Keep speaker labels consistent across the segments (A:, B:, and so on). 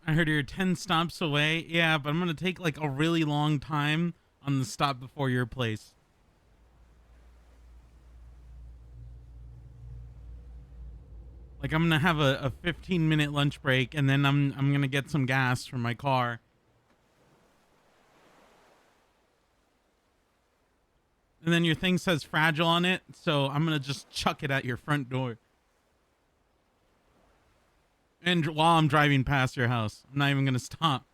A: I heard you're 10 stops away. Yeah, but I'm gonna take like a really long time on the stop before your place. Like I'm gonna have a 15-minute lunch break, and then I'm gonna get some gas from my car. And then your thing says fragile on it, so I'm gonna just chuck it at your front door. And while I'm driving past your house, I'm not even gonna stop.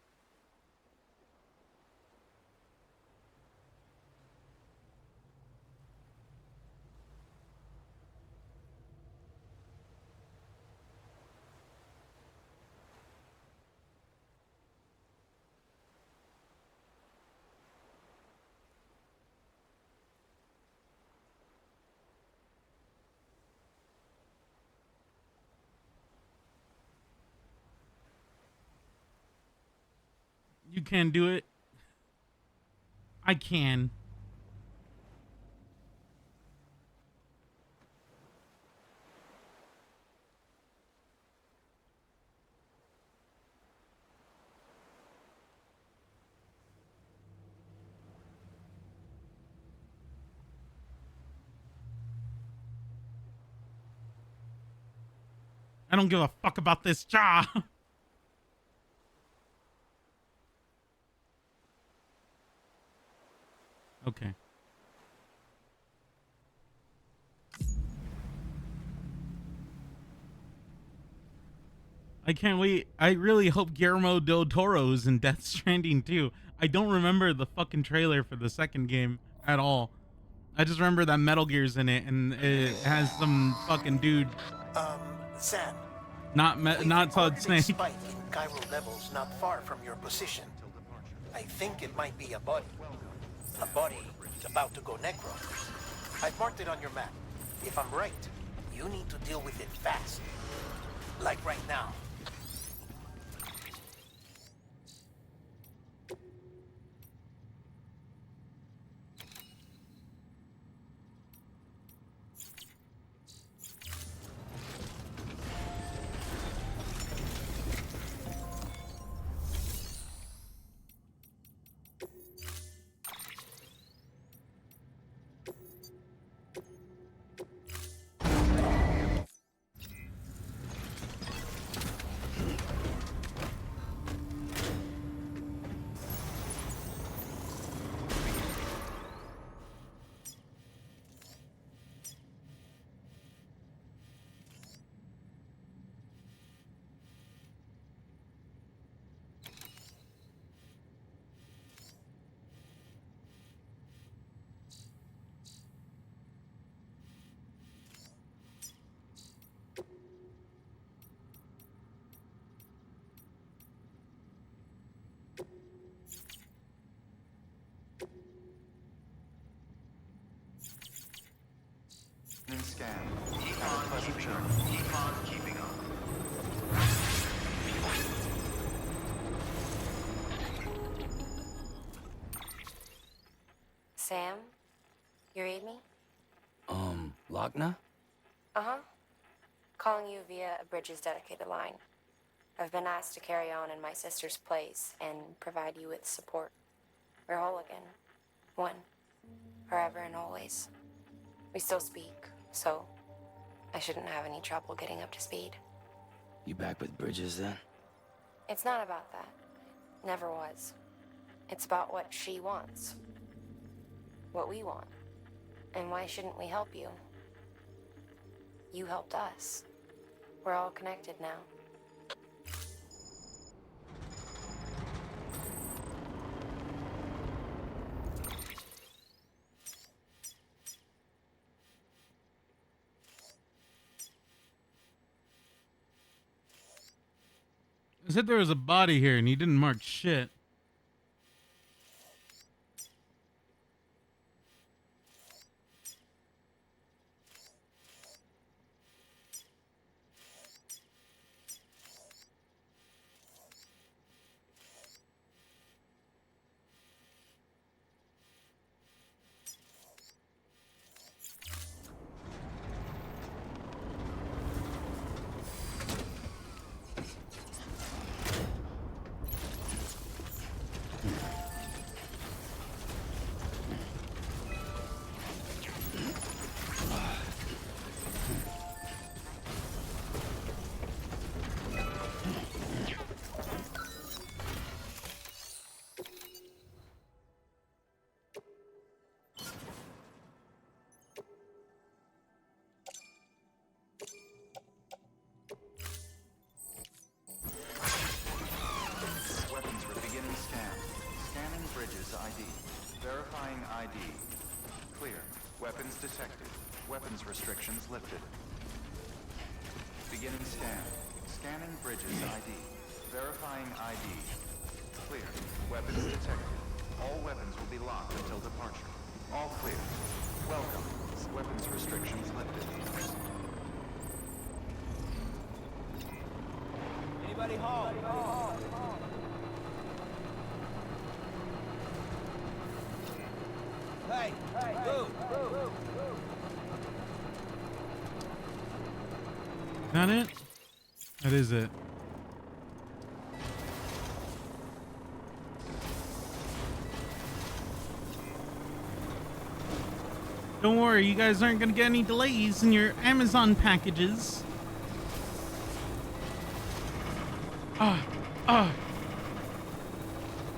A: You can do it. I can. I don't give a fuck about this job. Okay. I can't wait. I really hope Guillermo del Toro is in Death Stranding too. I don't remember the fucking trailer for the second game at all. I just remember that Metal Gear's in it, and it has some fucking dude.
B: Sam.
A: Not Solid
B: We've recorded a
A: Snake.
B: spike in chiral levels not far from your position. I think it might be a body. A body about to go necro. I've marked it on your map. If I'm right, you need to deal with it fast. Like right now.
C: Scan. Keep on keeping up. Keep on keeping up.
D: Sam? You read me?
E: Lochna?
D: Uh-huh. Calling you via a Bridges dedicated line. I've been asked to carry on in my sister's place and provide you with support. We're whole again. One. Forever and always. We still speak, so I shouldn't have any trouble getting up to speed.
E: You back with Bridges then?
D: It's not about that. Never was. It's about what she wants. What we want. And why shouldn't we help you? You helped us. We're all connected now.
A: I said there was a body here, and he didn't mark shit.
C: Weapons detected. Weapons restrictions lifted. Beginning scan. Scanning bridges ID. Verifying ID. Clear. Weapons detected. All weapons will be locked until departure. All clear. Welcome. Weapons restrictions lifted.
F: Anybody home? Hey, move.
A: That it? That is it. Don't worry, you guys aren't gonna get any delays in your Amazon packages. Why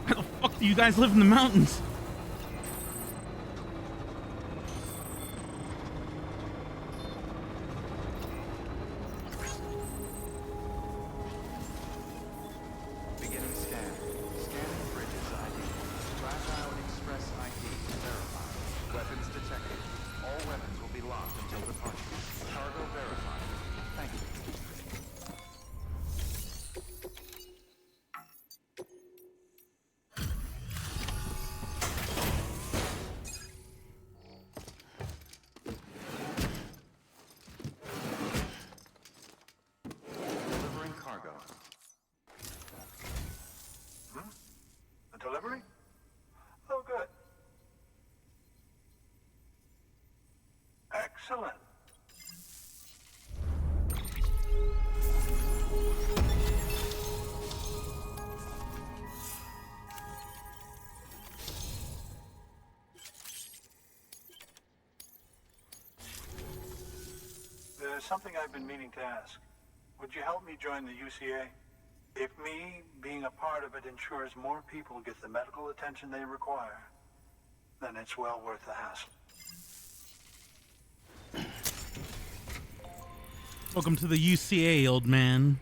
A: the fuck do you guys live in the mountains?
C: Beginning scan. Scanning bridges ID. Fragile Express ID verified. Weapons detected. All weapons will be locked until departure. Cargo verified. Thank you. Delivering cargo.
G: A delivery? Oh, good. Excellent. There's something I've been meaning to ask. Would you help me join the UCA? If me being a part of it ensures more people get the medical attention they require, then it's well worth the hassle.
A: Welcome to the UCA, old man.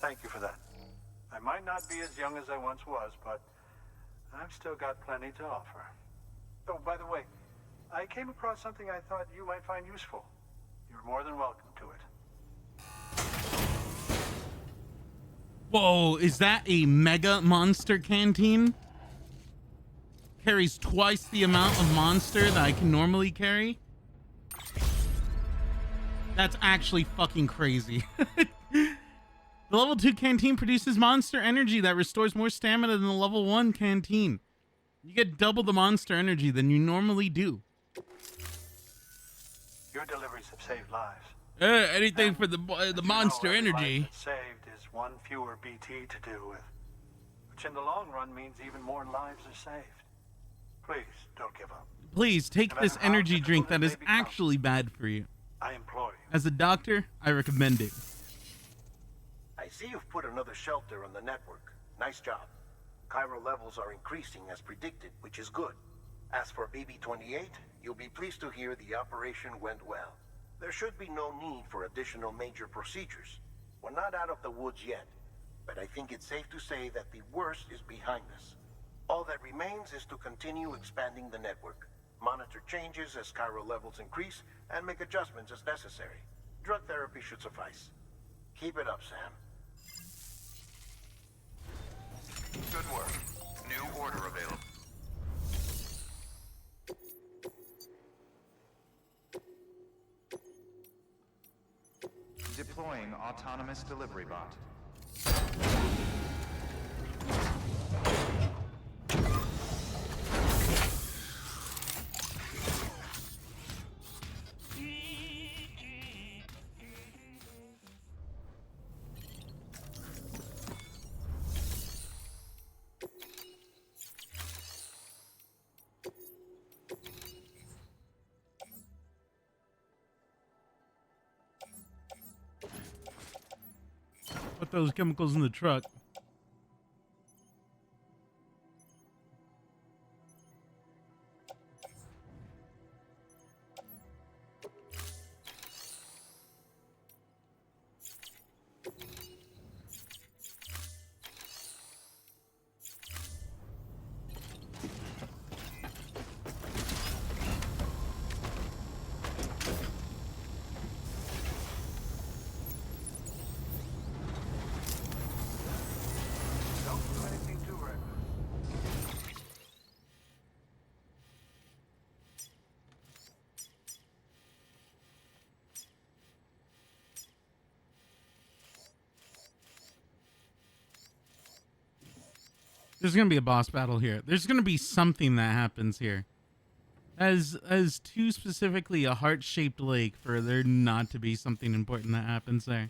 G: Thank you for that. I might not be as young as I once was, but I've still got plenty to offer. Oh, by the way, I came across something I thought you might find useful. You're more than welcome to it.
A: Whoa, is that a mega monster canteen? Carries twice the amount of monster that I can normally carry? That's actually fucking crazy. The level 2 canteen produces monster energy that restores more stamina than the level 1 canteen. You get double the monster energy than you normally do.
G: Your deliveries have saved lives.
A: Anything
G: And
A: for the
G: as you
A: monster
G: know, every
A: energy.
G: life that's saved is one fewer BT to deal with, which in the long run means even more lives are saved. Please don't give up.
A: Please take
G: No matter
A: this
G: how
A: energy drink
G: difficult
A: that
G: it
A: is
G: may become.
A: actually bad for you.
G: I implore you.
A: As a doctor, I recommend it.
B: I see you've put another shelter on the network. Nice job. Chiral levels are increasing as predicted, which is good. As for BB-28, you'll be pleased to hear the operation went well. There should be no need for additional major procedures. We're not out of the woods yet, but I think it's safe to say that the worst is behind us. All that remains is to continue expanding the network, monitor changes as chiral levels increase, and make adjustments as necessary. Drug therapy should suffice. Keep it up, Sam.
C: Good work. New order available. Deploying autonomous delivery bot.
A: Put those chemicals in the truck.
G: Don't do anything too reckless.
A: There's gonna be a boss battle here. There's gonna be something that happens here. As too specifically a heart-shaped lake for there not to be something important that happens there.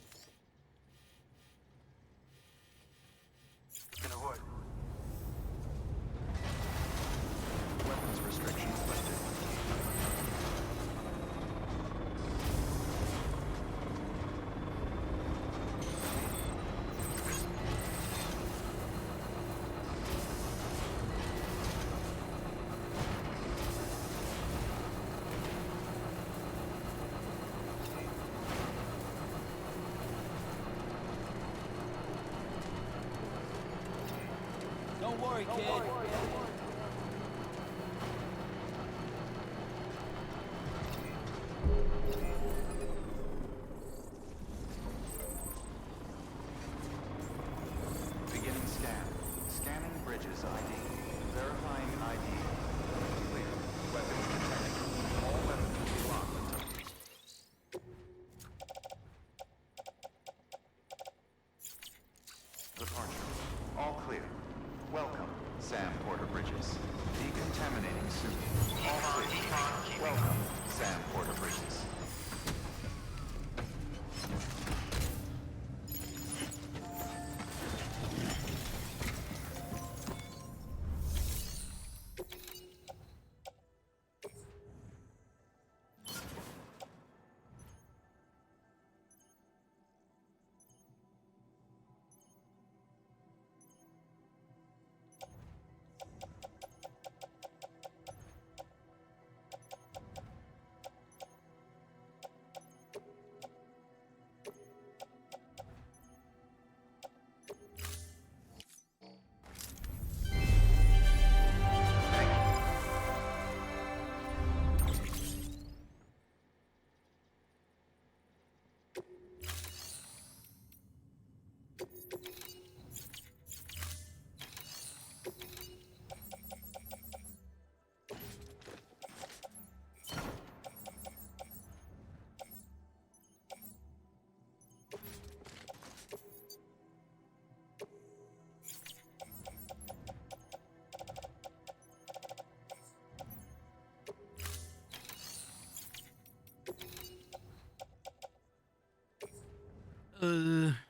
G: You can avoid.
C: Weapons restrictions lifted.
F: Don't worry, kid.
C: Beginning scan. Scanning bridges ID. Verifying ID. Clear. Weapons detected. All weapons will be locked until... Departure. All clear. Welcome, Sam Porter Bridges. Decontaminating soon. All clear. Welcome, Sam Porter Bridges.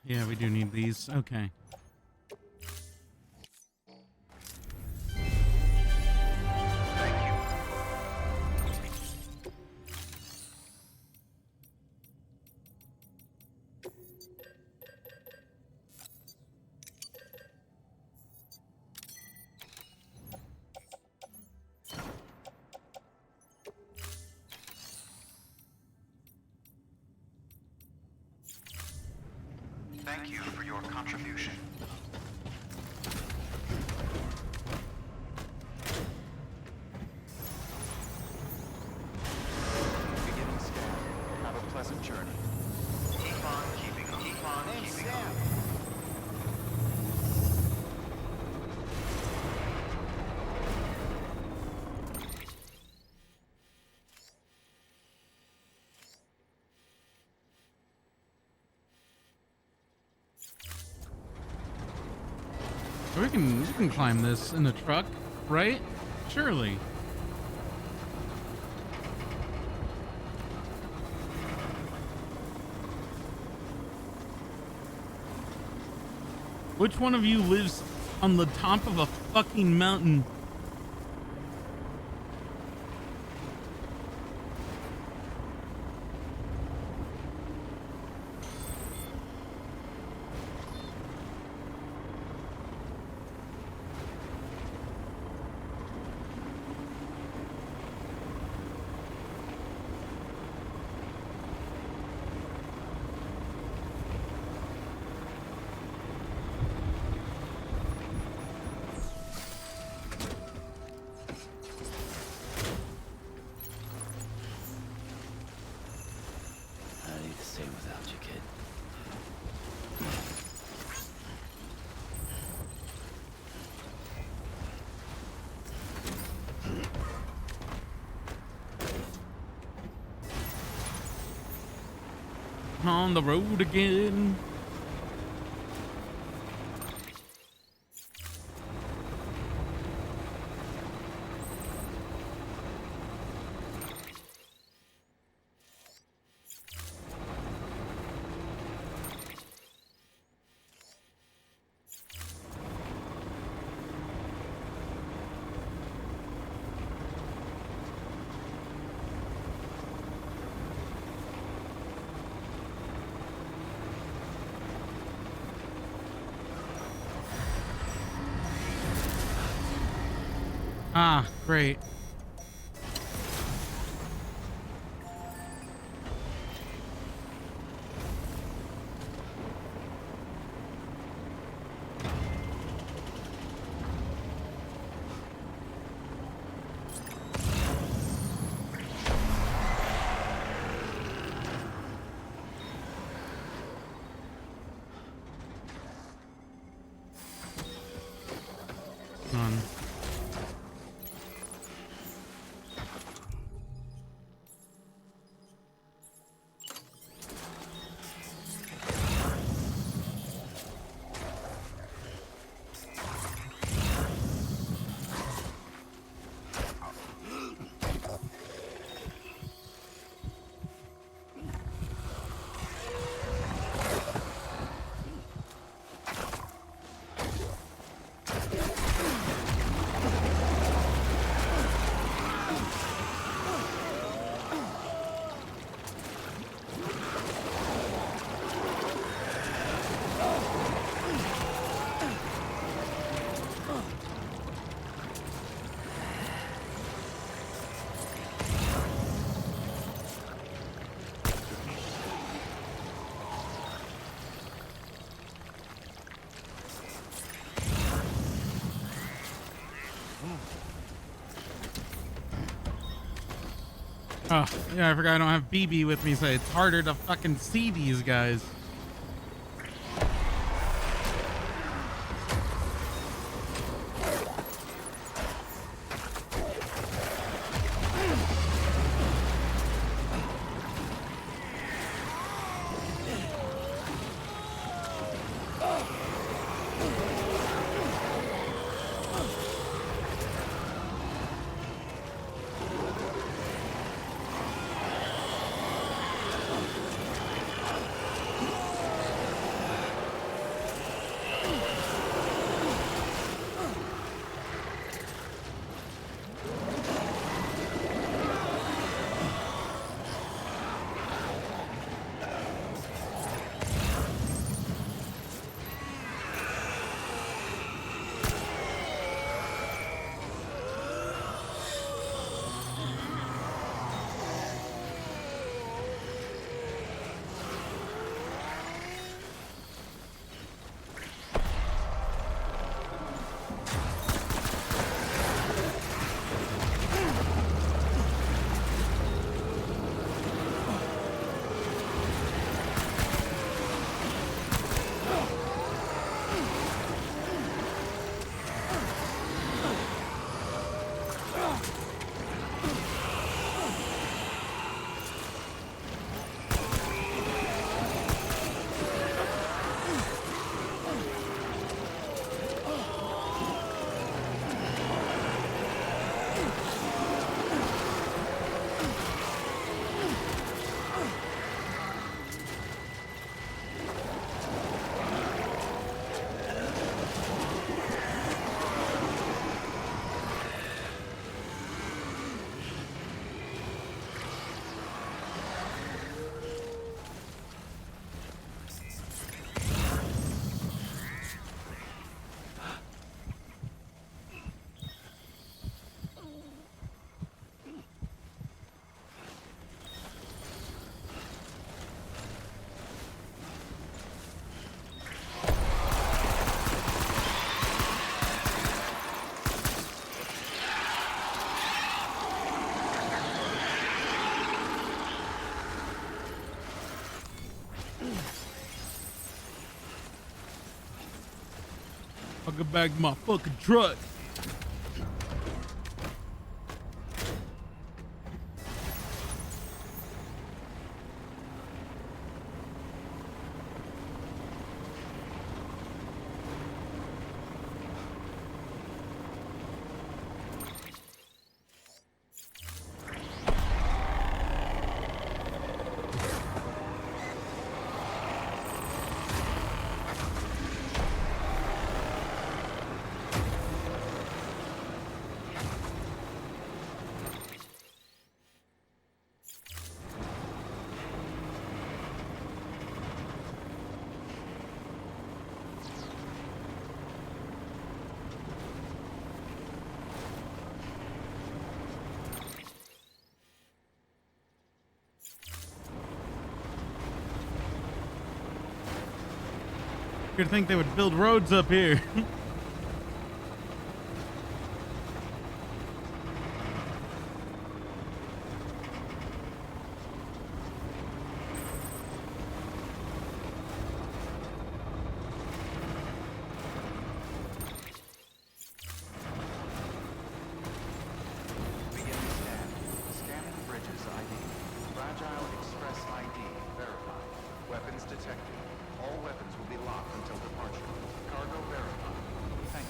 A: Yeah, we do need these. Okay.
C: Thank you for your contribution. Beginning scan. Have a pleasant journey. Keep on keeping on. Keep on keeping on.
A: We can climb this in the truck, right? Surely. Which one of you lives on the top of a fucking mountain?
E: same without you, kid.
A: On the road again. Ah, great. On. Oh, yeah, I forgot I don't have BB with me, so it's harder to fucking see these guys. I'll get back to my fucking truck. You'd think they would build roads up here.
C: Beginning scan. Scanning bridges ID. Fragile Express ID verified. Weapons detected. All weapons will be locked until departure. Cargo verified. Thank you.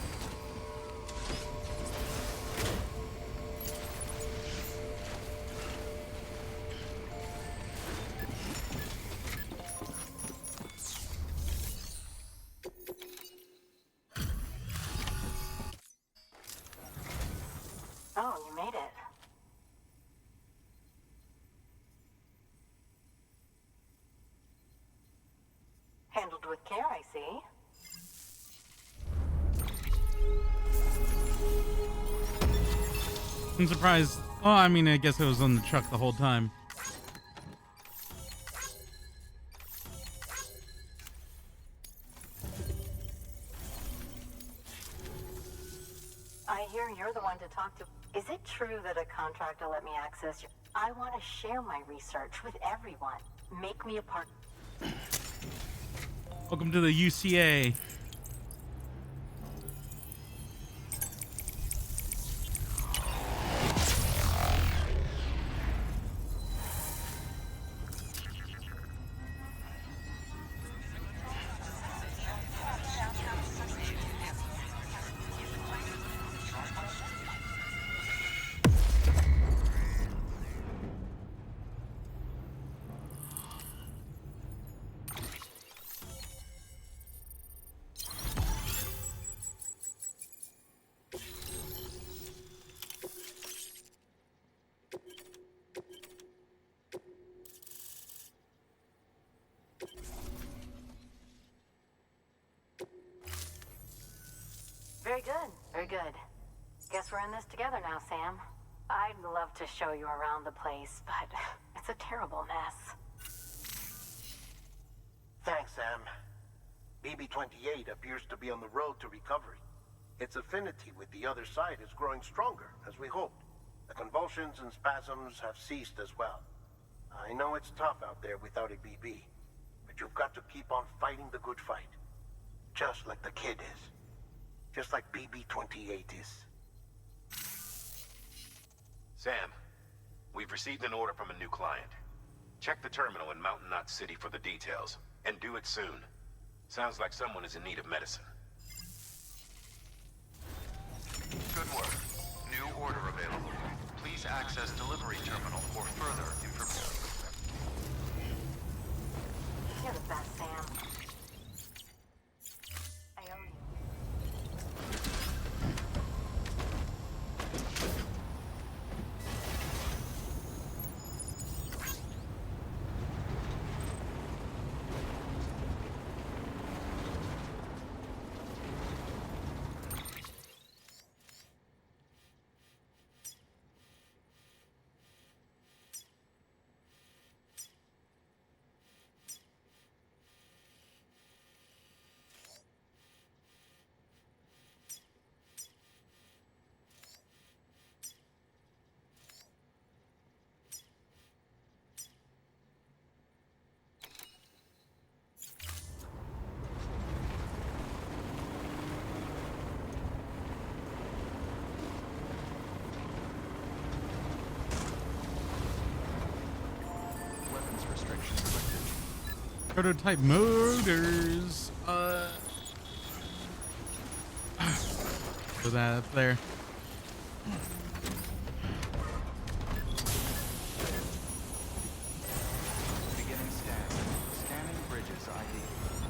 H: Oh, you made it. Handled with care, I see.
A: I'm surprised. Oh, I mean, I guess it was on the truck the whole time.
H: I hear you're the one to talk to. Is it true that a contractor let me access your... I want to share my research with everyone. Make me a part...
A: Welcome to the UCA.
H: Very good, very good. Guess we're in this together now, Sam. I'd love to show you around the place, but it's a terrible mess.
B: Thanks, Sam. BB-28 appears to be on the road to recovery. Its affinity with the other side is growing stronger, as we hoped. The convulsions and spasms have ceased as well. I know it's tough out there without a BB, but you've got to keep on fighting the good fight. Just like the kid is. Just like BB-28 is.
I: Sam, we've received an order from a new client. Check the terminal in Mountain Knot City for the details, and do it soon. Sounds like someone is in need of medicine.
C: Good work. New order available. Please access delivery terminal for further information.
H: You're the best, Sam. I owe you.
A: Prototype motors. So that up there.
C: Beginning scan. Scanning bridges ID.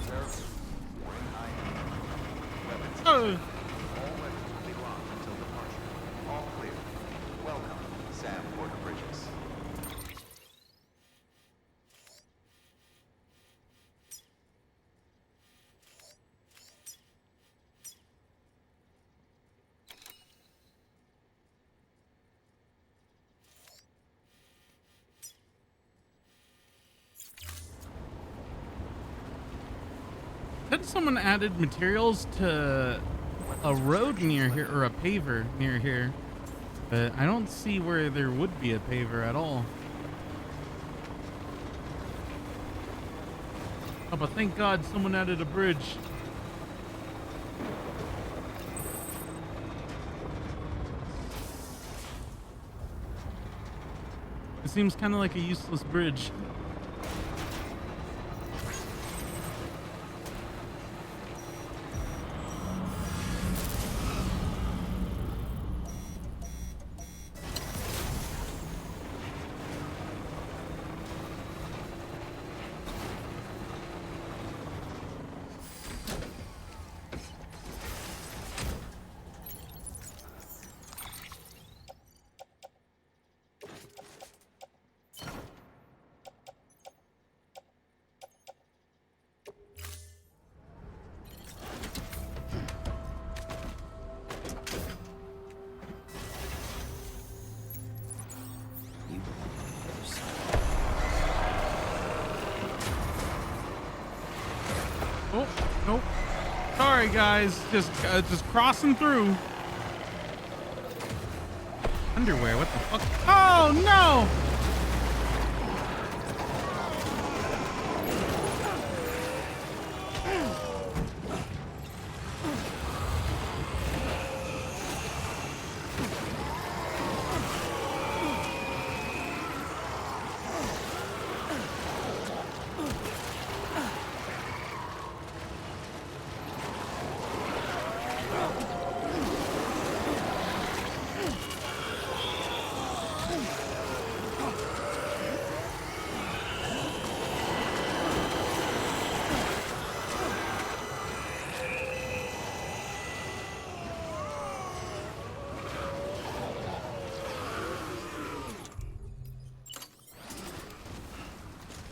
C: Verifying ID. Weapons
A: Oh.
C: detected. All weapons will be locked until departure. All clear. Welcome, Sam Porter Bridges.
A: Said someone added materials to a road near here, or a paver near here, but I don't see where there would be a paver at all. Oh, but thank God someone added a bridge. It seems kind of like a useless bridge. Oh, nope. Sorry, guys. Just crossing through. Underwear, what the fuck? Oh, no!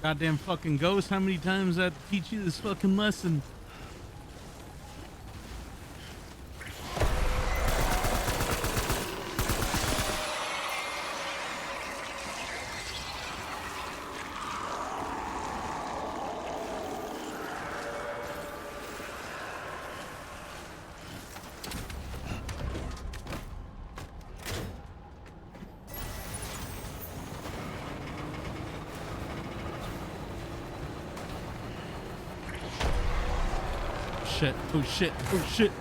A: Goddamn fucking ghost, how many times I have to teach you this fucking lesson? Shit, oh shit, oh shit.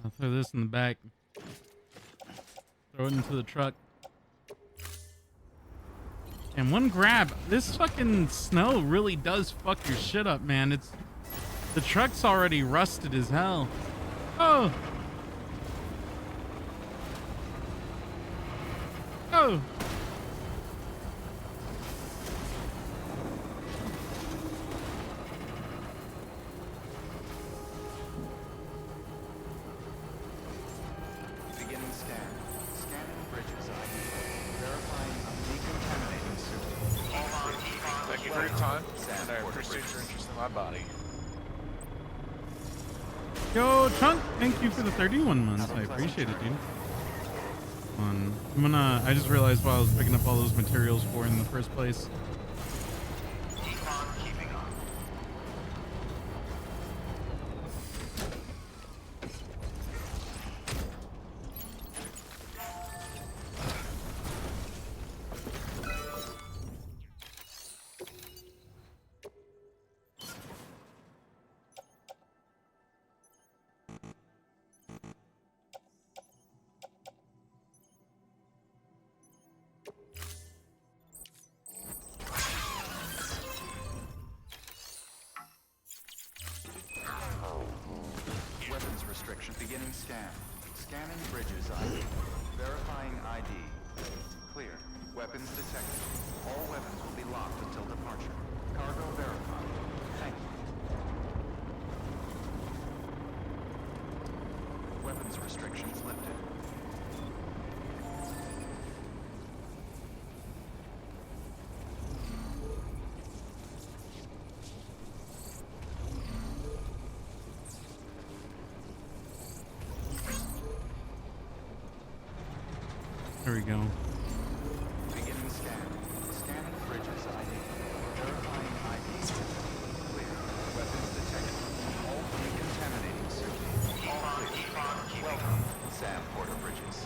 A: I'll throw this in the back. Throw it into the truck. And one grab. This fucking snow really does fuck your shit up, man. The truck's already rusted as hell. Oh. Oh.
C: Beginning scan. Scanning bridges ID. Verifying decontaminating system.
J: Thank you for your time,
C: Sand
J: and I
C: border
J: appreciate your
C: bridges.
J: interest in my body.
A: Yo, Chunk, thank you for the 31 months. I appreciate it, dude. I just realized why I was picking up all those materials for in the first place.
C: Weapons restriction. Beginning scan. Scanning bridges ID. Verifying ID. Clear. Weapons detected. All weapons will be locked until departure. Cargo verified. Thank you. Weapons restrictions lifted.
A: There we go.
C: Beginning scan. Scanning bridges ID. Verifying ID. Clear. Weapons detected. All decontaminating systems. All clear. Welcome, Sam Porter Bridges.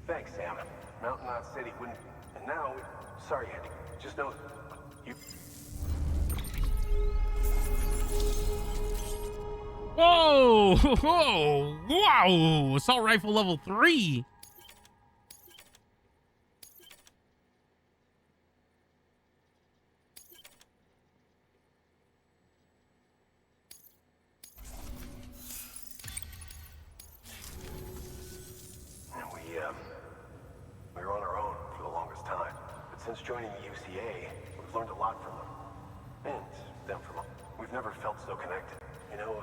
I: Thanks, Sam. Mountain Knot City wouldn't... And now... Sorry, Andy. Just know... You...
A: Whoa! Whoa! Wow! Assault rifle level 3.
I: We were on our own for the longest time. But since joining the UCA, we've learned a lot from them. And them from us. We've never felt so connected. You know,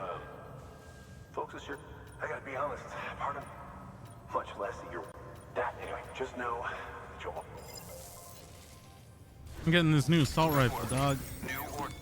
I: folks, this year, I gotta be honest, part of much less of your... That, anyway, just know that you'll...
A: I'm getting this new assault rifle, dog.
I: New order.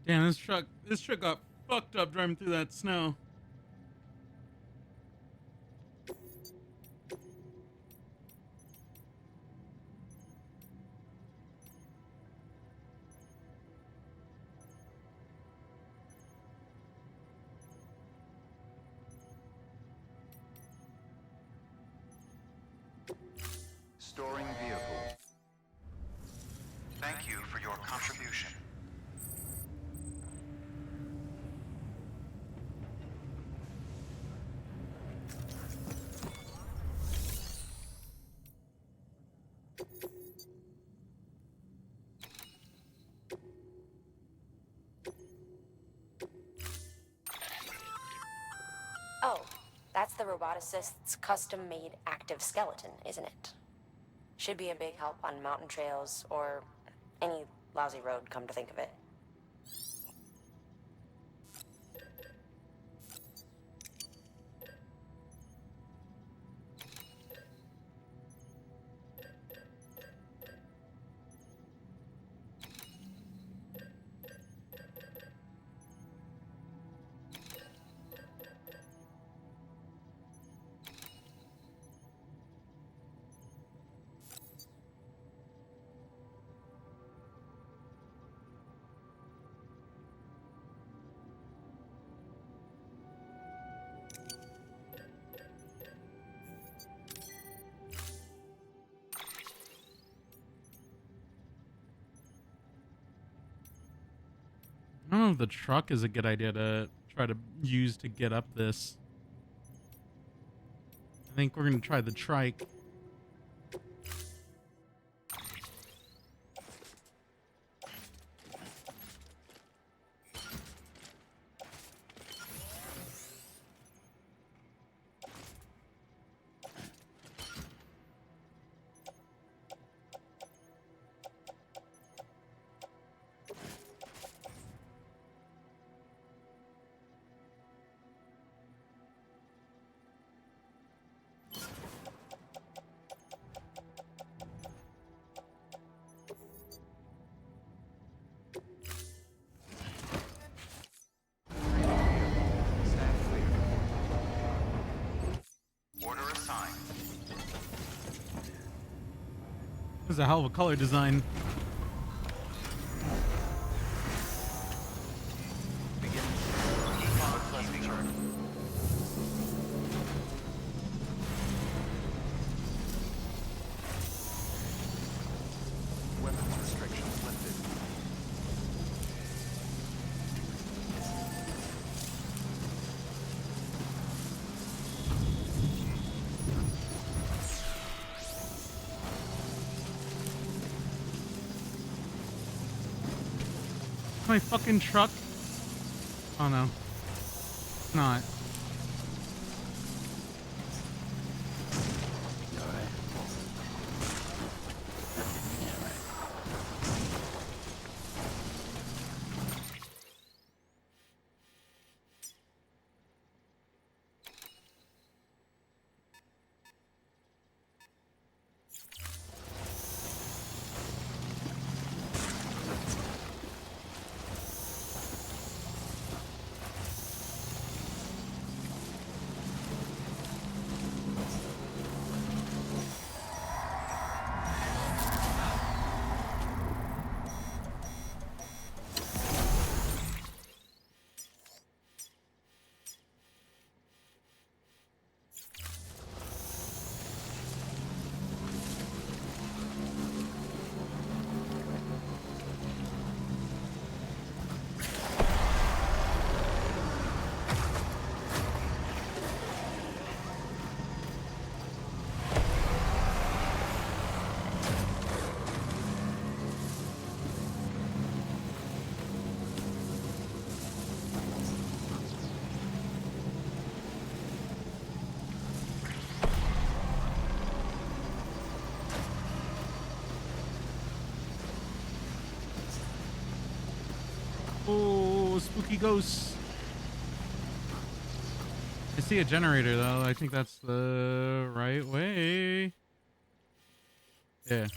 A: Damn, this truck got fucked up driving through that snow.
C: Storing vehicle. Thank you for your contribution.
D: the roboticist's custom-made active skeleton, isn't it? Should be a big help on mountain trails or any lousy road, come to think of it.
A: I don't know if the truck is a good idea to try to use to get up this. I think we're gonna try the trike.
C: Stand clear. Order assigned.
A: This is a hell of a color design.
C: Begin. Requesting chart. Weapons restrictions lifted.
A: My fucking truck. Oh no. It's not.
E: Alright. Yeah, right.
A: Oh, spooky ghosts. I see a generator though. I think that's the right way. Yeah.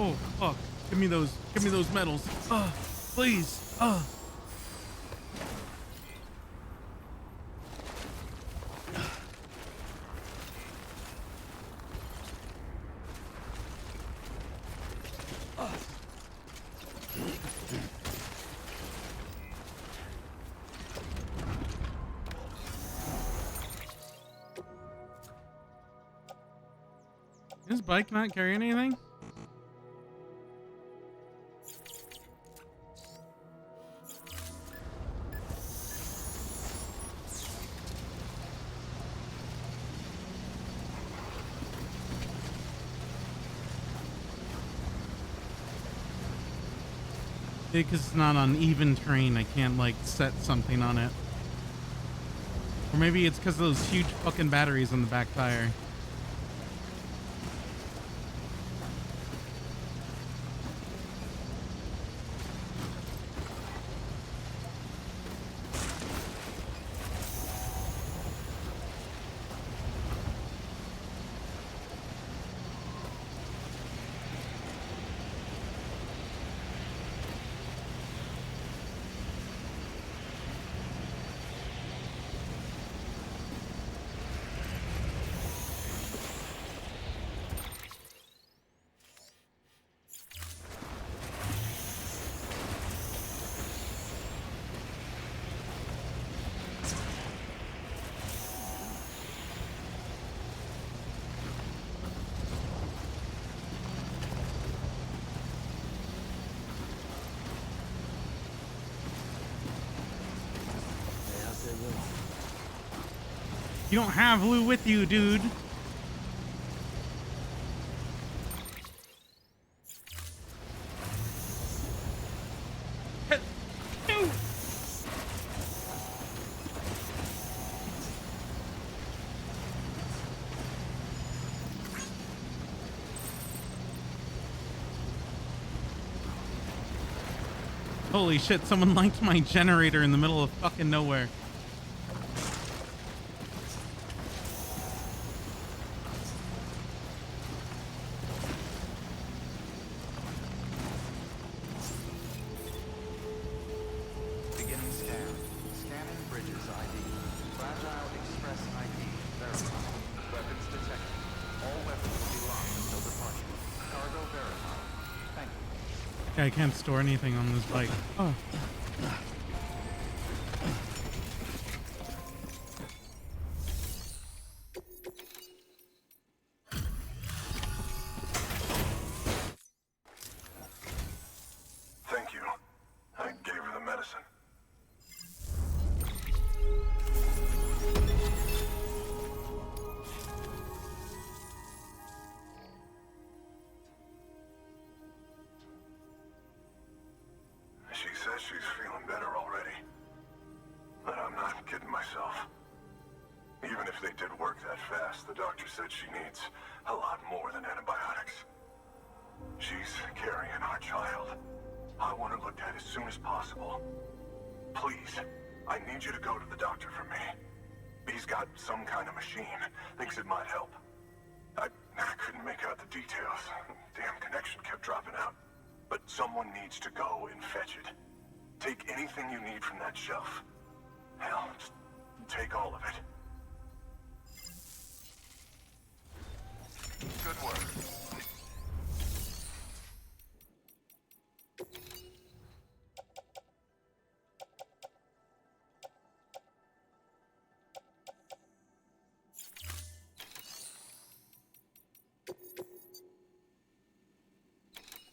A: Oh, fuck. Give me those medals. Please. This bike not carry anything? Because it's not on even terrain, I can't like set something on it. Or maybe it's because of those huge fucking batteries on the back tire. You don't have Lou with you, dude. Holy shit, someone linked my generator in the middle of fucking nowhere.
C: Beginning scan. Scanning bridges ID. Fragile Express ID verified. Weapons detected. All weapons will be locked until departure. Cargo verified. Thank you.
A: Okay, I can't store anything on this bike. Oh.
I: Thank you. I gave her the medicine. She says she's feeling better already. But I'm not kidding myself. Even if they did work that fast, the doctor said she needs a lot more than antibiotics. She's carrying our child. I want her looked at as soon as possible. Please, I need you to go to the doctor for me. He's got some kind of machine. Thinks it might help. I couldn't make out the details. Damn connection kept dropping out. But someone needs to go and fetch it. Take anything you need from that shelf. Hell, just take all of it.
C: Good work.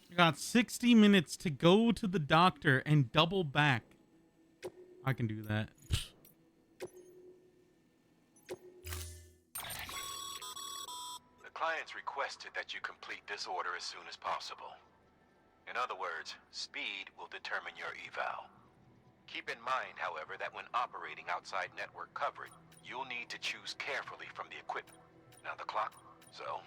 A: I got 60 minutes to go to the doctor and double back. I can do that.
K: The client's requested that you complete this order as soon as possible. In other words, speed will determine your eval. Keep in mind, however, that when operating outside network coverage, you'll need to choose carefully from the equipment. Now the clock, so...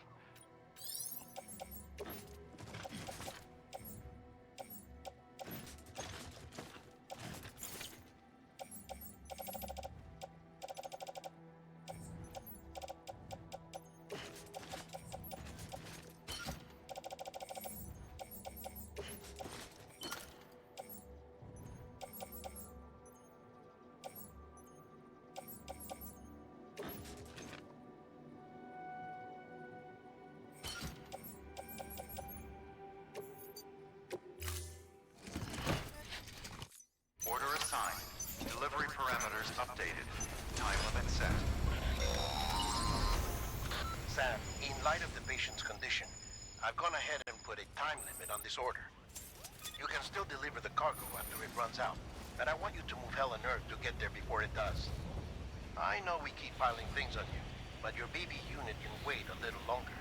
C: Order assigned. Delivery parameters updated. Time limit set.
F: Sam,
B: In light of the patient's condition, I've gone ahead and put a time limit on this order. You can still deliver the cargo after it runs out, but I want you to move hell and earth to get there before it does. I know we keep piling things on you, but your BB unit can wait a little longer.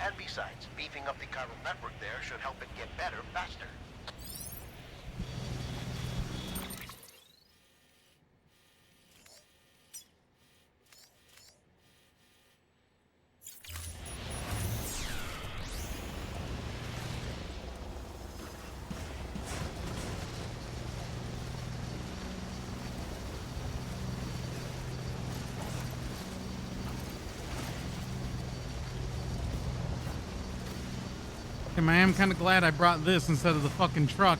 B: And besides, beefing up the chiral network there should help it get better faster.
A: I am kind of glad I brought this instead of the fucking truck.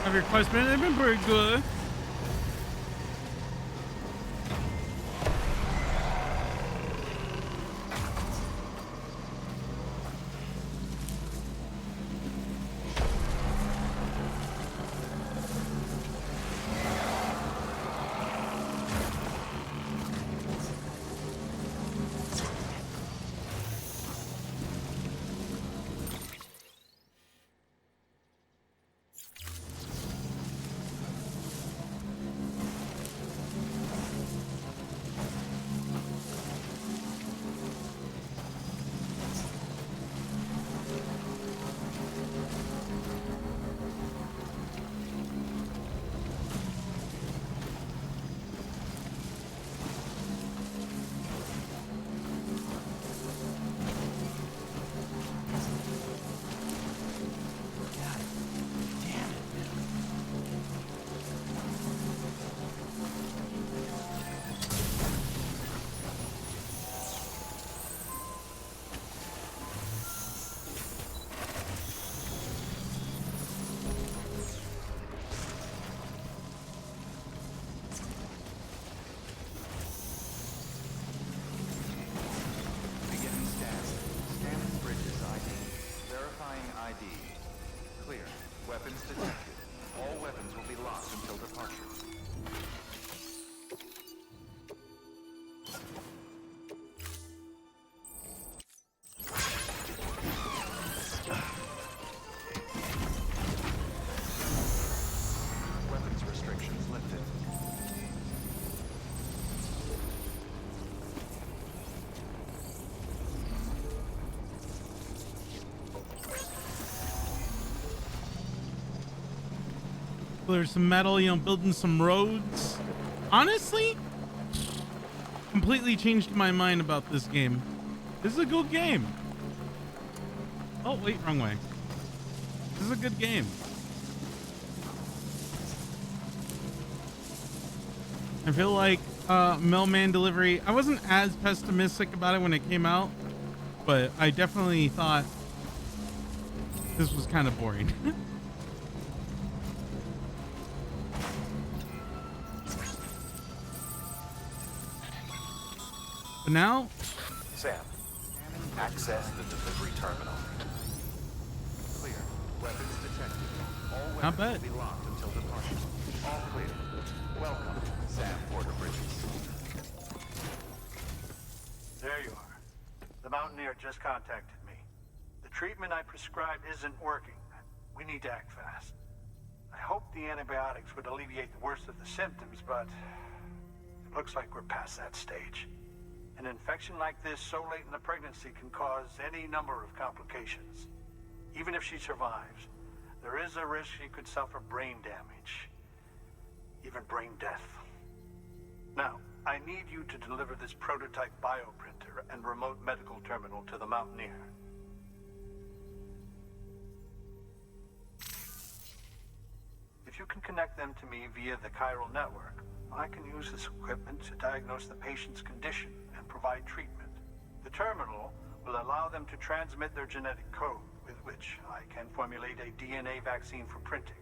A: Have your quest been? They've been pretty good.
C: Beginning scan. Scanning bridges ID. Verifying ID. Clear. Weapons detected. All weapons will be locked until departure. Weapons restrictions lifted.
A: There's some metal, you know, building some roads. Honestly, completely changed my mind about this game. This is a good game. Oh, wait, wrong way. This is a good game. I feel like Mailman Delivery, I wasn't as pessimistic about it when it came out, but I definitely thought this was kind of boring. But now,
K: Sam, access the delivery terminal.
C: Clear. Weapons detected. All
A: Not
C: weapons
A: bad.
C: will be locked until departure. All clear. Welcome, Sam Porter Bridges.
G: There you are. The Mountaineer just contacted me. The treatment I prescribed isn't working. We need to act fast. I hoped the antibiotics would alleviate the worst of the symptoms, but it Looks like we're past that stage. An infection like this so late in the pregnancy can cause any number of complications. Even if she survives, there is a risk she could suffer brain damage, even brain death. Now, I need you to deliver this prototype bioprinter and remote medical terminal to the Mountaineer. If you can connect them to me via the chiral network, I can use this equipment to diagnose the patient's condition and provide treatment. The terminal will allow them to transmit their genetic code, with which I can formulate a DNA vaccine for printing.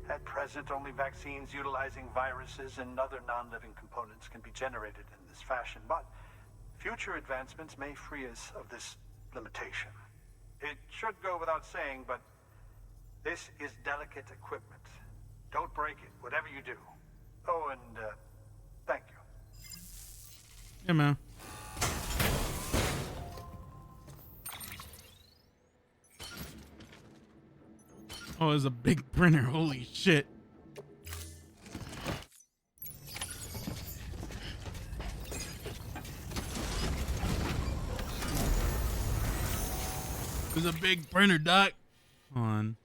G: At present, only vaccines utilizing viruses and other non-living components can be generated in this fashion, but future advancements may free us of this limitation. It should go without saying, but this is delicate equipment. Don't break it, whatever you do. Oh, and thank you.
A: Yeah, man. Oh, it's a big printer. Holy shit. It's a big printer, Doc. Hold on.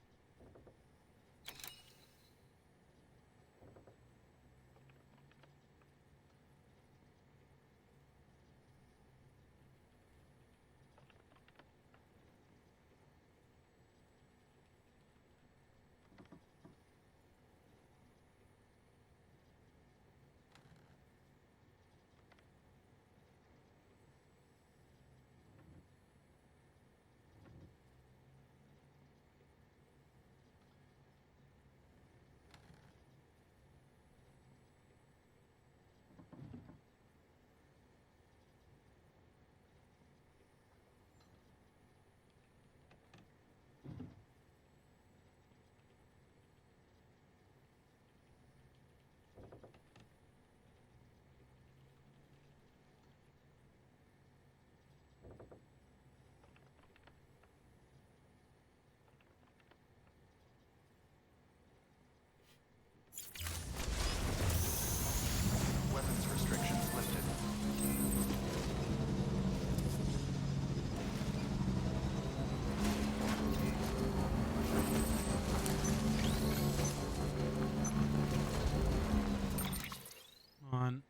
C: Weapons restrictions lifted.
A: On.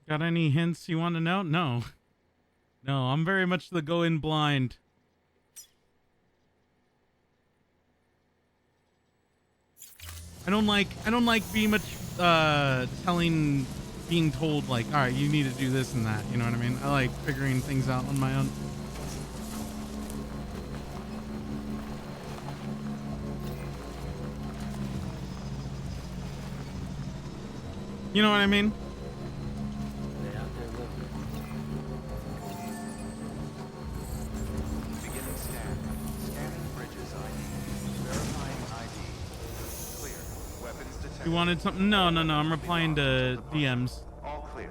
A: Got any hints you want to know? No. No, I'm very much the go in blind. I don't like being much being told like, all right, you need to do this and that. You know what I mean? I like figuring things out on my own. You know what I mean?
E: They out there looking.
C: Beginning scan. Scanning bridges ID. Verifying ID. Clear. Weapons detected.
A: You wanted something? No. I'm replying to DMs.
C: All clear.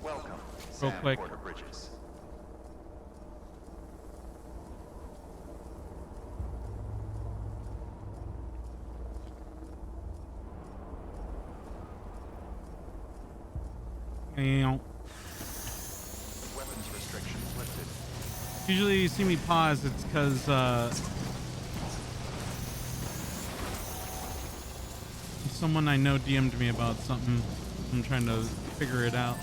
C: Welcome,
A: Real
C: Sam
A: quick.
C: Porter Bridges.
A: You
C: Weapons restrictions lifted.
A: usually you see me pause, it's because someone I know DM'd me about something. I'm trying to figure it out.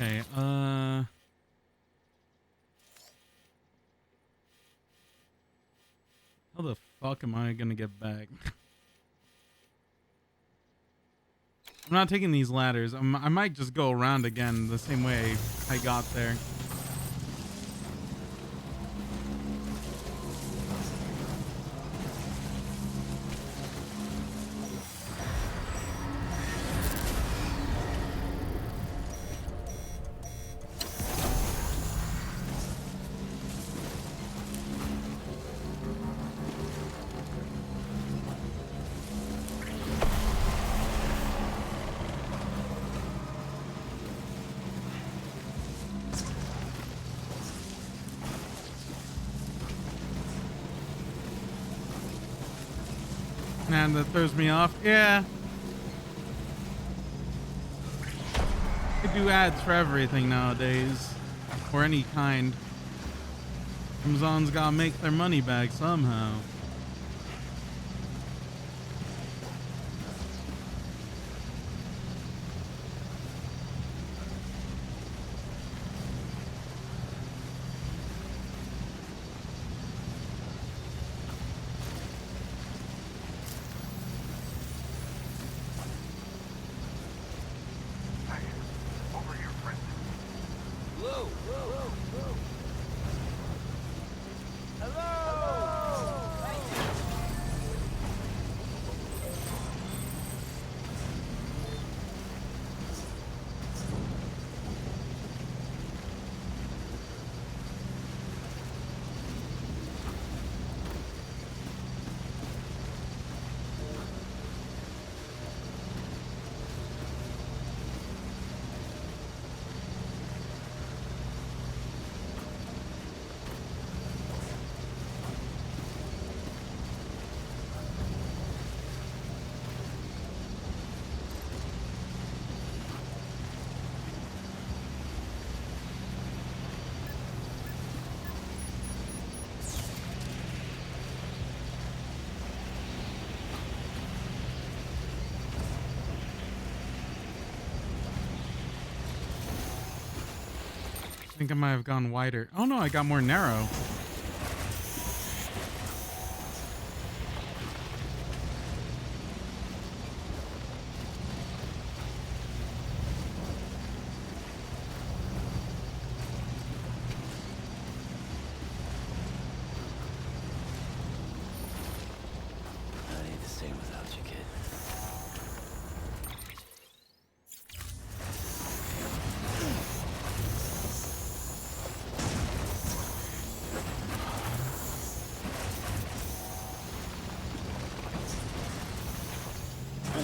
A: Okay, how the fuck am I gonna get back? I'm not taking these ladders. I might just go around again the same way I got there. Man, that throws me off. Yeah. They do ads for everything nowadays. Or any kind. Amazon's gotta make their money back somehow. I think I might have gone wider. Oh no, I got more narrow.
E: I need to stay without you, kid.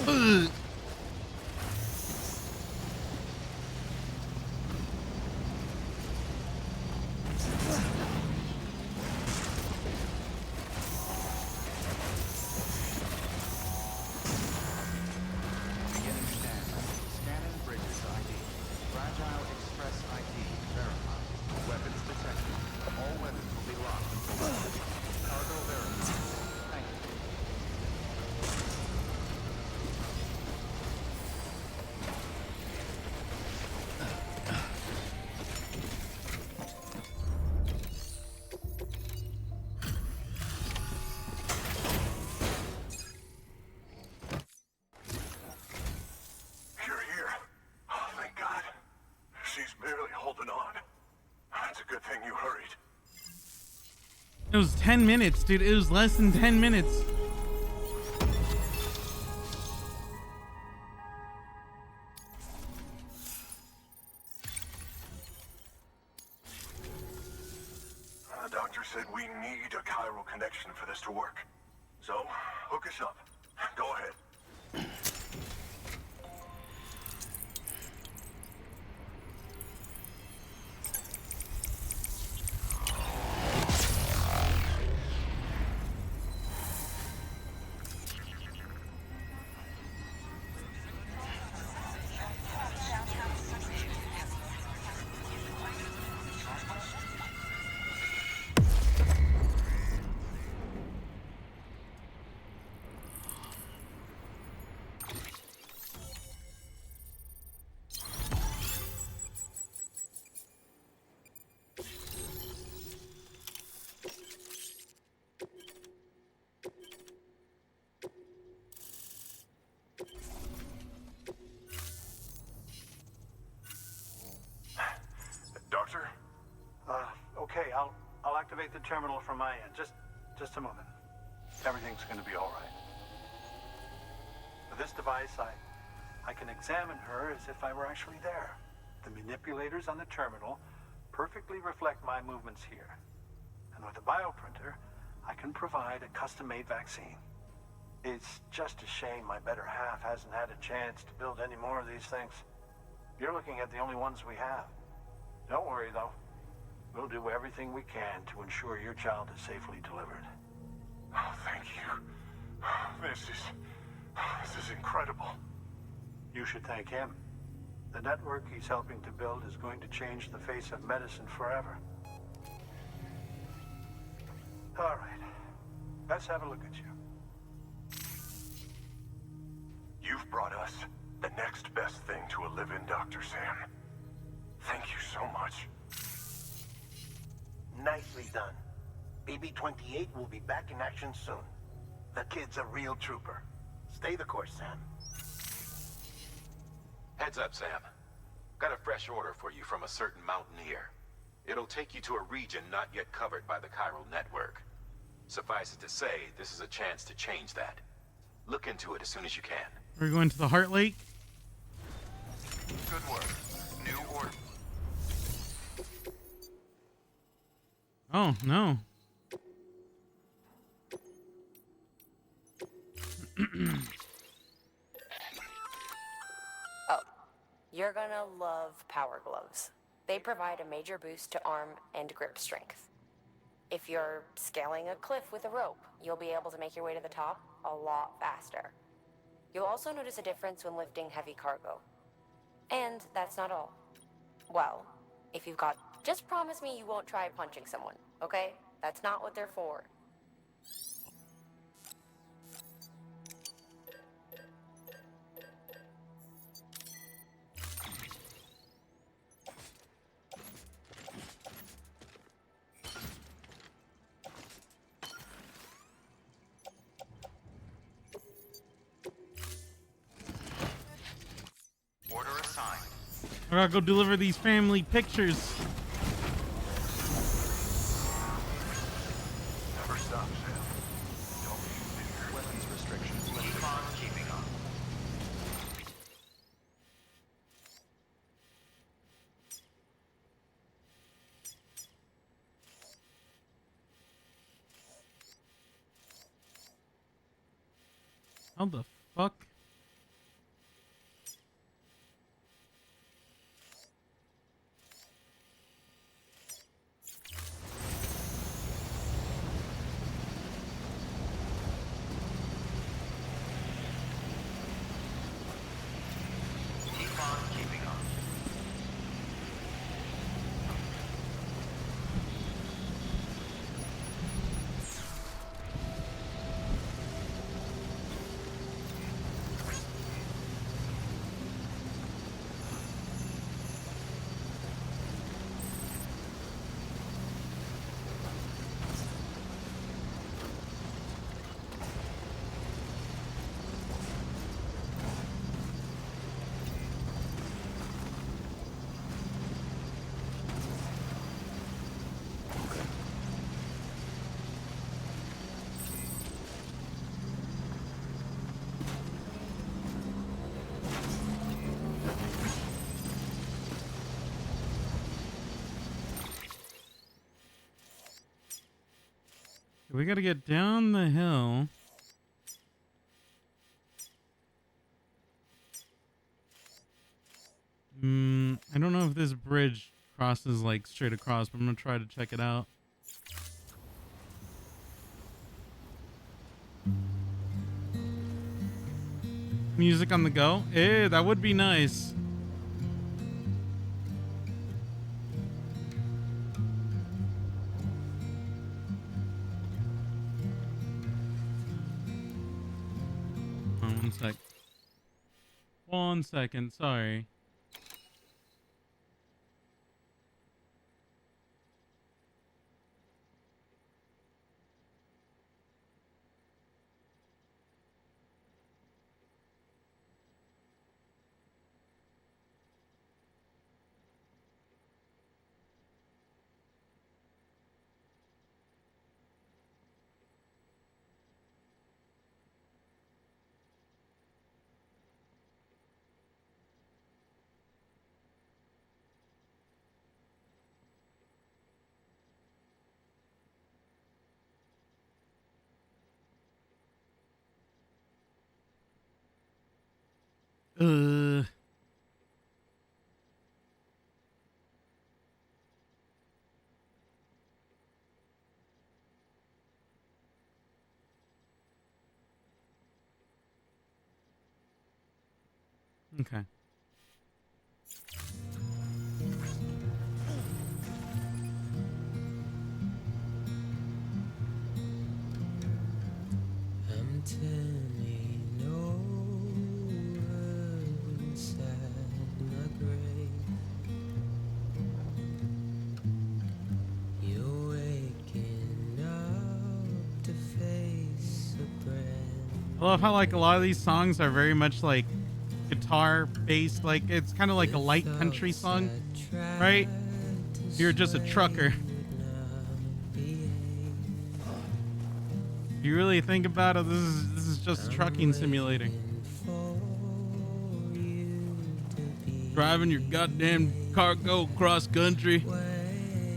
A: Ugh.
C: Beginning scan. Scanning bridges ID. Fragile Express ID verified. Weapons detected. All weapons will be locked until launch. Cargo verified. Thank you.
I: You're here. Oh, thank God. She's barely holding on. It's a good thing you hurried.
A: It was 10 minutes, dude. It was less than 10 minutes.
I: The doctor said we need a chiral connection for this to work. So, hook us up. Go ahead.
G: the terminal from my end. Just a moment. Everything's going to be all right. With this device, I can examine her as if I were actually there. The manipulators on the terminal perfectly reflect my movements here. And with the bioprinter, I can provide a custom-made vaccine. It's just a shame my better half hasn't had a chance to build any more of these things. You're looking at the only ones we have. Don't worry, though. We'll do everything we can to ensure your child is safely delivered.
I: Oh, thank you. This is incredible.
G: You should thank him. The network he's helping to build is going to change the face of medicine forever. All right. Let's have a look at you.
I: You've brought us the next best thing to a live-in, Dr. Sam. Thank you so much.
B: Nicely done. BB-28 will be back in action soon. The kid's a real trooper. Stay the course, Sam.
K: Heads up, Sam. Got a fresh order for you from a certain mountaineer. It'll take you to a region not yet covered by the chiral network. Suffice it to say, this is a chance to change that. Look into it as soon as you can.
A: We're going to the Heart Lake.
C: Good work. New order.
A: Oh, no.
D: Oh, you're gonna love Power Gloves. They provide a major boost to arm and grip strength. If you're scaling a cliff with a rope, you'll be able to make your way to the top a lot faster. You'll also notice a difference when lifting heavy cargo. And that's not all. Well, if you've got... Just promise me you won't try punching someone, okay? That's not what they're for.
C: Order assigned.
A: I gotta go deliver these family pictures.
I: Never stop, Sam. Don't be fear.
C: Weapons restrictions. Keep on keeping on.
A: How the fuck?
C: Keep on keeping on.
A: We gotta get down the hill. I don't know if this bridge crosses like straight across, but I'm gonna try to check it out. Music on the go? Eh, that would be nice. Oh, 1 sec. 1 second, sorry. Uh. Okay.
L: I'm telling no word inside my grave. You're waking up to face a brand.
A: I love how like a lot of these songs are very much like guitar based. Like it's kind of like a light country song, right? You're just a trucker. If you really think about it, this is just a trucking simulator. Driving your goddamn cargo cross country,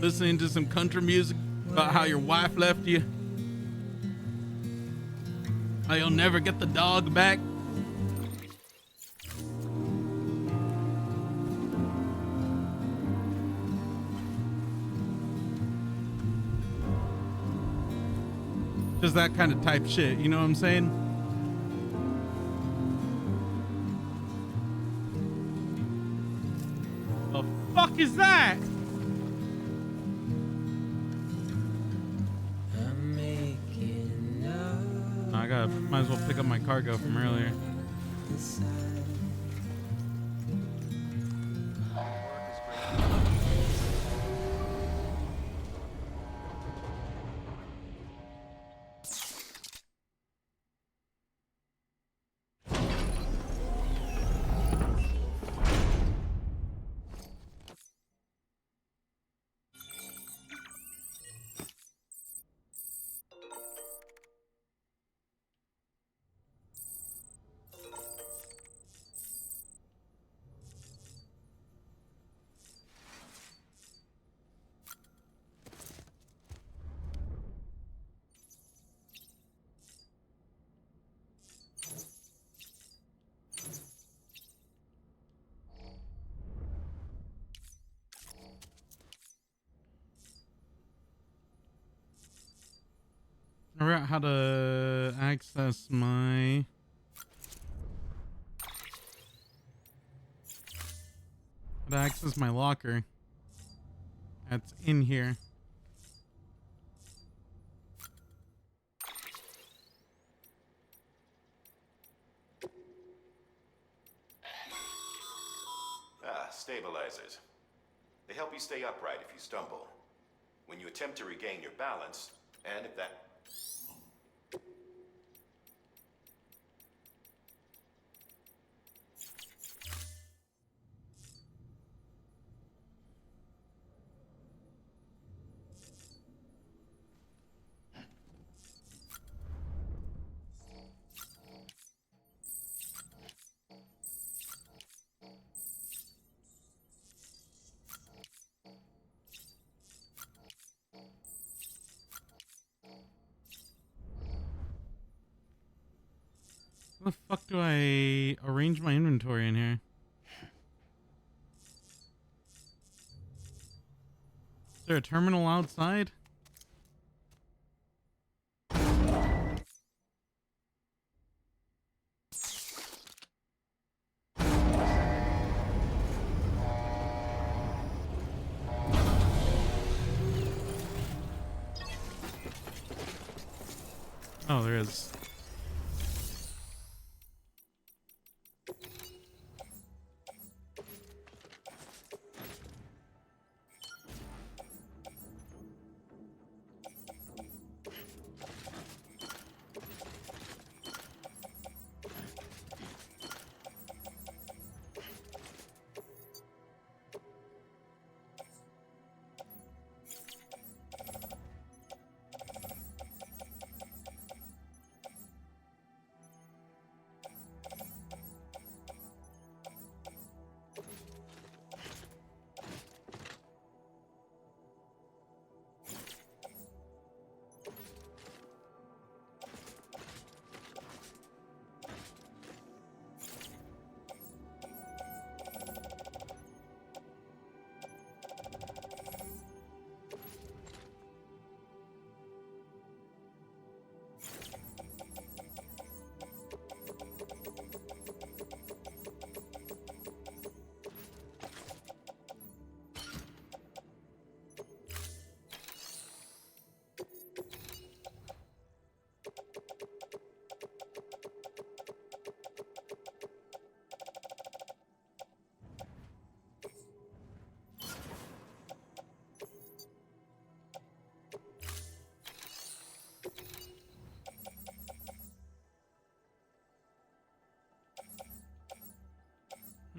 A: listening to some country music about how your wife left you, how you'll never get the dog back. Just that kind of type shit, you know what I'm saying? The fuck is that? Might as well pick up my cargo from earlier. I forgot how to access my... How to access my locker. That's in here.
K: Stabilizers. They help you stay upright if you stumble. When you attempt to regain your balance, and if that...
A: How the fuck do I arrange my inventory in here? Is there a terminal outside? Oh, there is.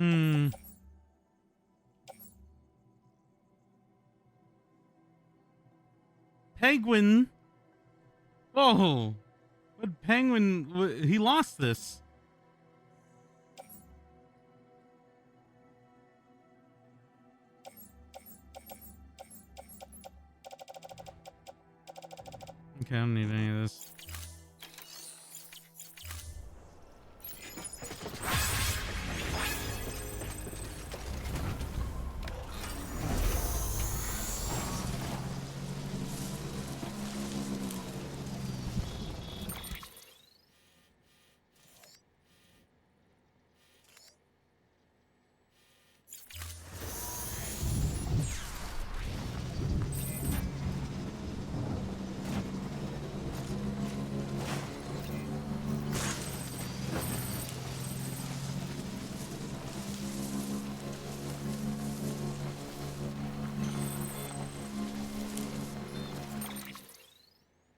A: Hmm. Penguin. Oh, what penguin? He lost this. Okay, I don't need any of this.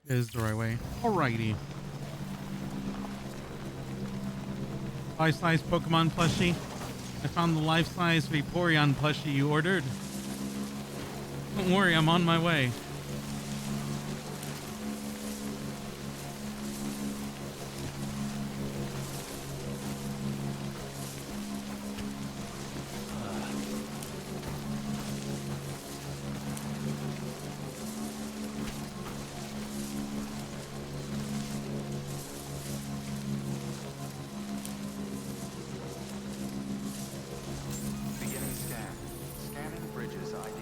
A: Is the right way. Alrighty. Life-size Pokemon plushie. I found the life-size Vaporeon plushie you ordered. Don't worry, I'm on my way.
C: Beginning scan. Scanning bridges ID.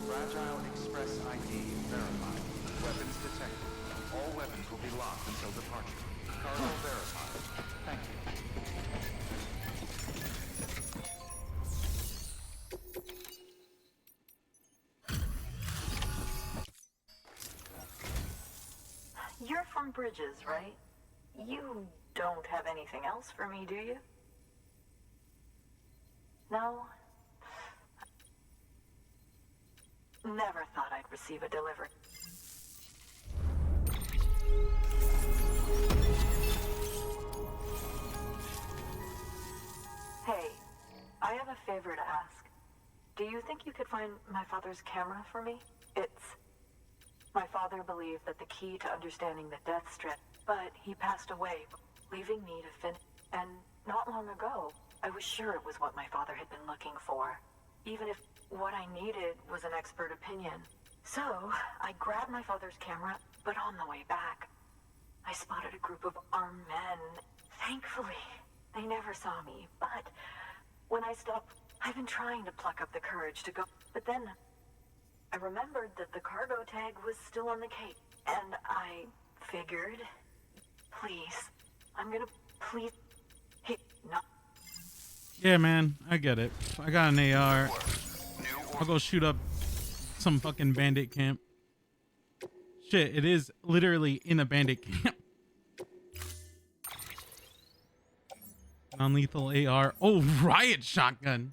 C: Fragile Express ID verified. Weapons detected. All weapons will be locked until departure. Cargo verified. Thank you.
H: You're from Bridges, right? You don't have anything else for me, do you? No? Never thought I'd receive a delivery. Hey, I have a favor to ask. Do you think you could find my father's camera for me? My father believed that the key to understanding the death strip, but he passed away, leaving me to finish. And not long ago, I was sure it was what my father had been looking for, even if what I needed was an expert opinion. So, I grabbed my father's camera, but on the way back, I spotted a group of armed men. Thankfully, they never saw me, but when I stopped, I've been trying to pluck up the courage to go, but then I remembered that the cargo tag was still on the cape, and I figured, please, please, hey, no.
A: Yeah, man, I get it. I got an AR. I'll go shoot up some fucking bandit camp. Shit, it is literally in a bandit camp. Non-lethal AR. Oh, riot shotgun.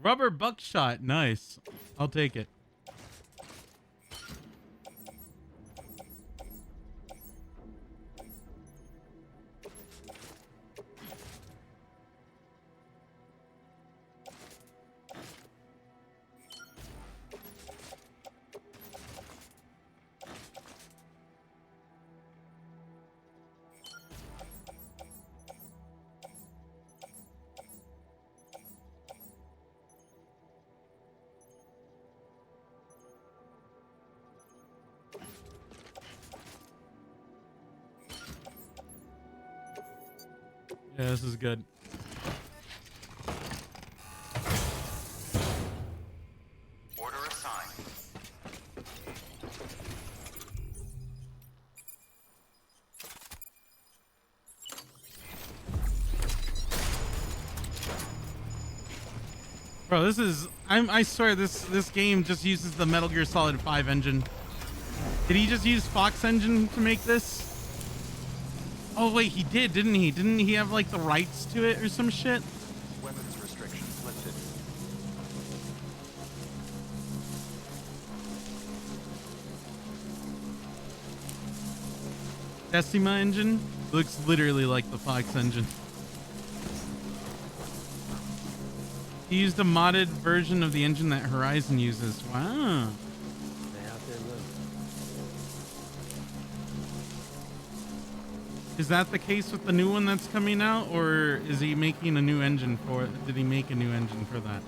A: Rubber buckshot. Nice. I'll take it. Yeah, this is good.
C: Order assigned.
A: Bro, this is... I swear this game just uses the Metal Gear Solid 5 engine. Did he just use Fox engine to make this? Oh wait, he did, didn't he? Didn't he have like the rights to it or some shit?
C: Weapons restrictions lifted.
A: Decima engine? Looks literally like the Fox engine. He used a modded version of the engine that Horizon uses. Wow.
E: Stay out there, look.
A: Is that the case with the new one that's coming out, or is he making a new engine for it? Did he make a new engine for that?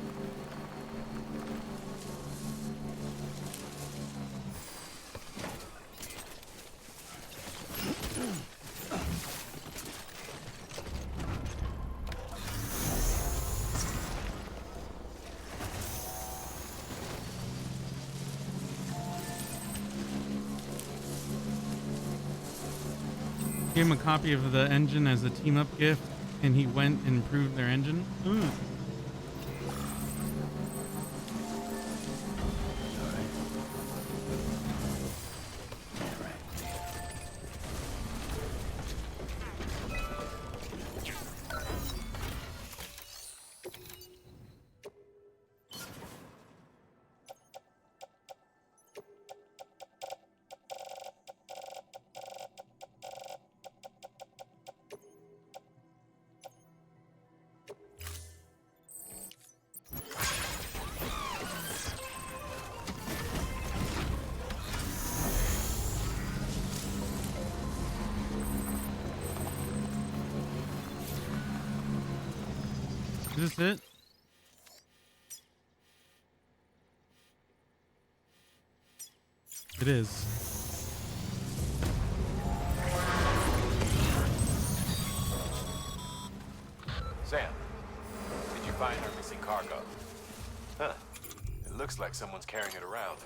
A: Gave him a copy of the engine as a team up gift, and he went and improved their engine. Is this it? It is.
K: Sam, did you find our missing cargo? Huh. It looks like someone's carrying it around.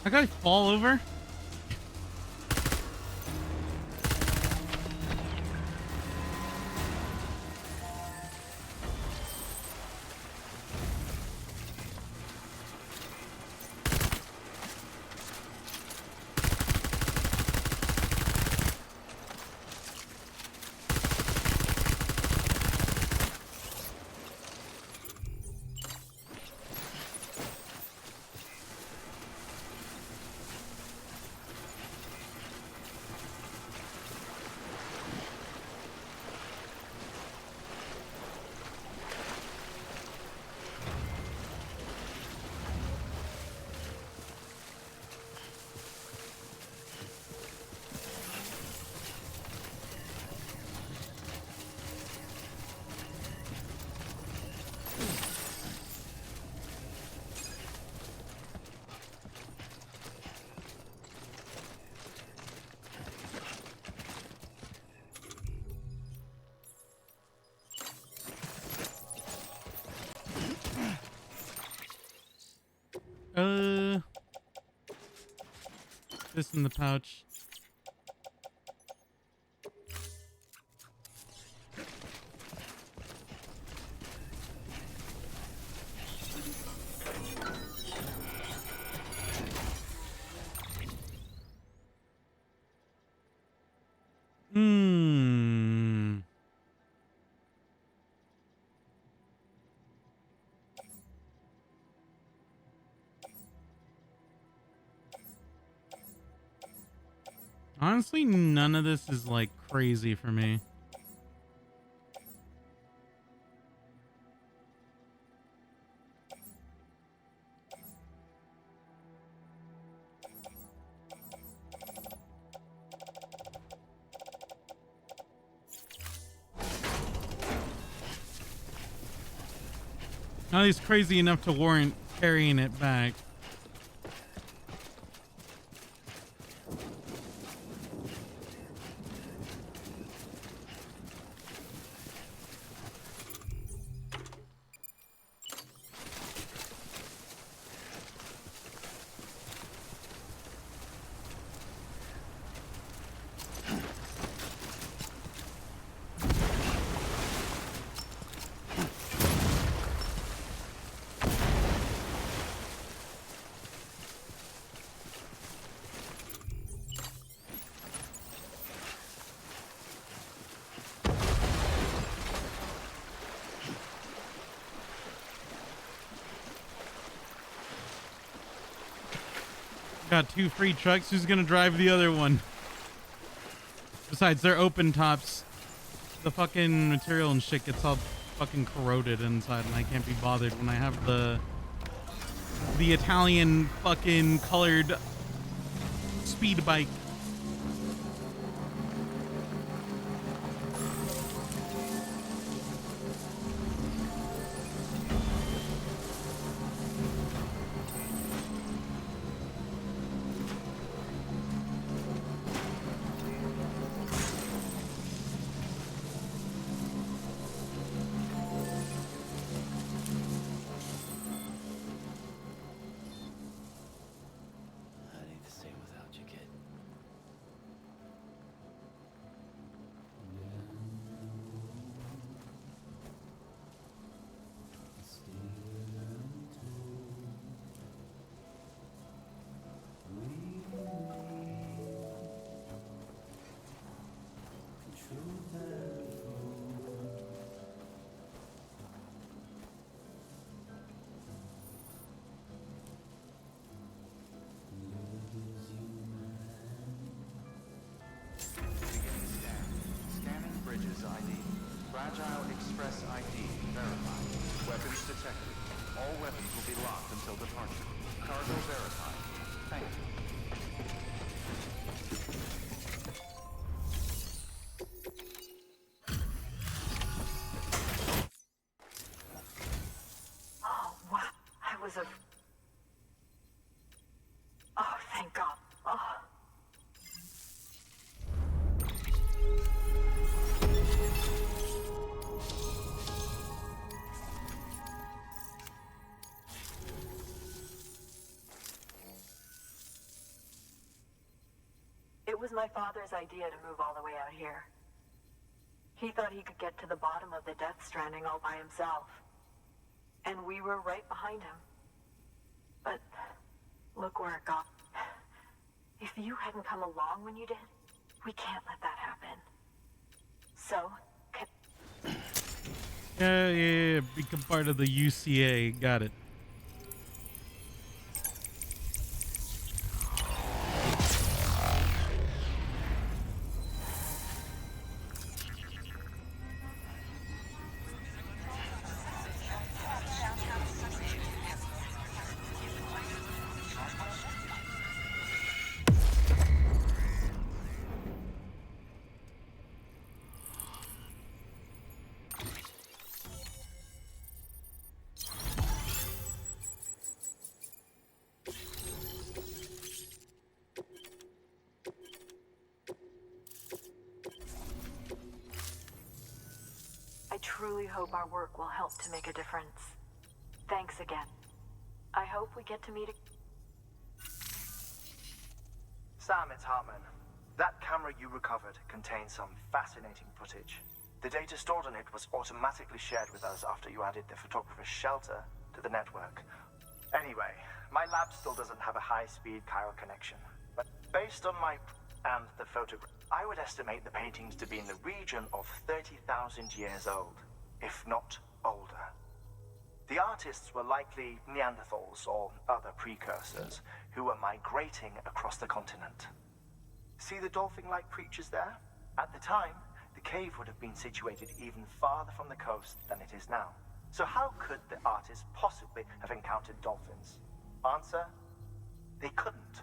A: That guy fall over? This in the pouch. Hmm. Honestly, none of this is like crazy for me. None of these crazy enough to warrant carrying it back. Got 2 free trucks. Who's gonna drive the other one? Besides, they're open tops. The fucking material and shit gets all fucking corroded inside, and I can't be bothered when I have the Italian fucking colored speed bike.
C: Fragile Express ID verified. Weapons detected. All weapons will be locked until departure. Cargo verified. Thank you.
H: Oh, wow. I was a... Oh, thank God. Oh. was my father's idea to move all the way out here. He thought he could get to the bottom of the Death Stranding all by himself. And we were right behind him. But look where it got. If you hadn't come along when you did, we can't let that happen. So,
A: Yeah. Become part of the UCA. Got it.
H: I truly hope our work will help to make a difference. Thanks again. I hope we get to meet
M: Sam, it's Hartman. That camera you recovered contains some fascinating footage. The data stored on it was automatically shared with us after you added the photographer's shelter to the network. Anyway, my lab still doesn't have a high-speed chiral connection. But based on and the photograph, I would estimate the paintings to be in the region of 30,000 years old, if not older. The artists were likely Neanderthals or other precursors who were migrating across the continent. See the dolphin-like creatures there? At the time, the cave would have been situated even farther from the coast than it is now. So how could the artists possibly have encountered dolphins? Answer: they couldn't.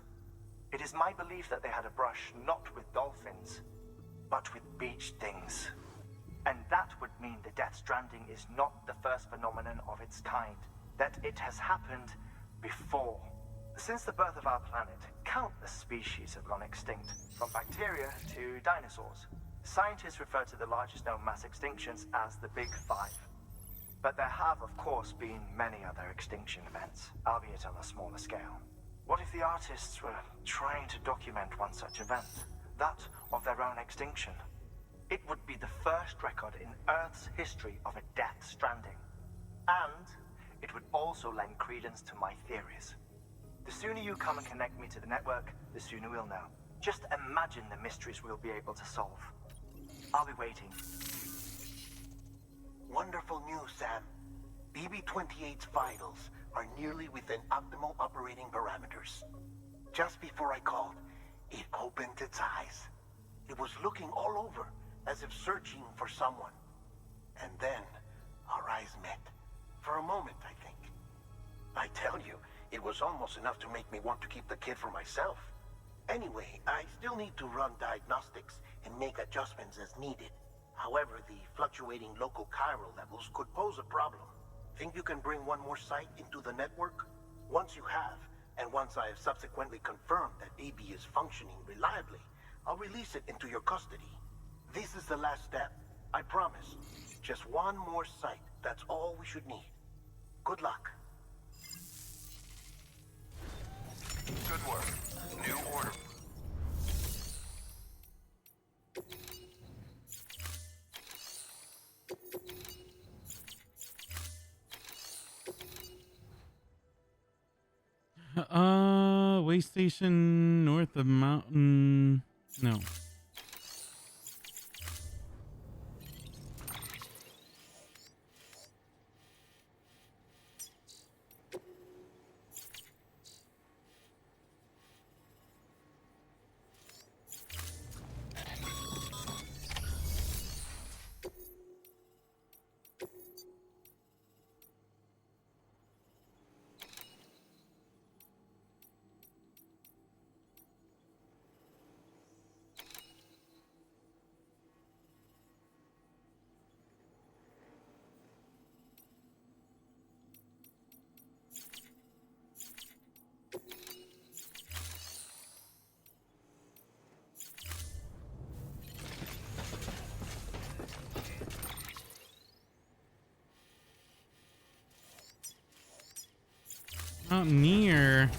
M: It is my belief that they had a brush not with dolphins, but with beach things. And that would mean the Death Stranding is not the first phenomenon of its kind, that it has happened before. Since the birth of our planet, countless species have gone extinct, from bacteria to dinosaurs. Scientists refer to the largest known mass extinctions as the Big Five. But there have, of course, been many other extinction events, albeit on a smaller scale. What if the artists were trying to document one such event, that of their own extinction? It would be the first record in Earth's history of a Death Stranding. And it would also lend credence to my theories. The sooner you come and connect me to the network, the sooner we'll know. Just imagine the mysteries we'll be able to solve. I'll be waiting.
N: Wonderful news, Sam. BB-28's vitals are nearly within optimal operating parameters. Just before I called, it opened its eyes. It was looking all over, as if searching for someone. And then, our eyes met. For a moment, I think. I tell you, it was almost enough to make me want to keep the kid for myself. Anyway, I still need to run diagnostics and make adjustments as needed. However, the fluctuating local chiral levels could pose a problem. Think you can bring one more site into the network? Once you have, and once I have subsequently confirmed that BB is functioning reliably, I'll release it into your custody. This is the last step. I promise. Just one more site. That's all we should need. Good luck.
K: Good work. New order.
A: Way station north of mountain. No. Not near.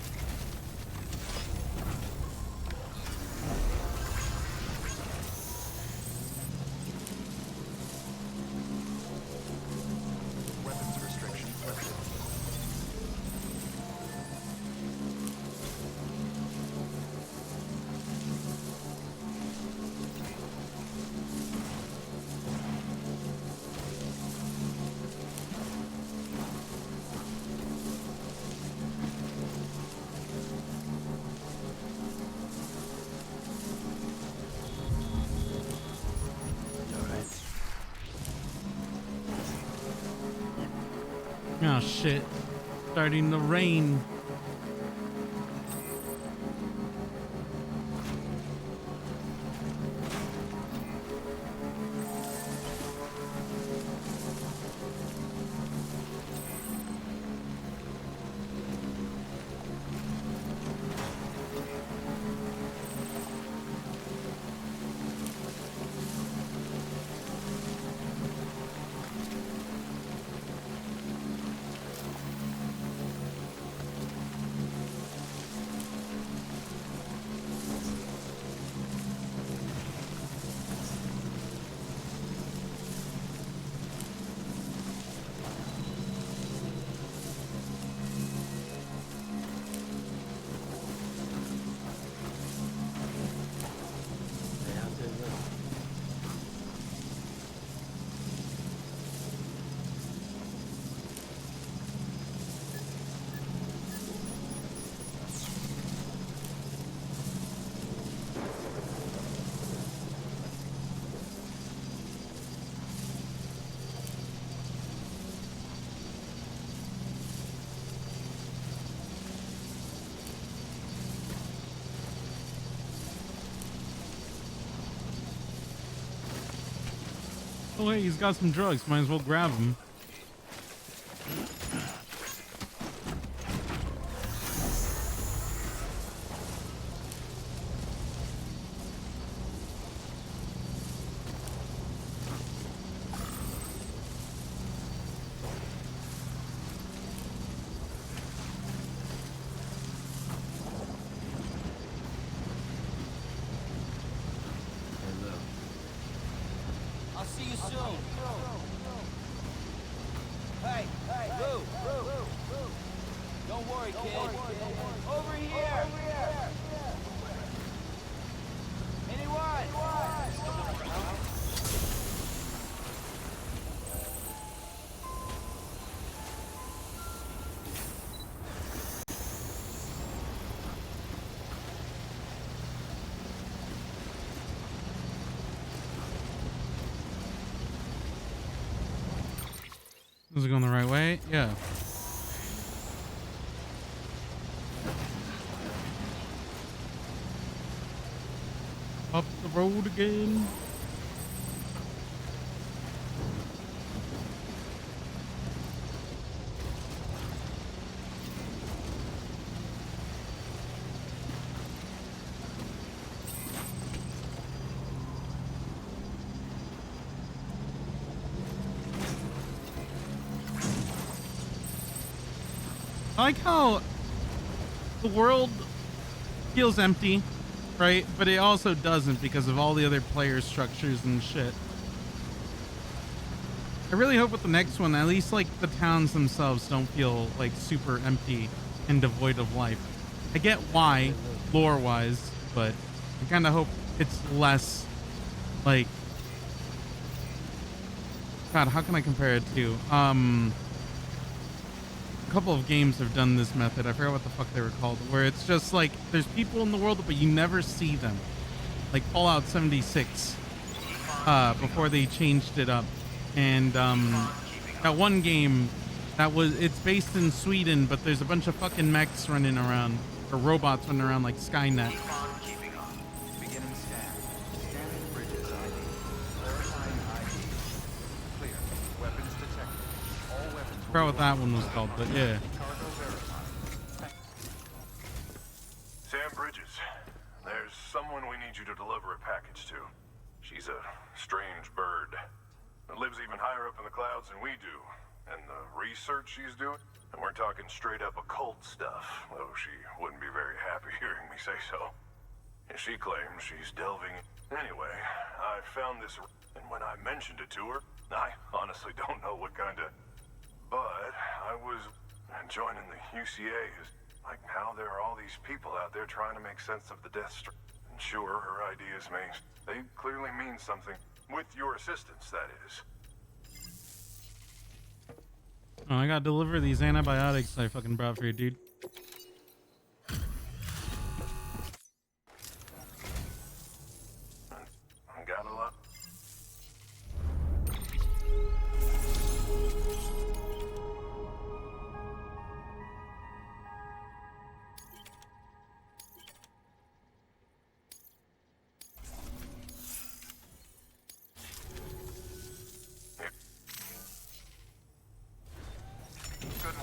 A: Oh shit. Starting to rain.
E: Stay out there looking.
A: Oh hey, he's got some drugs. Might as well grab him.
E: Hey, look.
F: I'll see you soon. Hey, Lou. Don't worry, kid. Over here. Anyone?
A: Is it going the right way? Yeah. Up the road again. I like how the world feels empty, right? But it also doesn't because of all the other player structures and shit. I really hope with the next one, at least like the towns themselves don't feel like super empty and devoid of life. I get why, lore-wise, but I kind of hope it's less like... God, how can I compare it to? A couple of games have done this method. I forgot what the fuck they were called, where it's just like there's people in the world but you never see them, like Fallout 76 before they changed it up. And that one game it's based in Sweden, but there's a bunch of fucking mechs running around, or robots running around like Skynet.
C: Beginning scan. Scanning bridges ID. Verifying ID. Clear. Weapons detected. All weapons
A: I forgot what that one was called, but yeah.
C: cargo verified.
I: Sam Bridges, there's someone we need you to deliver a package to. She's a strange bird. That lives even higher up in the clouds than we do. And the research she's doing, and we're talking straight up occult stuff, though she wouldn't be very happy hearing me say so. And she claims she's delving... Anyway, I found this, and when I mentioned it to her, I honestly don't know what kind of... But I was... joining the UCA is like how there are all these people out there trying to make sense of the death strike. And sure, her ideas they clearly mean something. With your assistance, that is.
A: Oh, I gotta deliver these antibiotics I fucking brought for you, dude.
I: I got a lot.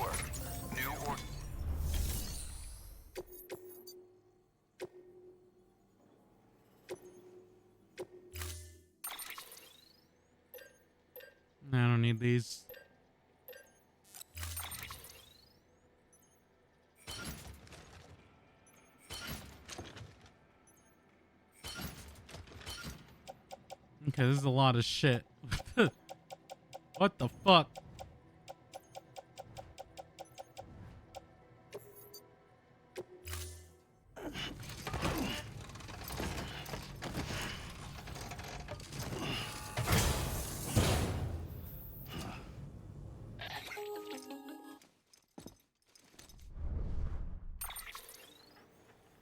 C: work. New or...
A: I don't need these. Okay, this is a lot of shit. What the fuck?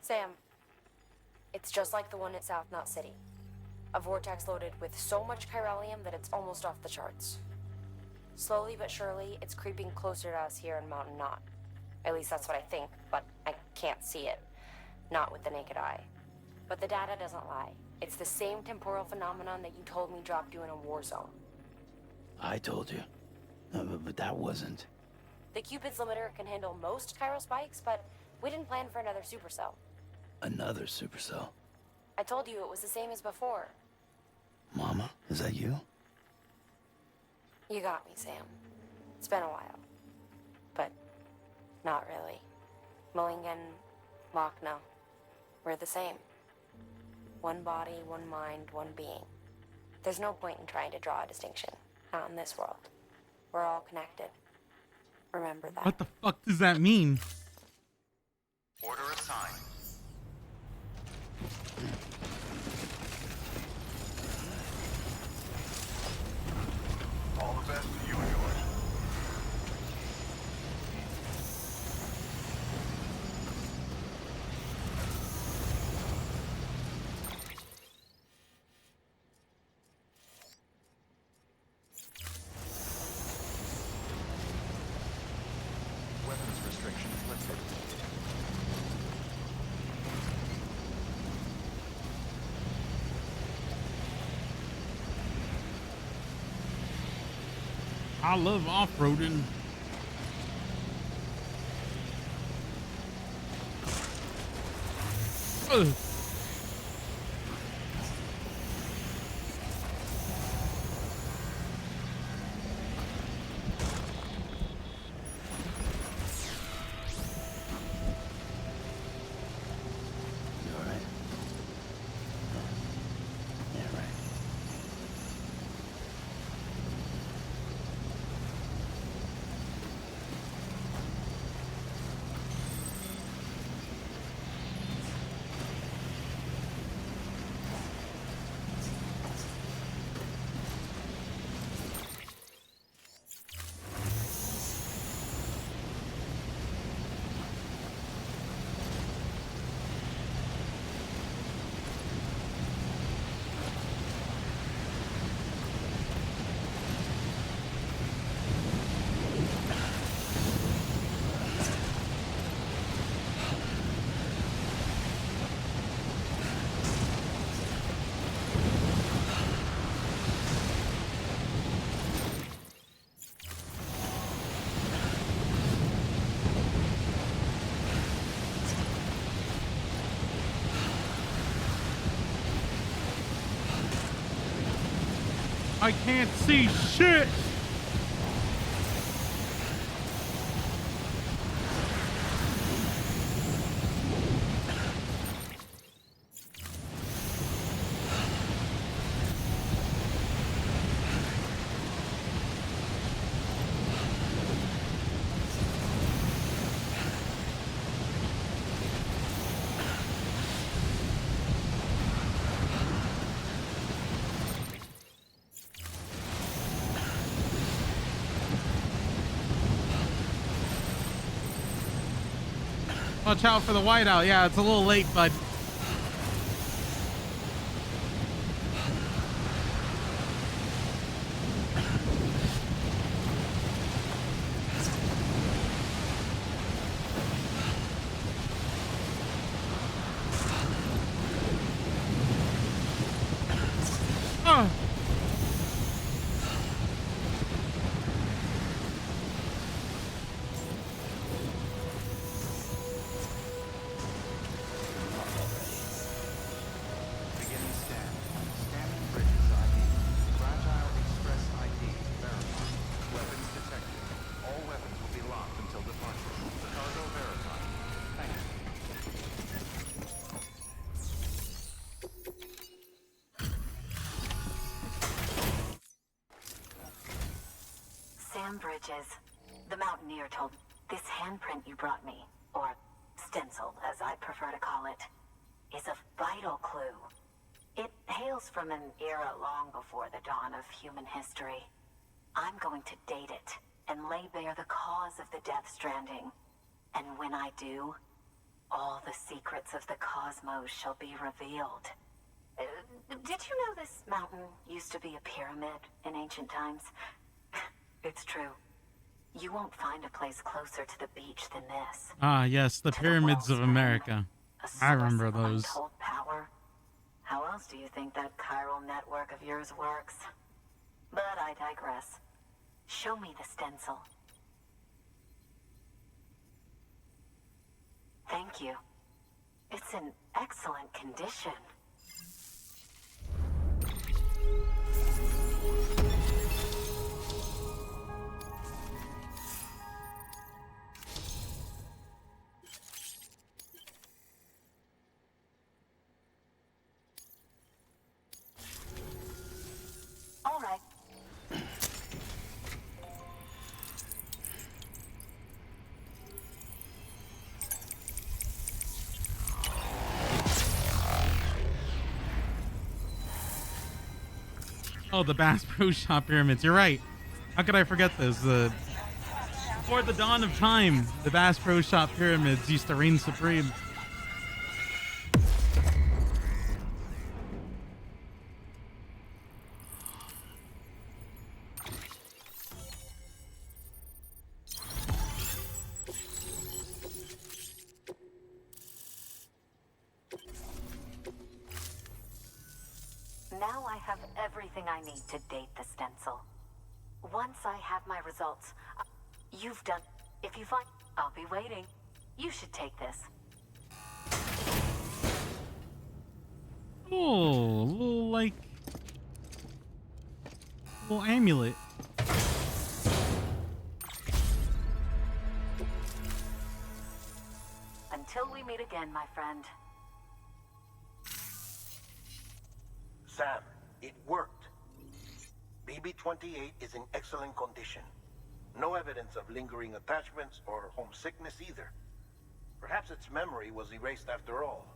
D: Sam, it's just like the one at South Knot City. A vortex loaded with so much chiralium that it's almost off the charts. Slowly but surely, it's creeping closer to us here in Mountain Knot. At least that's what I think, but I can't see it. Not with the naked eye. But the data doesn't lie. It's the same temporal phenomenon that you told me dropped you in a war zone.
O: I told you. But that wasn't.
D: The Cupid's limiter can handle most chiral spikes, but we didn't plan for another supercell.
O: Another supercell.
D: I told you it was the same as before.
O: Mama, is that you?
D: You got me, Sam. It's been a while. But not really. Mulligan, Lochna, we're the same. One body, one mind, one being. There's no point in trying to draw a distinction. Not in this world. We're all connected. Remember that.
A: What the fuck does that mean?
C: Order assigned. All the best to you and yours. Weapons restrictions lifted.
A: I love off-roading. Ugh.
O: You alright? Yeah, right.
A: I can't see shit. Watch out for the whiteout. Yeah, it's a little late, bud.
H: Bridges. The Mountaineer told this handprint you brought me, or stencil, as I prefer to call it, is a vital clue. It hails from an era long before the dawn of human history. I'm going to date it and lay bare the cause of the Death Stranding. And when I do, all the secrets of the cosmos shall be revealed. Did you know this mountain used to be a pyramid in ancient times? It's true. You won't find a place closer to the beach than this.
A: Ah, yes, the pyramids of America. I remember those.
H: Untold power. How else do you think that chiral network of yours works? But I digress. Show me the stencil. Thank you. It's in excellent condition. All right.
A: Oh, the Bass Pro Shop pyramids. You're right. How could I forget this? Before the dawn of time, the Bass Pro Shop pyramids used to reign supreme.
H: Now I have everything I need to date the stencil. Once I have my results, you've done. If you find, I'll be waiting. You should take this.
A: Oh, a little like little amulet.
H: Until we meet again, my friend.
N: Sam, it worked. BB-28 is in excellent condition. No evidence of lingering attachments or homesickness either. Perhaps its memory was erased after all.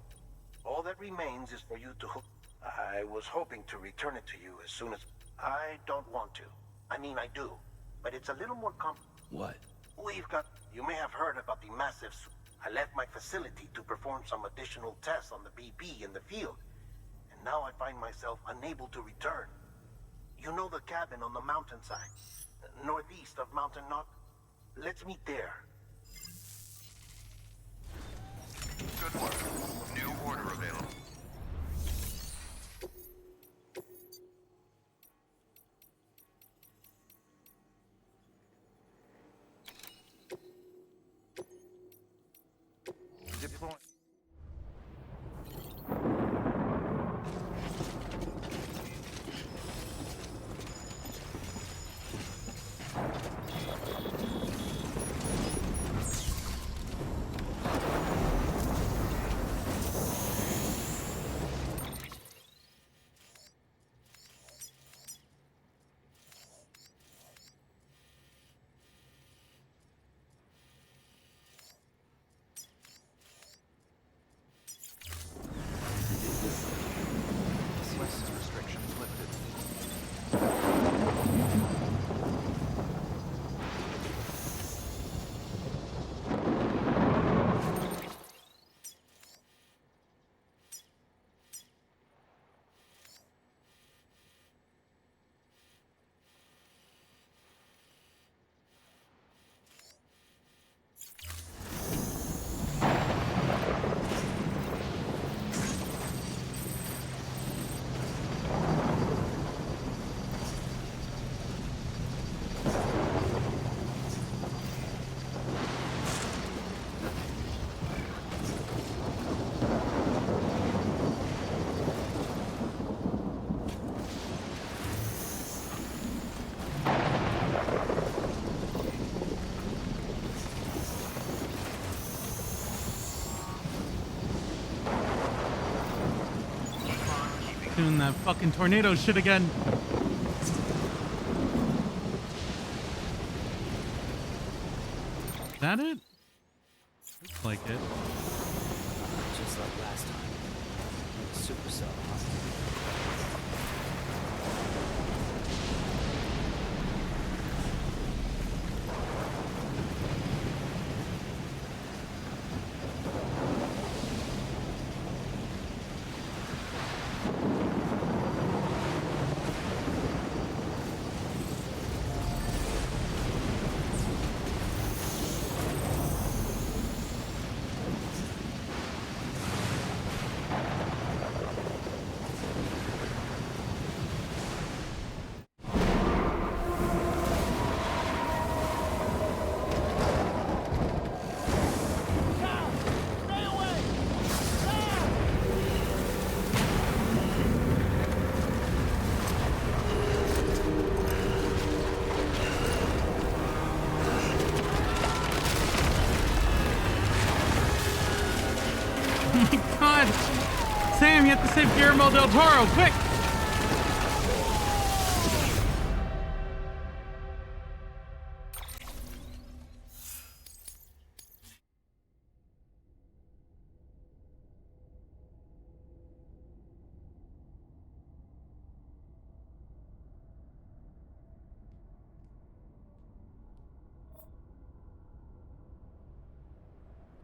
N: All that remains is for you to hook. I was hoping to return it to you as soon as... I don't want to. I mean, I do. But it's a little more
O: What?
N: We've got... You may have heard about the massive... I left my facility to perform some additional tests on the BB in the field. And now I find myself unable to return. You know the cabin on the mountainside, northeast of Mountain Knot? Let's meet there.
K: Good work. New order available.
C: Deploy. License restrictions lifted.
A: Doing that fucking tornado shit again. that it? Looks like it.
L: Just like last time. With the supercell, huh?
A: God, Sam, you have to save Guillermo del Toro, quick!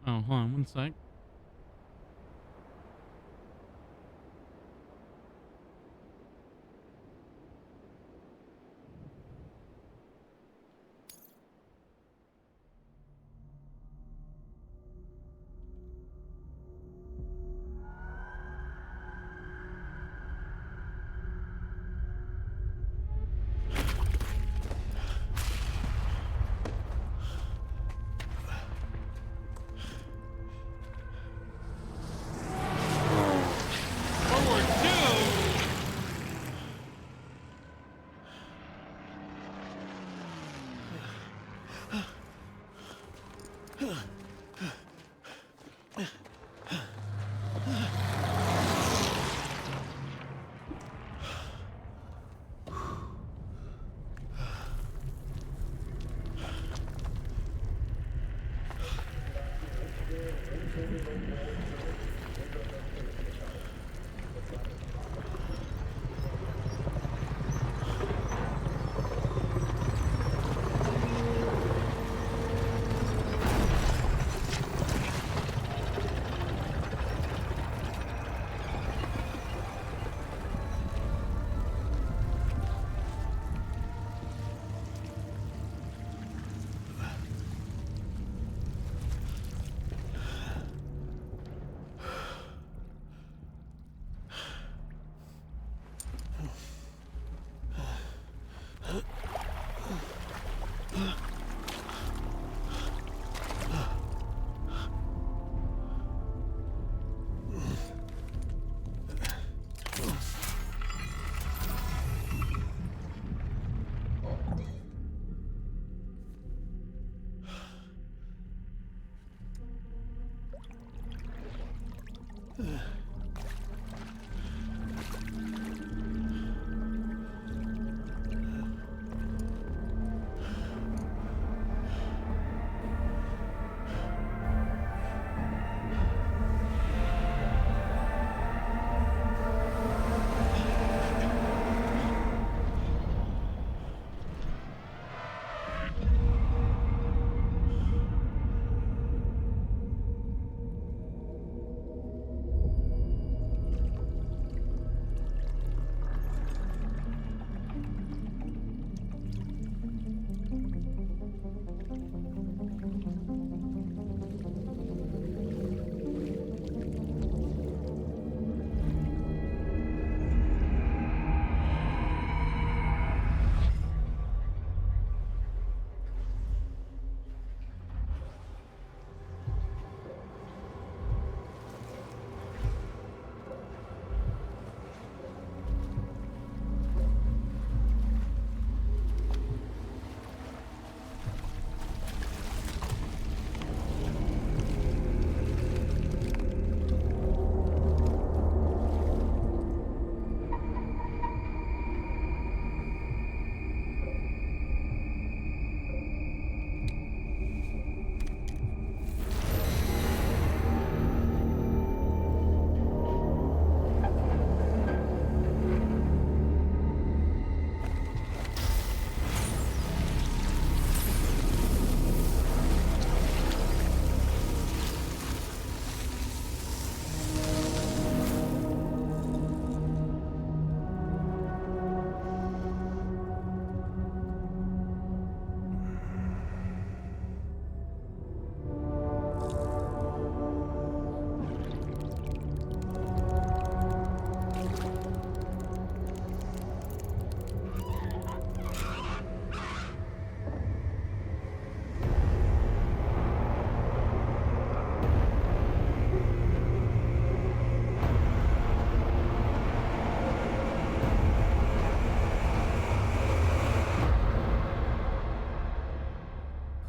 A: Oh, hold on one sec.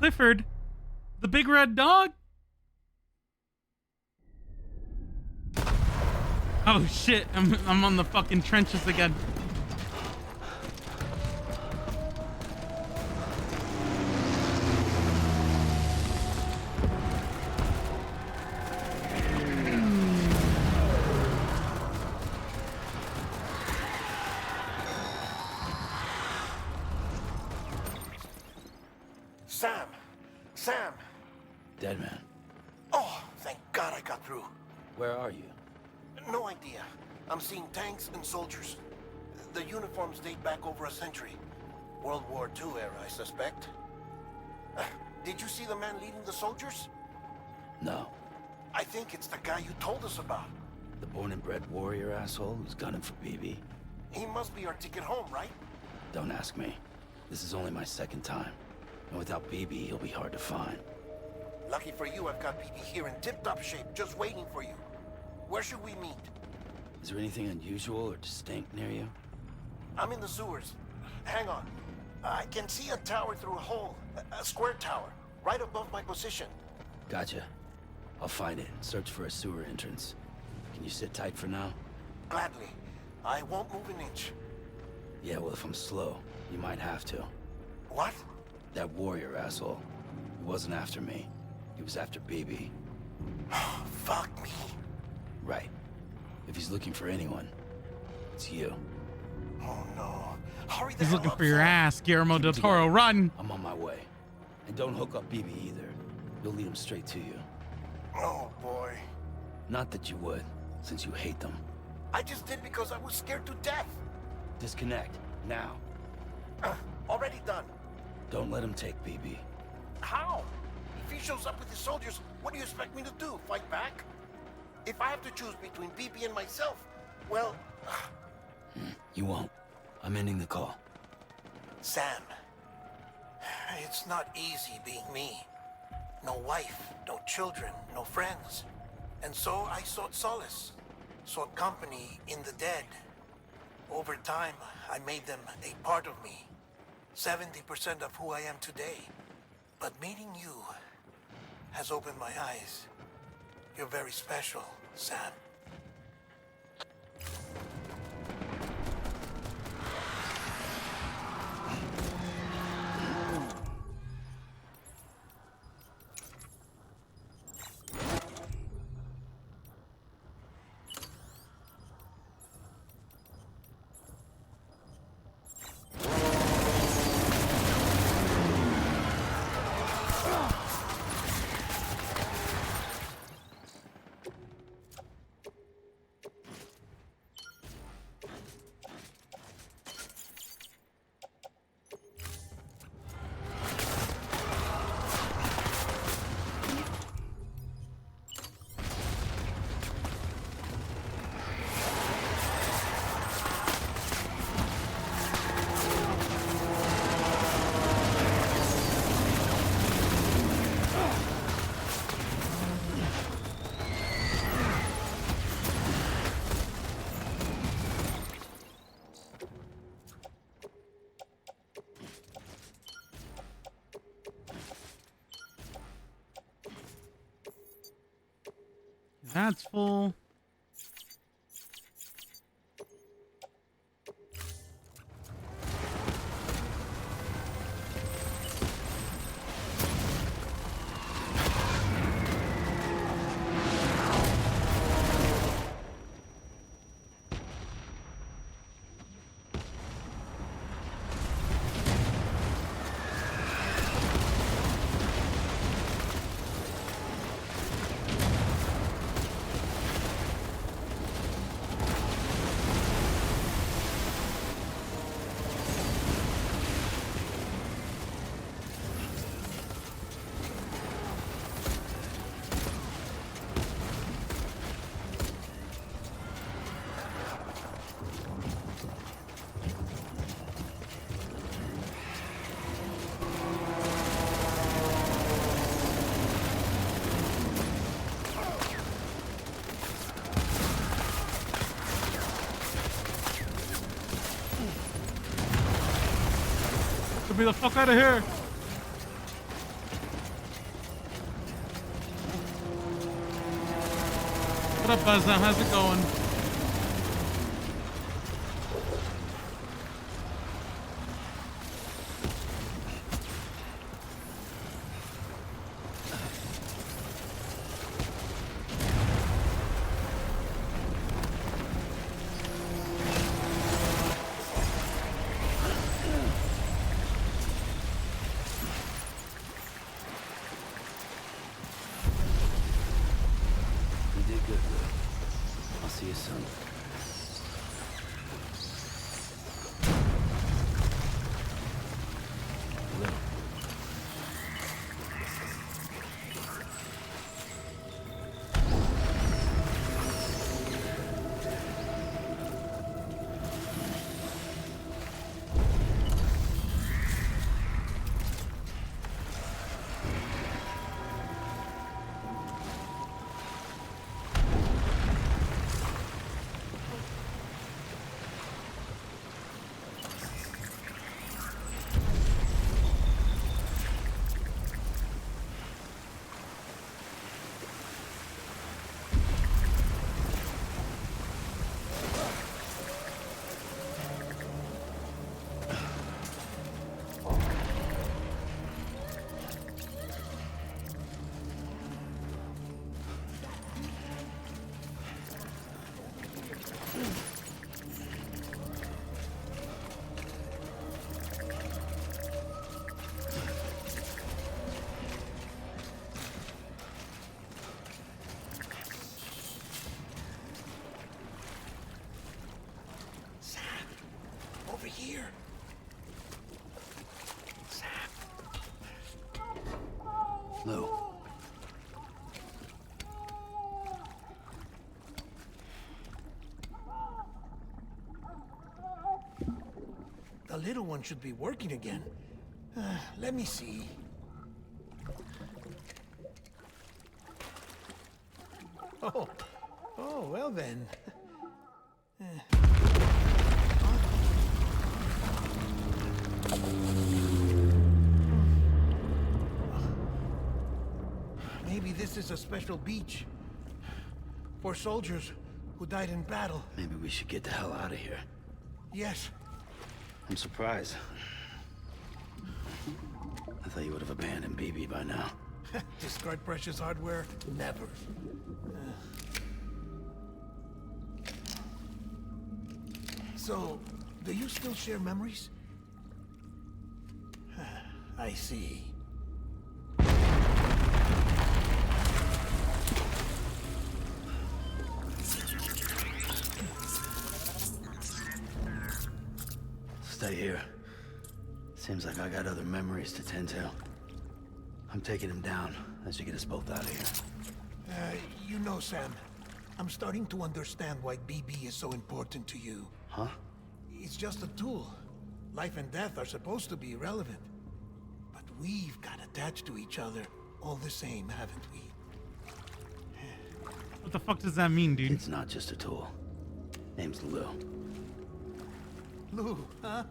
A: Clifford, the big red dog? Oh shit, I'm on the fucking trenches again.
B: Sam!
O: Dead man.
B: Oh, thank God I got through.
O: Where are you?
B: No idea. I'm seeing tanks and soldiers. The uniforms date back over a century. World War II era, I suspect. Did you see the man leading the soldiers?
O: No.
B: I think it's the guy you told us about.
O: The born and bred warrior asshole who's gunning for BB?
B: He must be our ticket home, right?
O: Don't ask me. This is only my second time. And without BB, he'll be hard to find.
B: Lucky for you, I've got BB here in tip-top shape, just waiting for you. Where should we meet?
O: Is there anything unusual or distinct near you?
B: I'm in the sewers. Hang on. I can see a tower through a hole. A square tower, right above my position.
O: Gotcha. I'll find it and search for a sewer entrance. Can you sit tight for now?
B: Gladly. I won't move an inch.
O: Yeah, well, if I'm slow, you might have to.
B: What?
O: That warrior asshole. He wasn't after me. He was after BB.
B: Fuck me.
O: Right. If he's looking for anyone, it's you.
B: Oh no. Hurry the
A: He's
B: hell
A: looking
B: up,
A: for your
B: Sam.
A: ass, Guillermo del
O: Keep it
A: Toro.
O: together.
A: Run!
O: I'm on my way. And don't hook up BB either. You'll lead him straight to you.
B: Oh boy.
O: Not that you would, since you hate them.
B: I just did because I was scared to death.
O: Disconnect, now.
B: Already done.
O: Don't let him take BB.
B: How? If he shows up with his soldiers, what do you expect me to do? Fight back? If I have to choose between BB and myself, well...
O: You won't. I'm ending the call.
B: Sam, it's not easy being me. No wife, no children, no friends. And so I sought solace, sought company in the dead. Over time, I made them a part of me. 70% of who I am today. But meeting you has opened my eyes. You're very special, Sam.
A: That's full. Get me the fuck out of here. What's up, Buzza? How's it going?
O: You did good, Lou. I'll see you soon. Lou.
N: Over here.
O: Lou.
N: The little one should be working again. Let me see. Oh, well then. Maybe this is a special beach for soldiers who died in battle.
O: Maybe we should get the hell out of here.
N: Yes.
O: I'm surprised. I thought you would have abandoned BB by now.
N: Discard precious hardware? Never. So, do you still share memories? I see.
O: Stay here. Seems like I got other memories to tend to. I'm taking him down as you get us both out of here.
N: You know, Sam, I'm starting to understand why BB is so important to you.
O: Huh?
N: It's just a tool. Life and death are supposed to be irrelevant. But we've got attached to each other all the same, haven't we?
A: What the fuck does that mean, dude?
O: It's not just a tool. Name's Lou.
N: Lou, huh?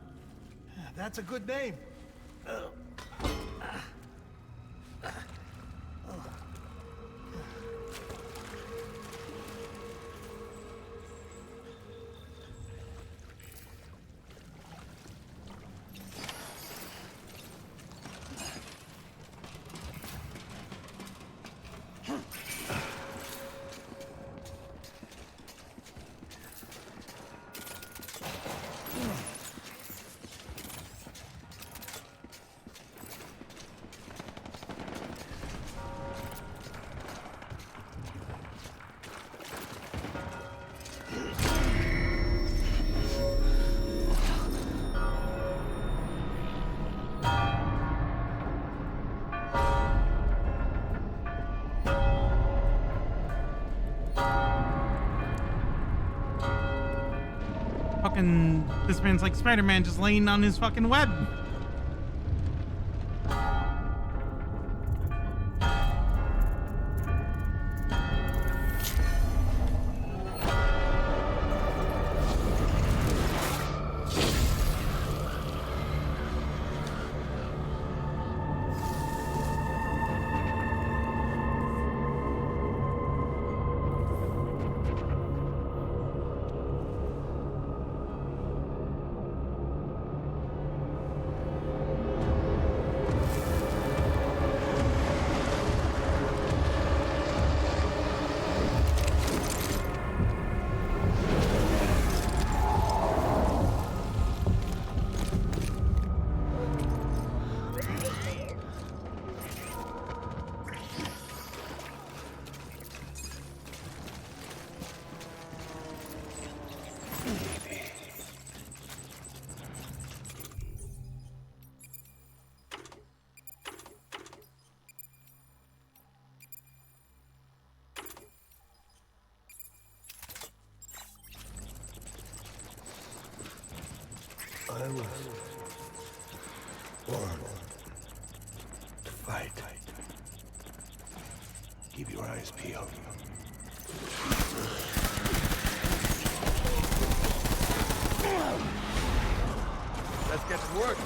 N: That's a good name.
A: Fucking, this man's like Spider-Man just laying on his fucking web.
I: Keep your eyes peeled.
J: Let's get to work.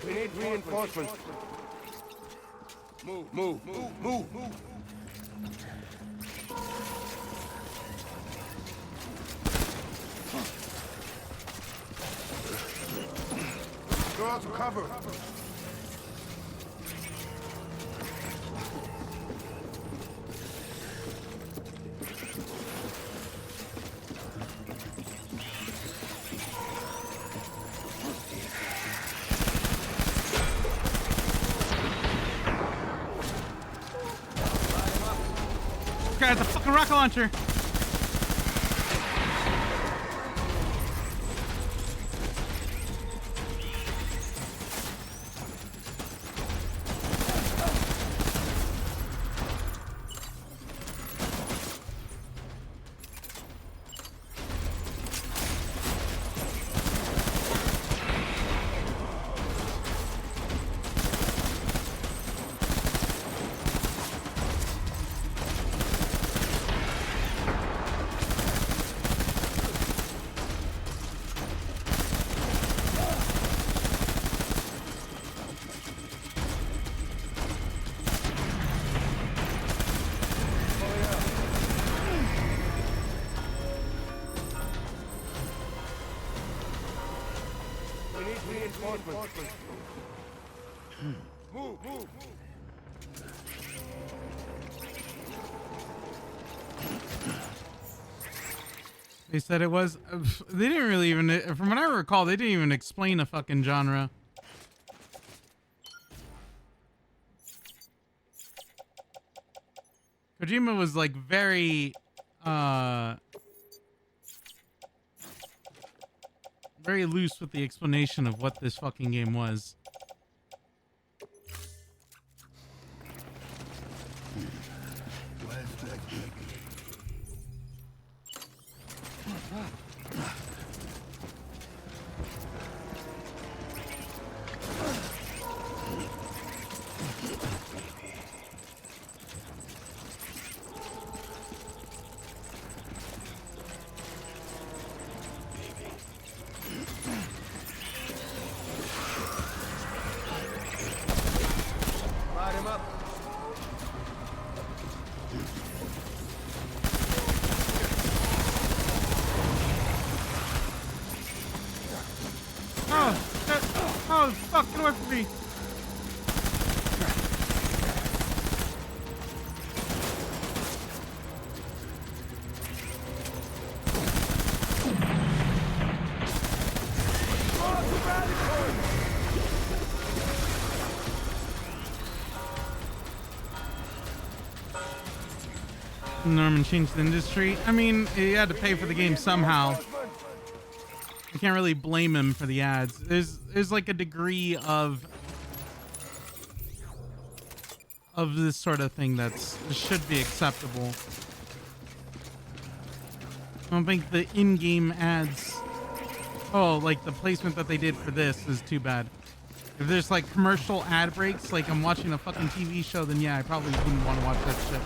P: We need reinforcements. Move. Go out to cover.
A: Guy's a fucking rocket launcher.
P: We need reinforcements. Move.
A: They said it was. They didn't really even. From what I recall, they didn't even explain a fucking genre. Kojima was like very, very loose with the explanation of what this fucking game was.
P: Light him up.
A: Oh, fuck, get away from me. Norman changed the industry. I mean, he had to pay for the game somehow. I can't really blame him for the ads. There's like a degree of this sort of thing that's should be acceptable. I don't think the in-game ads, like the placement that they did for this is too bad. If there's like commercial ad breaks, like I'm watching a fucking TV show, then yeah, I probably wouldn't want to watch that shit.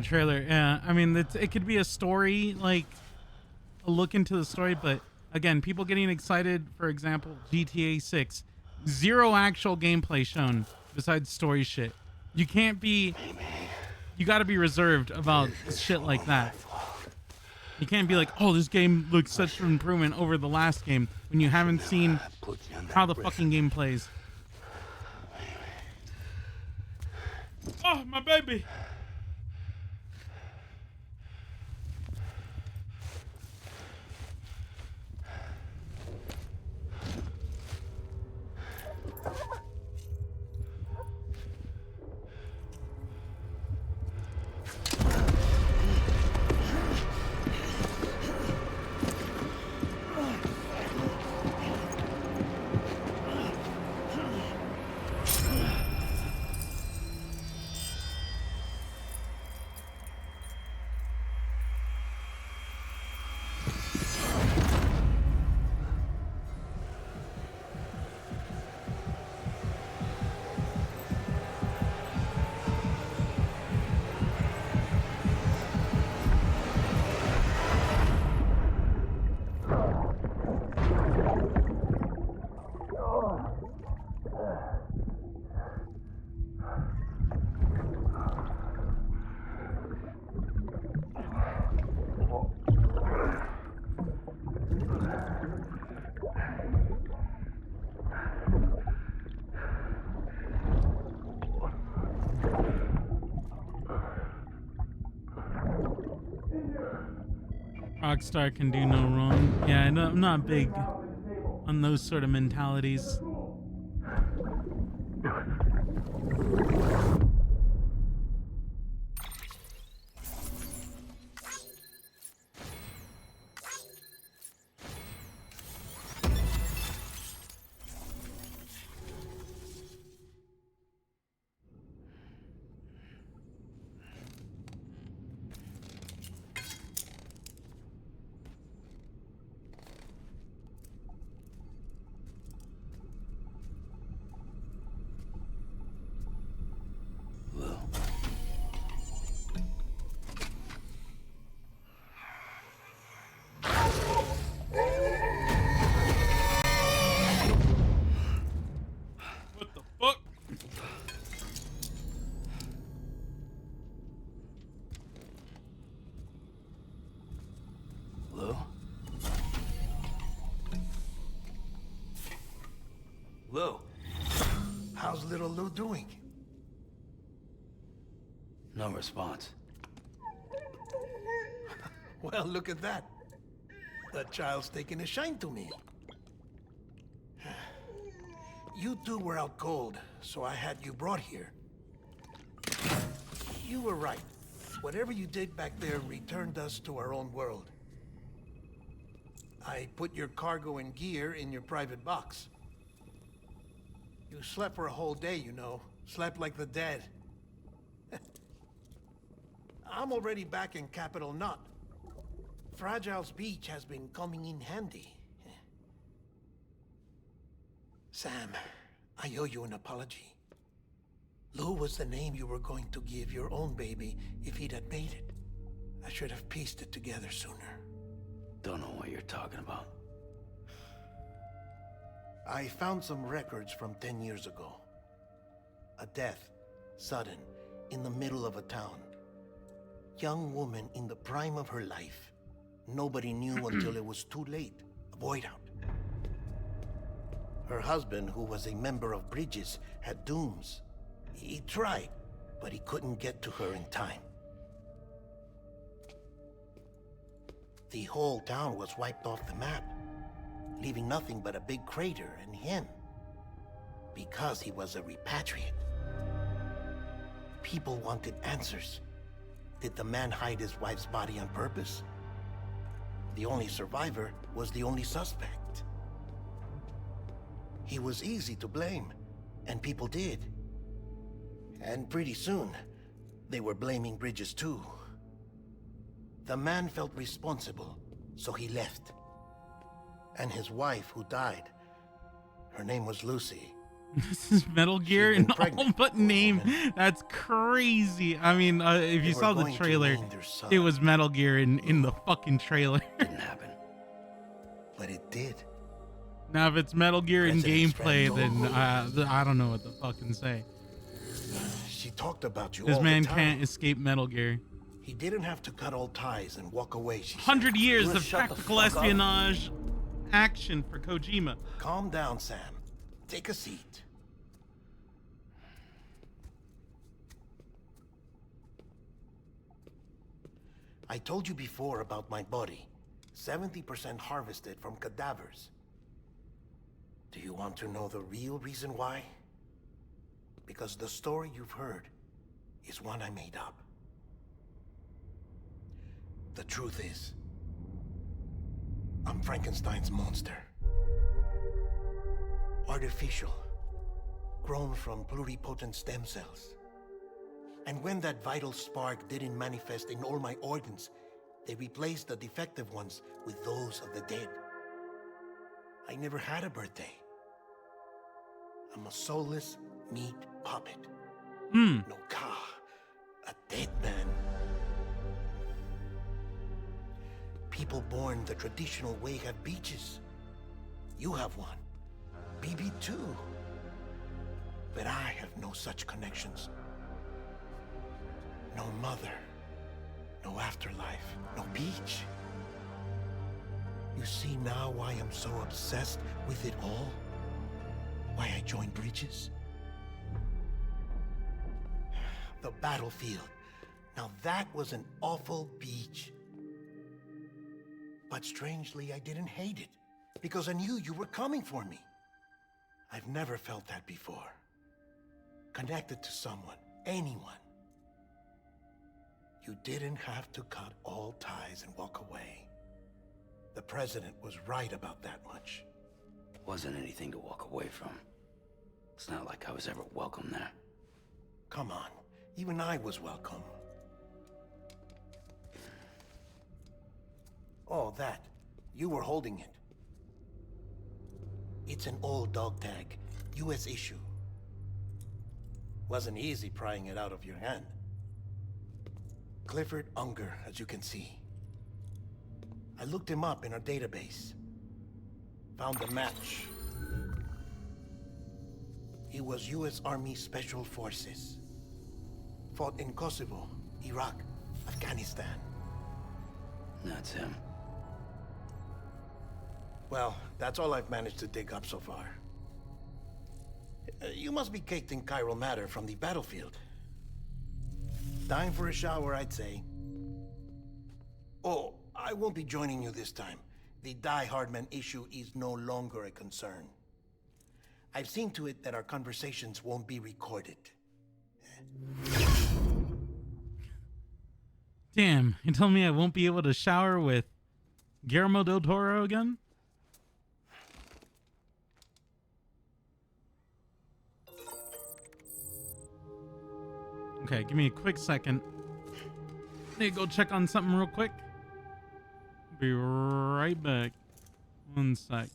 A: trailer. Yeah, I mean, it could be a story, like a look into the story, but again, people getting excited. For example, GTA 6, zero actual gameplay shown besides story shit. You can't be. You got to be reserved about shit like that. You can't be like, oh, this game looks such an improvement over the last game when you haven't seen how the fucking game plays. Oh, my baby. Rockstar can do no wrong. Yeah, I'm not big on those sort of mentalities. What the fuck?
O: Lou? Lou?
N: How's little Lou doing?
O: No response.
N: Well, look at that. That child's taking a shine to me. You two were out cold, so I had you brought here. You were right. Whatever you did back there returned us to our own world. I put your cargo and gear in your private box. You slept for a whole day, you know. Slept like the dead. I'm already back in Capital Knot. Fragile's beach has been coming in handy. Sam, I owe you an apology. Lou was the name you were going to give your own baby if he'd had made it. I should have pieced it together sooner.
O: Don't know what you're talking about.
N: I found some records from 10 years ago. A death, sudden, in the middle of a town. Young woman in the prime of her life. Nobody knew until it was too late. A void out. Her husband, who was a member of Bridges, had dooms. He tried, but he couldn't get to her in time. The whole town was wiped off the map, leaving nothing but a big crater and him. Because he was a repatriate. People wanted answers. Did the man hide his wife's body on purpose? The only survivor was the only suspect. He was easy to blame, and people did. And pretty soon, they were blaming Bridges too. The man felt responsible, so he left. And his wife, who died, her name was Lucy,
A: This is Metal Gear in all but name. That's crazy. I mean, if you saw the trailer, it was Metal Gear in the fucking trailer.
O: Didn't happen.
N: But it did.
A: Now, if it's Metal Gear in
N: President
A: gameplay,
N: Stranding.
A: then I don't know what to fucking say.
N: She talked about you
A: This
N: all
A: man
N: the time.
A: can't escape Metal Gear.
N: He didn't have to cut all ties and walk away, she
A: 100
N: said.
A: years
N: You
A: of
N: shut the
A: tactical
N: fuck up.
A: espionage action for Kojima.
N: Calm down, Sam. Take a seat. I told you before about my body. 70% harvested from cadavers. Do you want to know the real reason why? Because the story you've heard is one I made up. The truth is, I'm Frankenstein's monster. Artificial, grown from pluripotent stem cells. And when that vital spark didn't manifest in all my organs, they replaced the defective ones with those of the dead. I never had a birthday. I'm a soulless meat puppet. No ka, a dead man. People born the traditional way have beaches. You have one. BB too. But I have no such connections. No mother. No afterlife. No beach. You see now why I'm so obsessed with it all? Why I joined Bridges? The battlefield. Now that was an awful beach. But strangely, I didn't hate it. Because I knew you were coming for me. I've never felt that before. Connected to someone, anyone. You didn't have to cut all ties and walk away. The president was right about that much.
O: Wasn't anything to walk away from. It's not like I was ever welcome there.
N: Come on, even I was welcome. Oh, that. You were holding it. It's an old dog tag, US issue. Wasn't easy prying it out of your hand. Clifford Unger, as you can see. I looked him up in our database. Found a match. He was US Army Special Forces. Fought in Kosovo, Iraq, Afghanistan.
O: That's him.
N: Well, that's all I've managed to dig up so far. You must be caked in chiral matter from the battlefield. Time for a shower, I'd say. Oh, I won't be joining you this time. The Die Hardman issue is no longer a concern. I've seen to it that our conversations won't be recorded.
A: Damn, you tell me I won't be able to shower with Guillermo del Toro again? Okay, give me a quick second. Need to go check on something real quick. Be right back. One sec.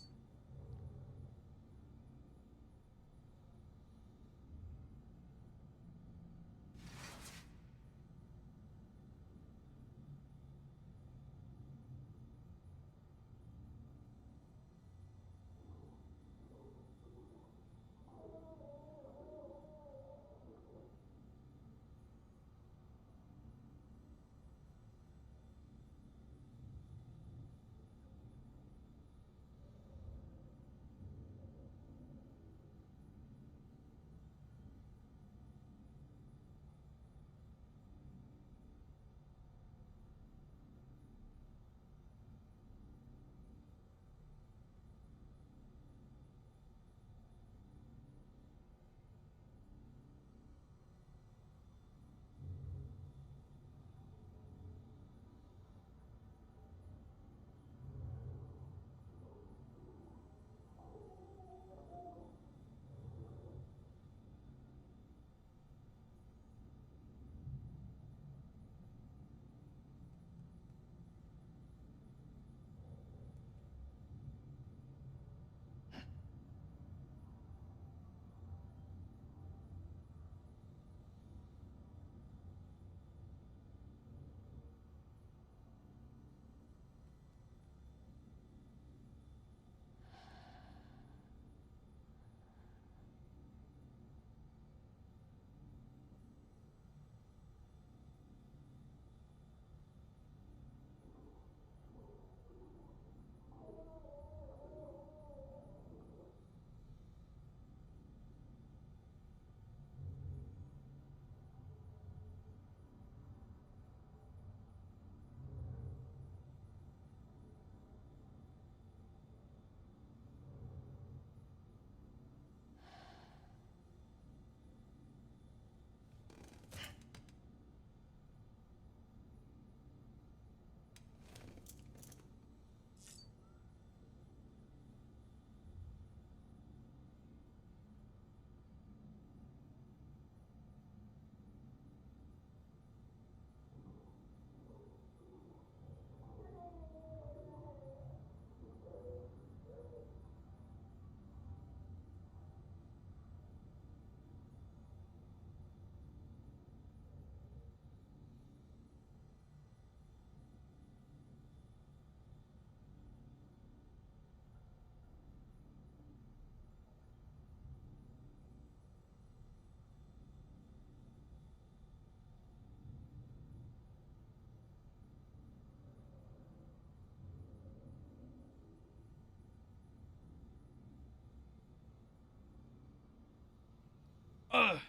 A: I'm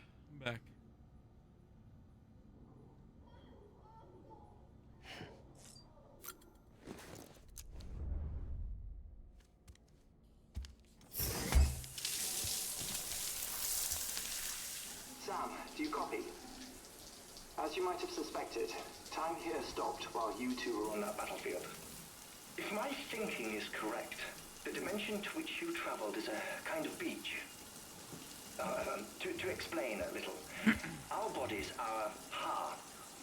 A: back.
M: Sam, do you copy? As you might have suspected, time here stopped while you two were on that battlefield. If my thinking is correct, the dimension to which you traveled is a kind of beach. To explain a little, our bodies, our ha,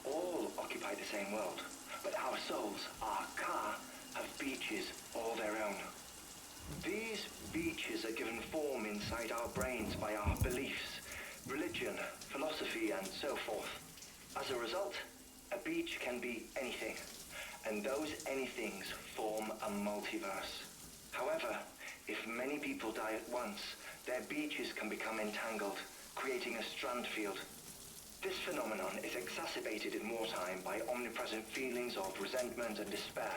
M: all occupy the same world, but our souls, our ka, have beaches all their own. These beaches are given form inside our brains by our beliefs, religion, philosophy, and so forth. As a result, a beach can be anything, and those anythings form a multiverse. However, if many people die at once, their beaches can become entangled, creating a strand field. This phenomenon is exacerbated in wartime by omnipresent feelings of resentment and despair.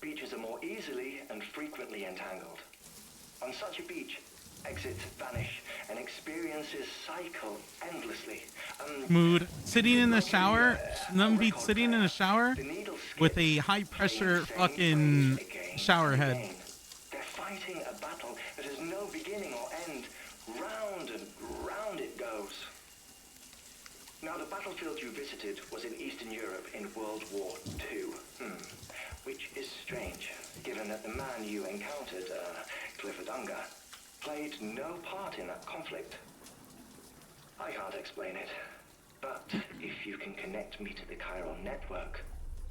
M: Beaches are more easily and frequently entangled. On such a beach, exits vanish and experiences cycle endlessly.
A: Mood. Sitting in the shower. None beats sitting in a shower with a high pressure fucking shower head.
M: They're fighting a battle that has no beginning or end. Round and round it goes. Now, the battlefield you visited was in Eastern Europe in World War II. Which is strange, given that the man you encountered, Clifford Unger, played no part in that conflict. I can't explain it, but if you can connect me to the chiral network,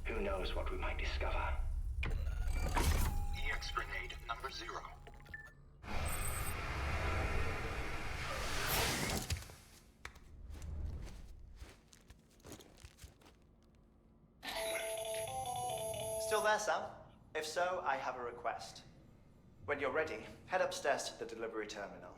M: who knows what we might discover.
K: EX grenade number 0.
M: Still there, Sam? If so, I have a request. When you're ready, head upstairs to the delivery terminal.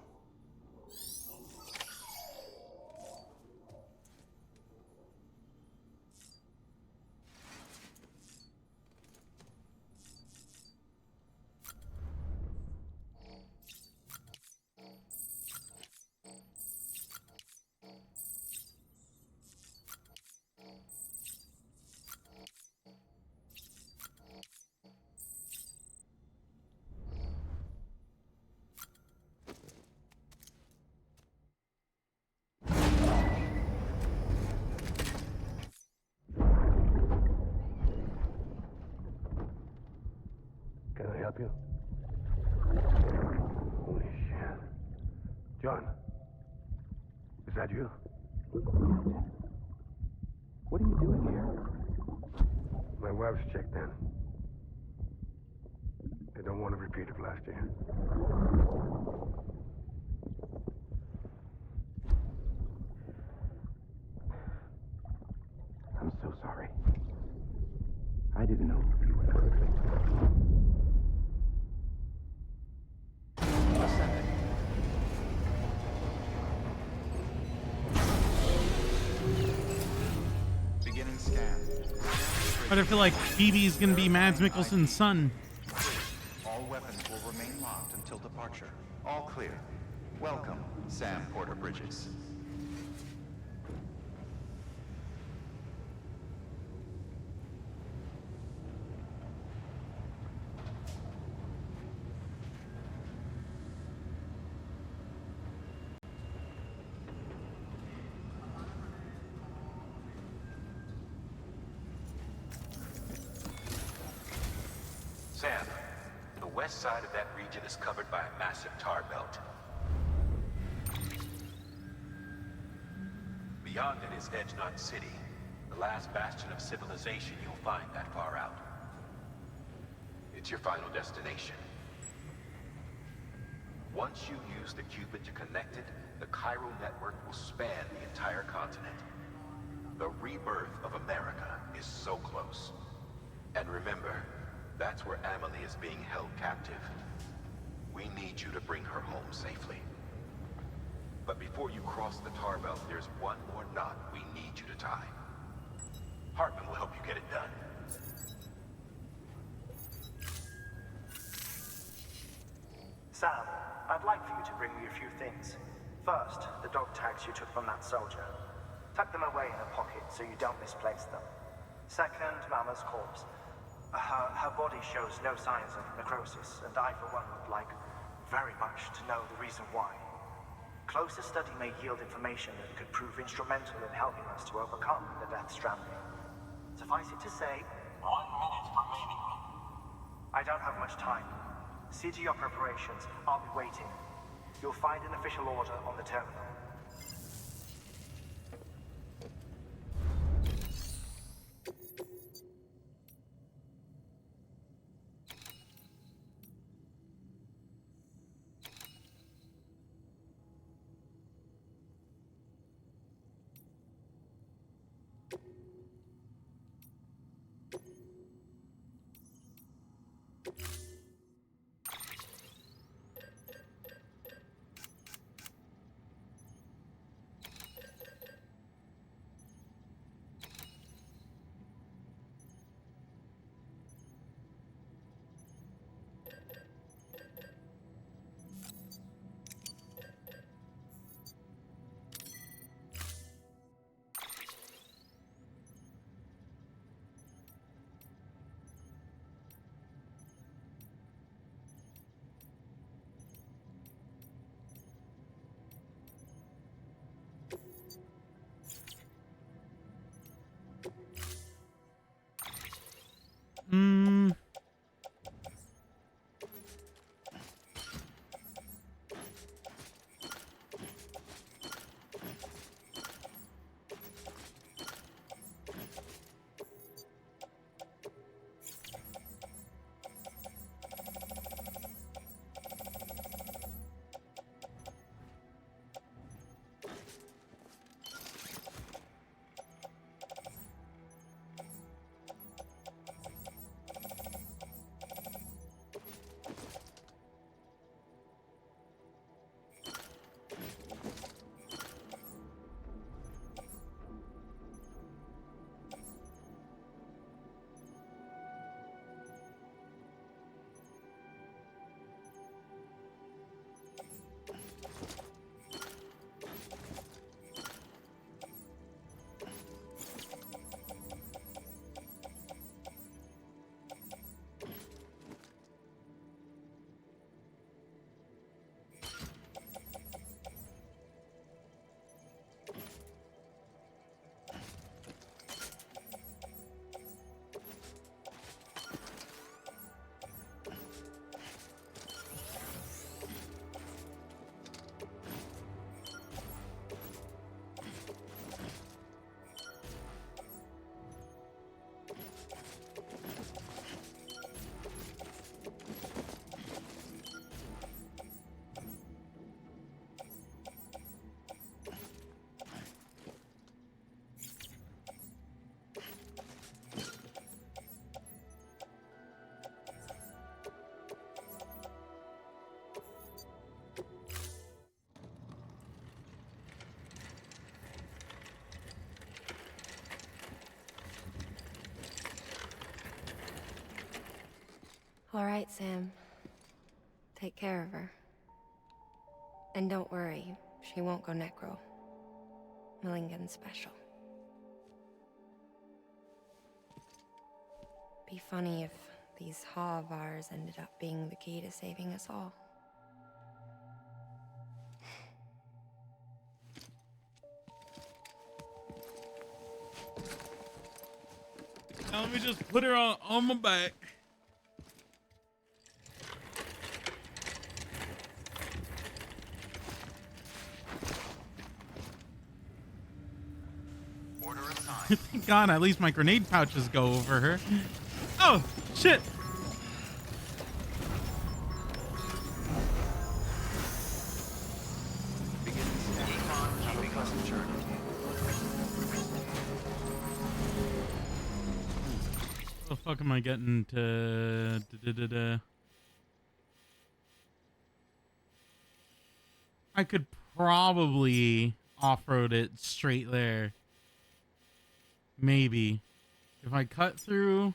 P: Can I help you? Holy shit. John, is that you?
I: What are you doing here?
P: My wife's checked in. They don't want to repeat of last year.
I: I'm so sorry. I didn't know you were hurt.
C: Beginning scan.
A: But I feel like BB's gonna be Mads Mikkelsen's son.
C: All weapons will remain locked until departure. All clear. Welcome, Sam Porter Bridges.
K: Sam, the west side of that region is covered by a massive tar belt. Beyond it is Edgenot City, the last bastion of civilization you'll find that far out. It's your final destination. Once you use the Cupid to connect it, the chiral network will span the entire continent. The rebirth of America is so close. And remember, that's where Amelie is being held captive. We need you to bring her home safely. But before you cross the tar belt, there's one more knot we need you to tie. Hartman will help you get it done.
M: Sam, I'd like for you to bring me a few things. First, the dog tags you took from that soldier. Tuck them away in a pocket so you don't misplace them. Second, Mama's corpse. Her body shows no signs of necrosis, and I, for one, would like very much to know the reason why. Closer study may yield information that could prove instrumental in helping us to overcome the Death Stranding. Suffice it to say, 1 minute remaining. I don't have much time. See to your preparations. I'll be waiting. You'll find an official order on the terminal.
A: Hmm.
D: All right, Sam. Take care of her. And don't worry, she won't go necro. Millingen's special. Be funny if these Ha of ours ended up being the key to saving us all.
A: Now let me just put her on my back.
K: Order assigned.
A: Thank God, at least my grenade pouches go over her. Oh, shit.
C: Beginning scan. Keeping us in journey.
A: What the fuck am I getting to? I could probably off-road it straight there. Maybe. If I cut through.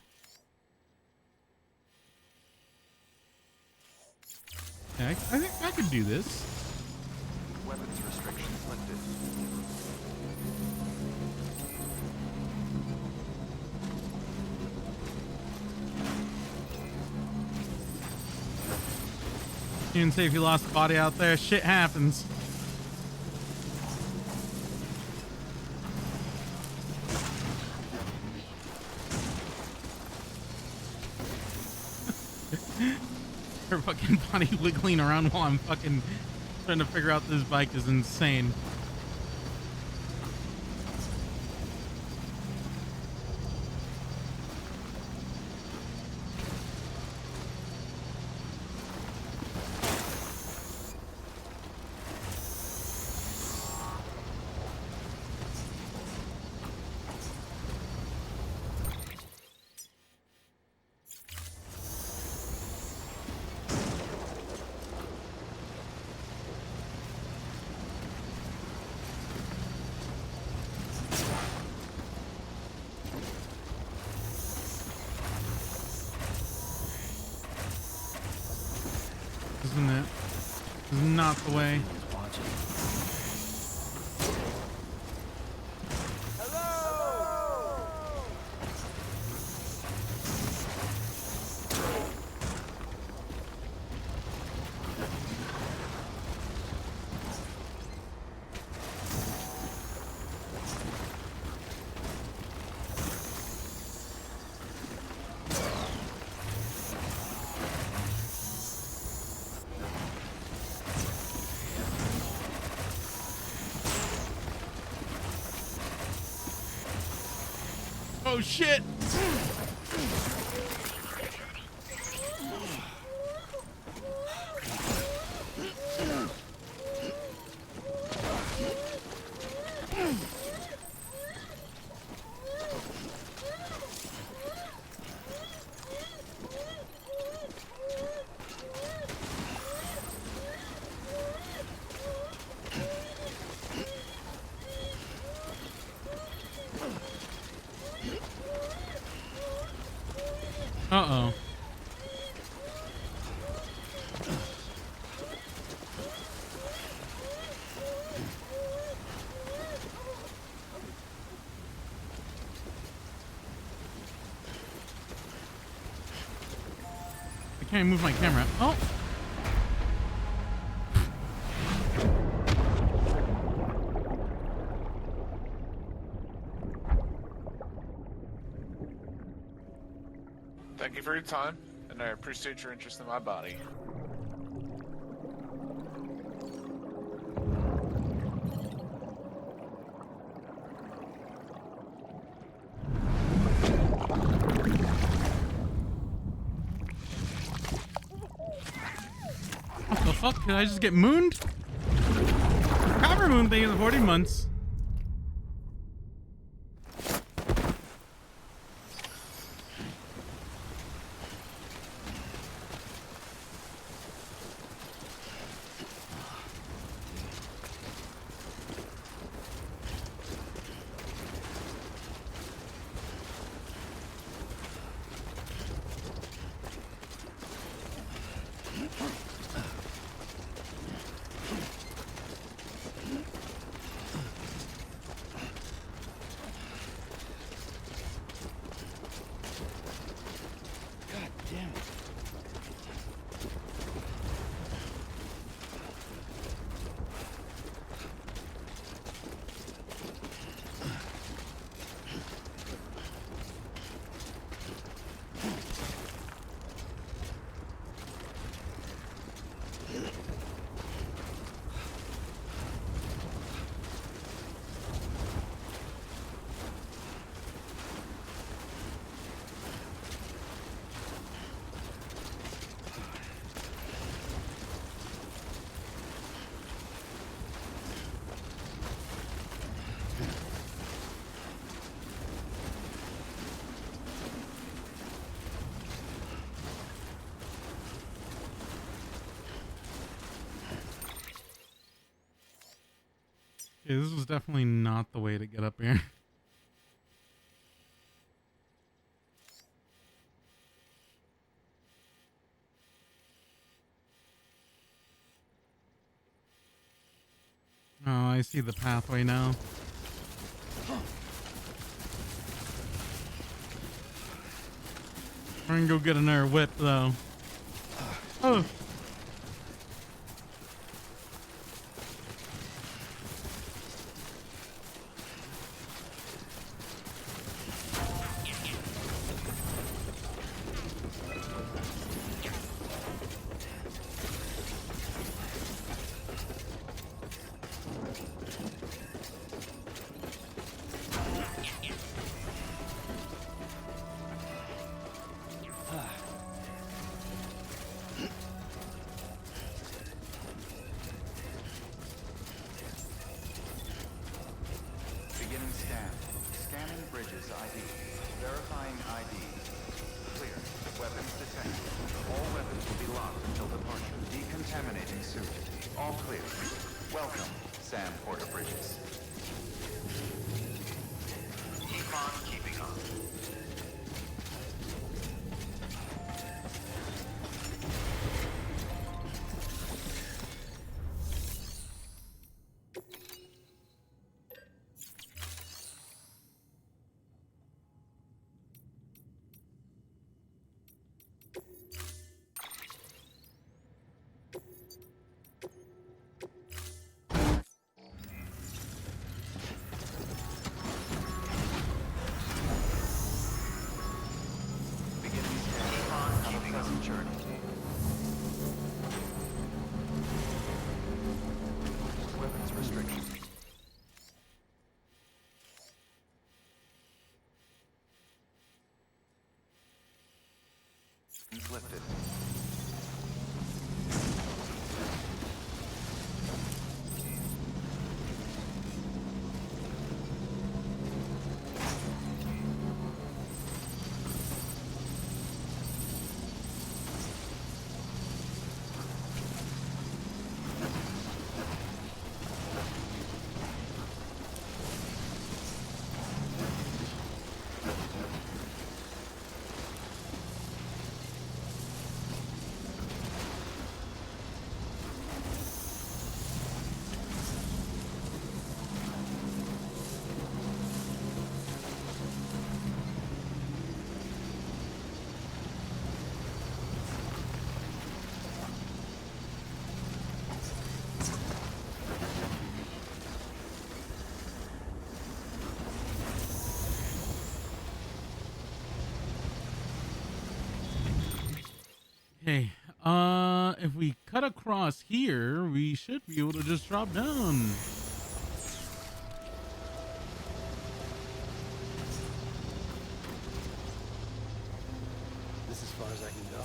A: Yeah, I think I could do this.
C: weapons restrictions lifted.
A: You didn't say if you lost a body out there. Shit happens. Her fucking body wiggling around while I'm fucking trying to figure out this bike is insane. Isn't it? This is not the way. Oh shit! Uh-oh. I can't move my camera. Oh!
Q: Thank you for your time, and I appreciate your interest in my body.
A: What the fuck? Did I just get mooned? Copper moon thing is 40 months. Okay, this was definitely not the way to get up here. I see the pathway now. We're gonna go get another whip though. Oh.
C: Beginning scan. Scanning bridges ID. Verifying ID. Clear. Weapons detected. All weapons will be locked until departure. Decontaminating suit. All clear. Welcome, Sam Porter Bridges.
K: Keep on keeping on.
C: Beginning scan. Have a pleasant journey. Weapons restricted. Lifted.
A: Okay. If we cut across here, we should be able to just drop down.
O: This is as far as I can go.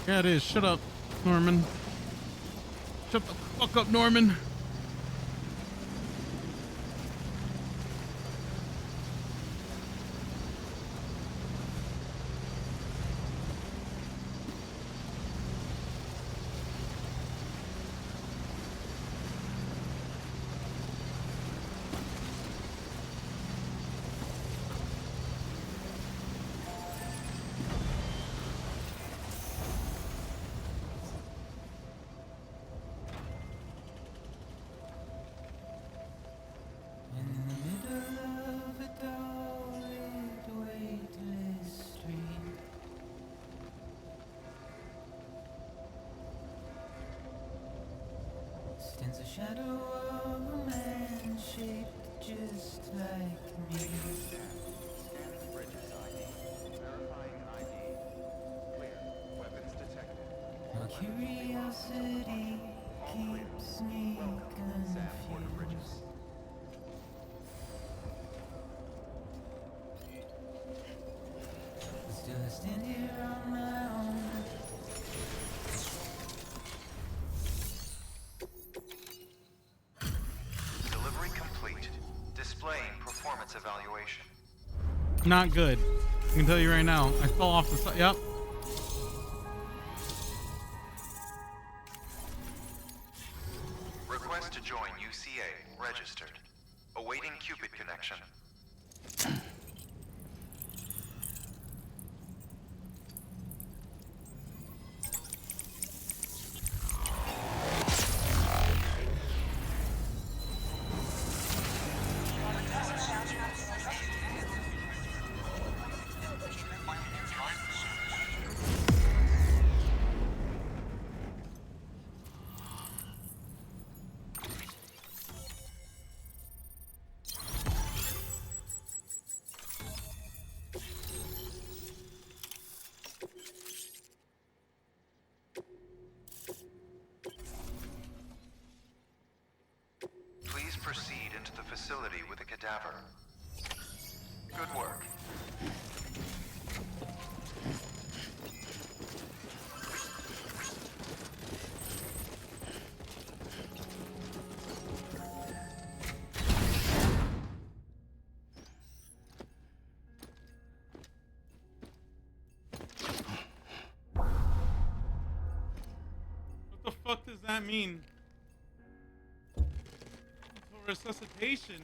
A: Yeah, it is. Shut up, Norman. Shut the fuck up, Norman.
R: Stands a shadow of a man shaped just like me.
C: Scanning bridges ID. Verifying ID. Clear. Weapons detected.
R: My curiosity keeps me
C: Sam Porter Bridges.
R: confused. Still I stand here on my own.
K: Delivery complete. Displaying performance evaluation.
A: Not good. I can tell you right now. I fell off the side. Yep.
K: registered. Awaiting Cupid connection. Please proceed into the facility with a cadaver. Good work.
A: What the fuck does that mean? Resuscitation.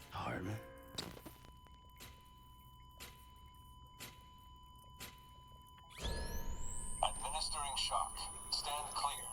O: Hardman.
I: Administering shock. Stand clear.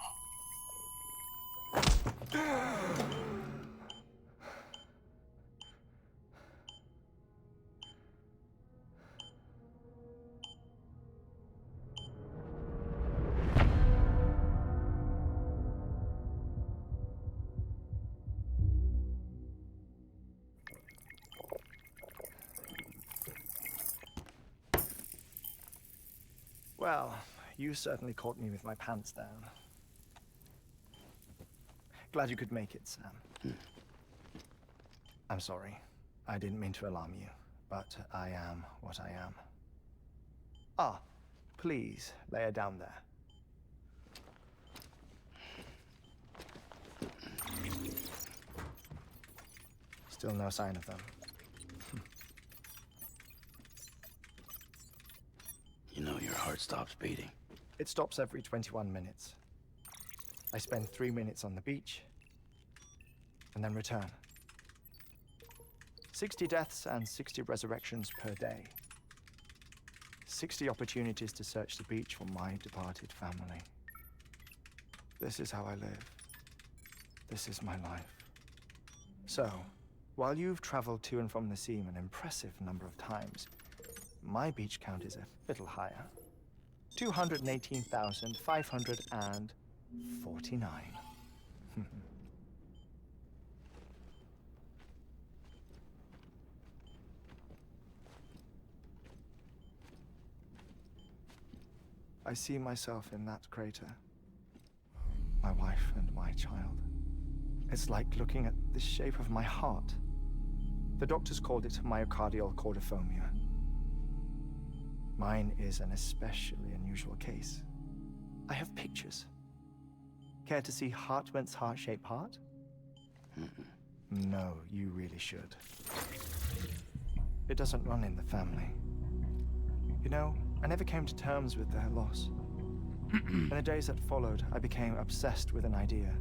M: Well, you certainly caught me with my pants down. Glad you could make it, Sam. I'm sorry. I didn't mean to alarm you, but I am what I am. Ah, please, lay her down there. Still no sign of them.
O: You know your heart stops beating.
M: It stops every 21 minutes. I spend 3 minutes on the beach, and then return. 60 deaths and 60 resurrections per day. 60 opportunities to search the beach for my departed family. This is how I live. This is my life. So, while you've traveled to and from the scene an impressive number of times, my beach count is a little higher. 218,549. I see myself in that crater. My wife and my child. It's like looking at the shape of my heart. The doctors called it myocardial cordiformia. Mine is an especially unusual case. I have pictures. Care to see Hartwent's heart-shaped heart? No, you really should. It doesn't run in the family. You know, I never came to terms with their loss. In the days that followed, I became obsessed with an idea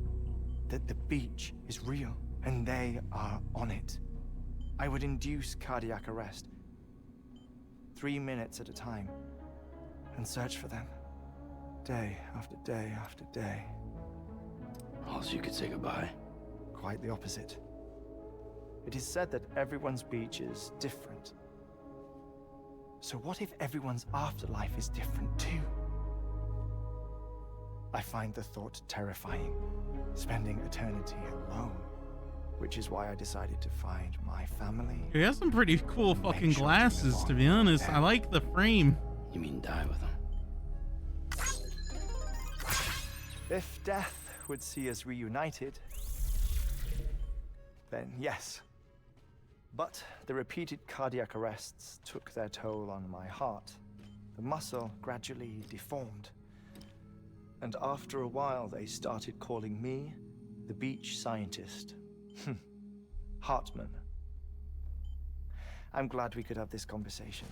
M: that the beach is real and they are on it. I would induce cardiac arrest, 3 minutes at a time, and search for them, day after day after day.
O: All else you could say goodbye?
M: Quite the opposite. It is said that everyone's beach is different. So what if everyone's afterlife is different too? I find the thought terrifying, spending eternity alone, which is why I decided to find my family.
A: He has some pretty cool fucking glasses, to be honest. I like the frame.
O: You mean die with them?
M: If death would see us reunited, then yes. But the repeated cardiac arrests took their toll on my heart. The muscle gradually deformed. And after a while, they started calling me the beach scientist. Hartman. I'm glad we could have this conversation.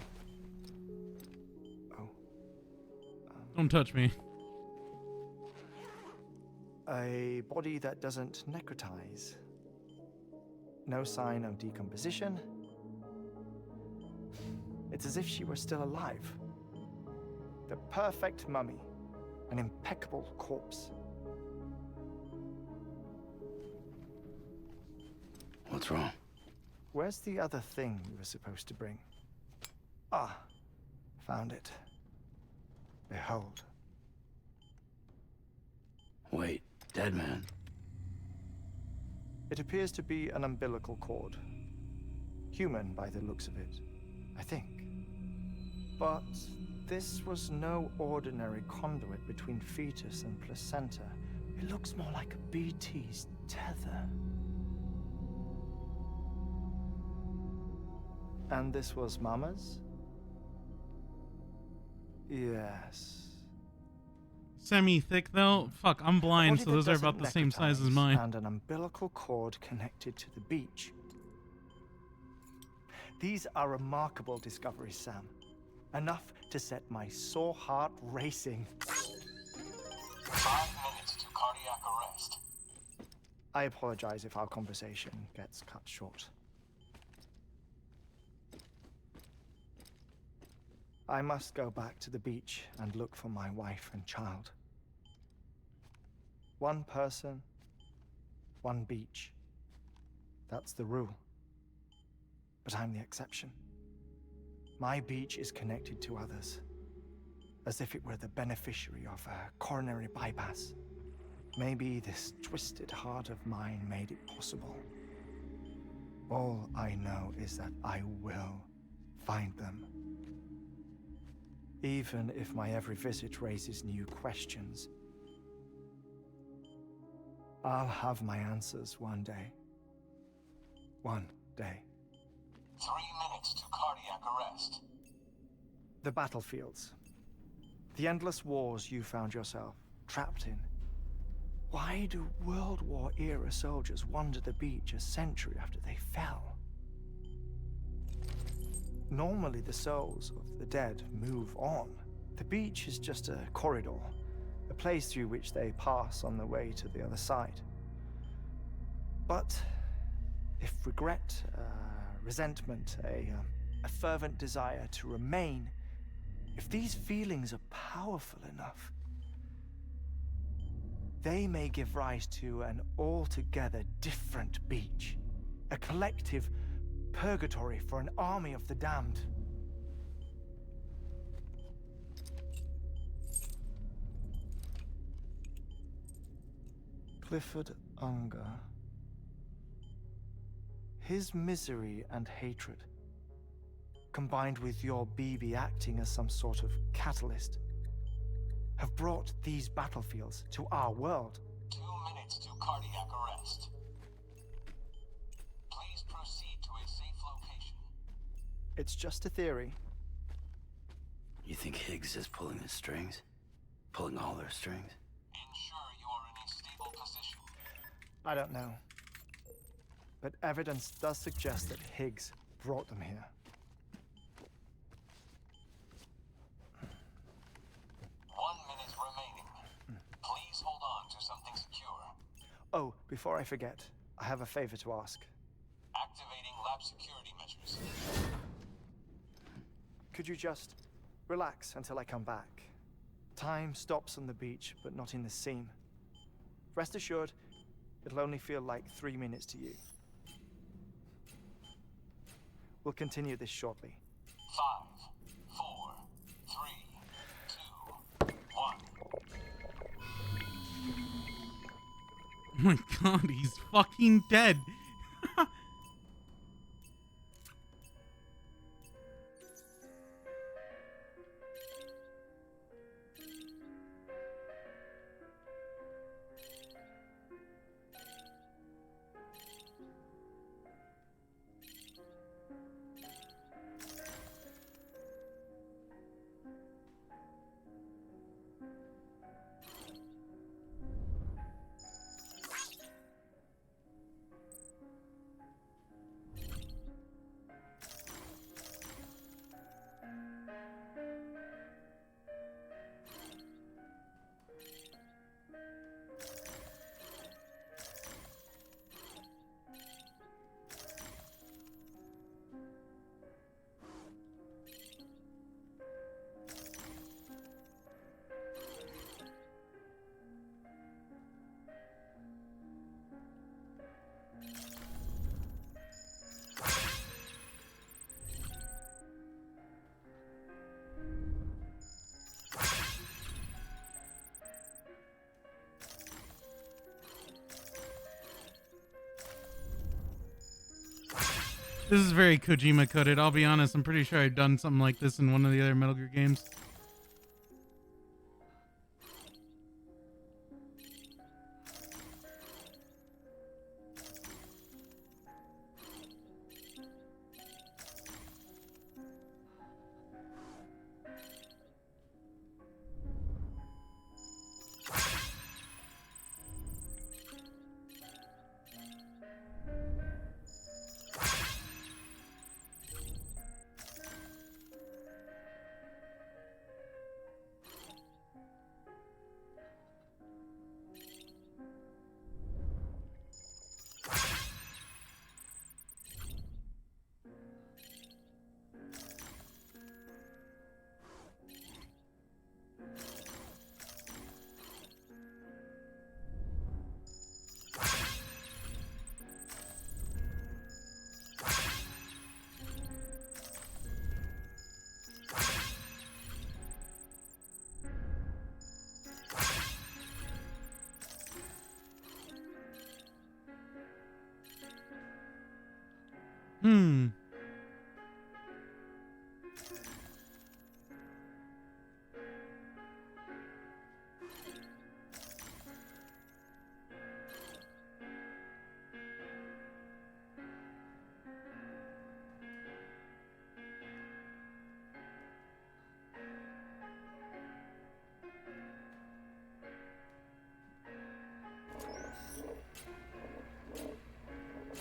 M: Oh.
A: Don't touch me.
M: A body that doesn't necrotize. No sign of decomposition. It's as if she were still alive. The perfect mummy. An impeccable corpse.
O: What's wrong?
M: Where's the other thing you were supposed to bring? Ah, found it. Behold.
O: Wait, dead man?
M: It appears to be an umbilical cord. Human by the looks of it, I think. But this was no ordinary conduit between fetus and placenta. It looks more like a BT's tether. And this was Mama's? Yes.
A: Semi-thick though? Fuck, I'm blind, so those are about the same size as mine.
M: And an umbilical cord connected to the beach. These are remarkable discoveries, Sam. Enough to set my sore heart racing.
K: 5 minutes to cardiac arrest.
M: I apologize if our conversation gets cut short. I must go back to the beach and look for my wife and child. One person, one beach. That's the rule. But I'm the exception. My beach is connected to others, as if it were the beneficiary of a coronary bypass. Maybe this twisted heart of mine made it possible. All I know is that I will find them. Even if my every visit raises new questions, I'll have my answers one day. One day.
K: 3 minutes to cardiac arrest.
M: The battlefields. The endless wars you found yourself trapped in. Why do World War era soldiers wander the beach a century after they fell? Normally the souls of the dead move on. The beach is just a corridor, a place through which they pass on the way to the other side. But if regret, resentment, a fervent desire to remain, if these feelings are powerful enough, they may give rise to an altogether different beach, a collective purgatory for an army of the damned. Clifford Unger. His misery and hatred, combined with your BB acting as some sort of catalyst, have brought these battlefields to our world.
K: 2 minutes to cardiac arrest. Please proceed to a safe location.
M: It's just a theory.
O: You think Higgs is pulling the strings? Pulling all their strings?
K: Ensure you are in a stable position.
M: I don't know. But evidence does suggest that Higgs brought them here.
K: 1 minute remaining. Please hold on to something secure.
M: Oh, before I forget, I have a favor to ask.
K: Activating lab security measures.
M: Could you just relax until I come back? Time stops on the beach, but not in the scene. Rest assured, It'll only feel like 3 minutes to you. We'll continue this shortly.
K: 5, 4, 3, 2, 1.
A: Oh my god, he's fucking dead. This is very Kojima coded. I'll be honest, I'm pretty sure I've done something like this in one of the other Metal Gear games.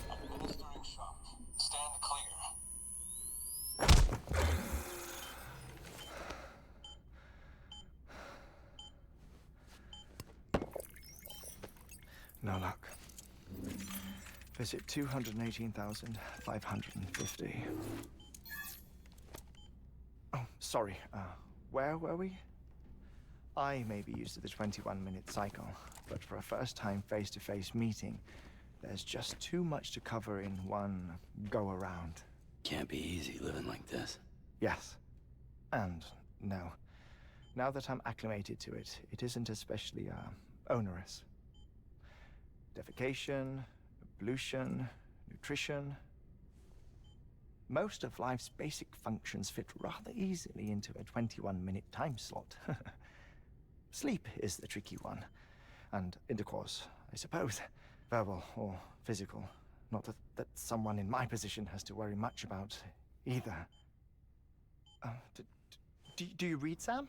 K: Administering shock. Stand clear.
M: No luck. Visit 218,550. Oh, sorry. Where were we? I may be used to the 21-minute cycle, but for a first-time face-to-face meeting, there's just too much to cover in one go-around.
O: Can't be easy living like this.
M: Yes. And no. Now that I'm acclimated to it, it isn't especially, onerous. Defecation, pollution, nutrition. Most of life's basic functions fit rather easily into a 21-minute time slot. Sleep is the tricky one. And intercourse, I suppose. Verbal or physical. Not that someone in my position has to worry much about either. Do you read, Sam?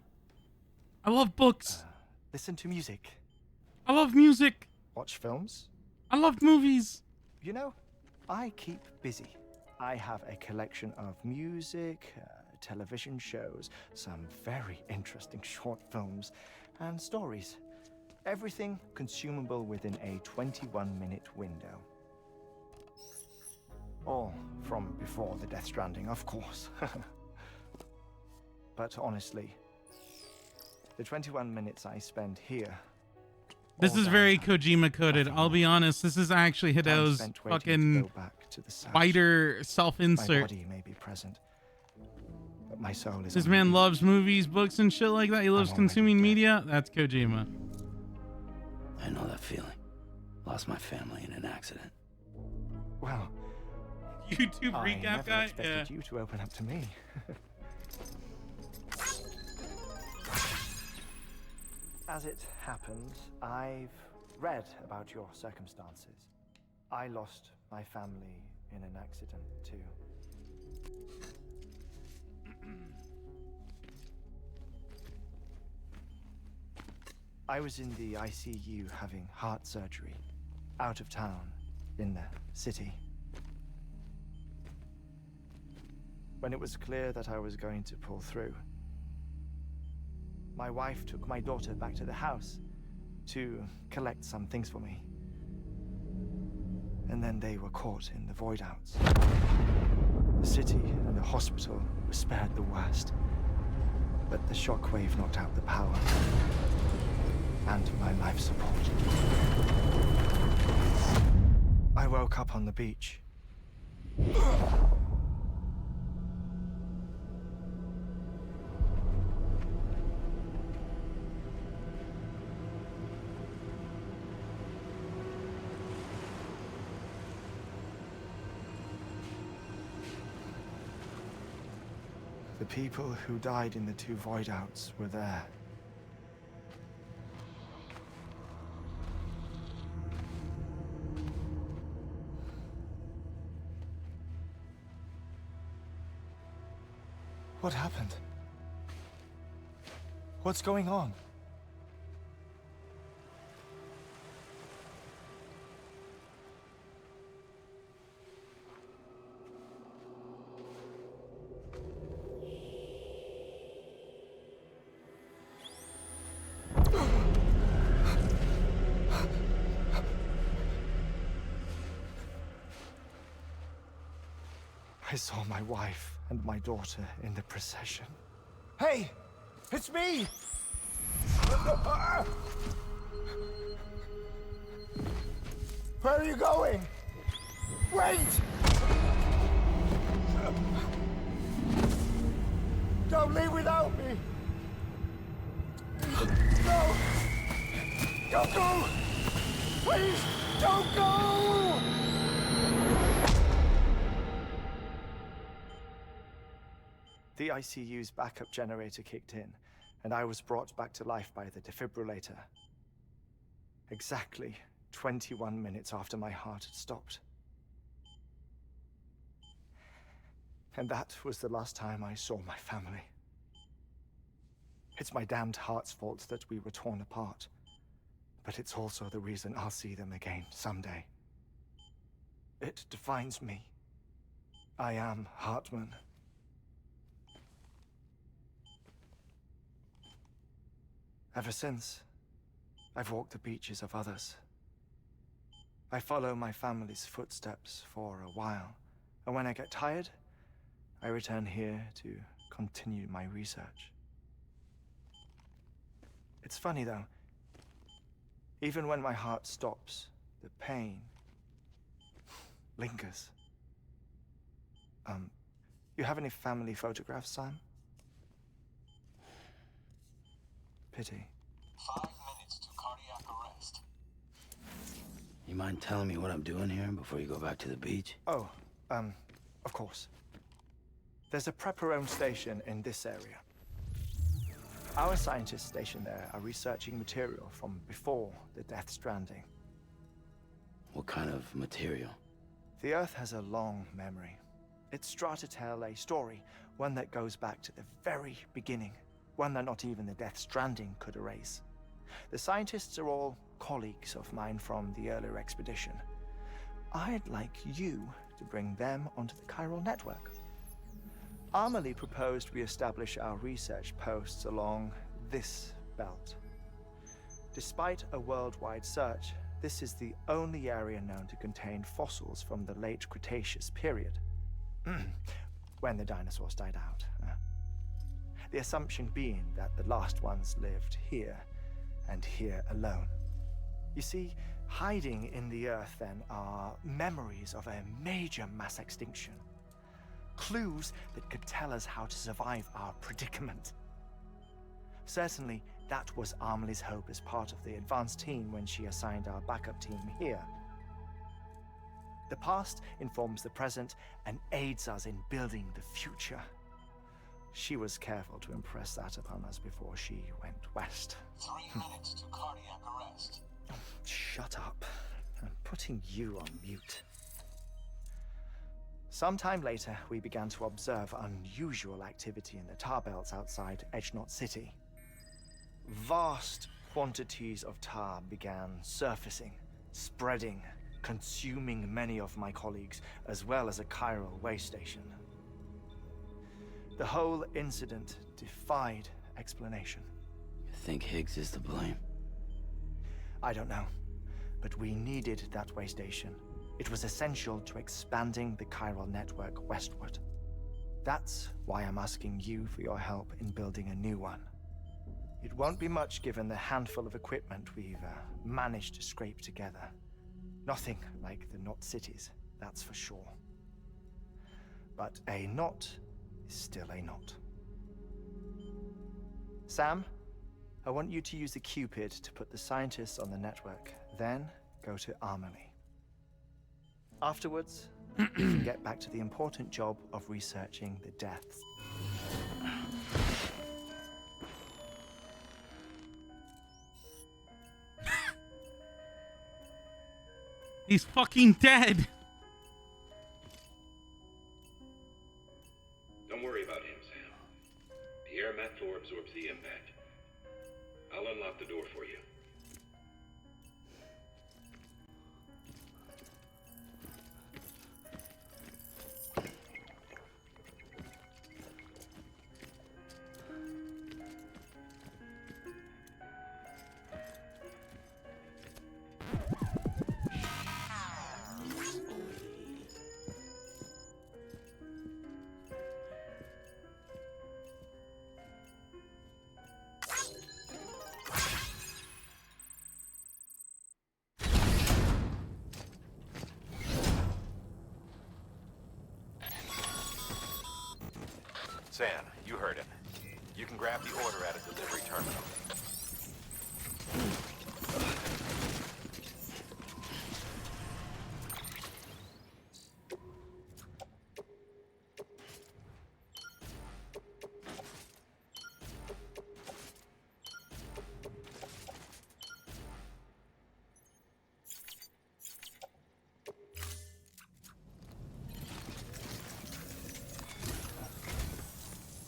A: I love books.
M: Listen to music.
A: I love music.
M: Watch films.
A: I love movies.
M: You know, I keep busy. I have a collection of music, television shows, some very interesting short films, and stories. Everything consumable within a 21-minute window. All from before the Death Stranding, of course. But honestly, the 21 minutes I spend here
A: This is very Kojima coded. I'll be honest. This is actually Hideo's fucking spider
M: My
A: self-insert.
M: body may be present, but my soul is
A: This
M: on
A: man
M: the
A: loves movies, books, and shit like that. He loves consuming media. That's Kojima.
O: I know that feeling. Lost my family in an accident.
M: Well,
A: YouTube
M: I
A: recap
M: never
A: guy.
M: expected
A: Yeah.
M: you to open up to me. As it happened, I've read about your circumstances. I lost my family in an accident too. I was in the ICU having heart surgery, out of town, in the city. When it was clear that I was going to pull through, my wife took my daughter back to the house to collect some things for me. And then they were caught in the void outs. The city and the hospital were spared the worst, but the shockwave knocked out the power and my life support. I woke up on the beach. The people who died in the two void outs were there. What happened? What's going on? I saw my wife and my daughter in the procession. Hey! It's me! Where are you going? Wait! Don't leave without me! No! Don't go! Please, don't go! The ICU's backup generator kicked in, and I was brought back to life by the defibrillator. Exactly 21 minutes after my heart had stopped. And that was the last time I saw my family. It's my damned heart's fault that we were torn apart, but it's also the reason I'll see them again someday. It defines me. I am Hartman. Ever since, I've walked the beaches of others. I follow my family's footsteps for a while, and when I get tired, I return here to continue my research. It's funny though, even when my heart stops, the pain lingers. You have any family photographs, Sam? Pity.
I: 5 minutes to cardiac arrest.
O: You mind telling me what I'm doing here before you go back to the beach?
M: Oh, of course. There's a Prepperone station in this area. Our scientists stationed there are researching material from before the Death Stranding.
O: What kind of material?
M: The Earth has a long memory. It's trying to tell a story, one that goes back to the very beginning, one that not even the Death Stranding could erase. The scientists are all colleagues of mine from the earlier expedition. I'd like you to bring them onto the chiral network. Amelie proposed we establish our research posts along this belt. Despite a worldwide search, this is the only area known to contain fossils from the late Cretaceous period, when the dinosaurs died out. The assumption being that the last ones lived here, and here alone. You see, hiding in the Earth then are memories of a major mass extinction. Clues that could tell us how to survive our predicament. Certainly, that was Amelie's hope as part of the advanced team when she assigned our backup team here. The past informs the present and aids us in building the future. She was careful to impress that upon us before she went west.
N: 3 minutes to cardiac arrest.
M: Shut up. I'm putting you on mute. Sometime later, we began to observe unusual activity in the tar belts outside Edgenot City. Vast quantities of tar began surfacing, spreading, consuming many of my colleagues, as well as a chiral way station. The whole incident defied explanation.
O: You think Higgs is to blame?
M: I don't know, but we needed that way station. It was essential to expanding the chiral network westward. That's why I'm asking you for your help in building a new one. It won't be much given the handful of equipment we've managed to scrape together. Nothing like the knot cities, that's for sure. But a knot is still a knot. Sam, I want you to use the Cupid to put the scientists on the network, then go to Amelie. Afterwards, you can get back to the important job of researching the deaths.
A: He's fucking dead.
K: Don't worry about him, Sam. The air mat floor absorbs the impact. I'll unlock the door for you. San, you heard him. You can grab the order at a delivery terminal.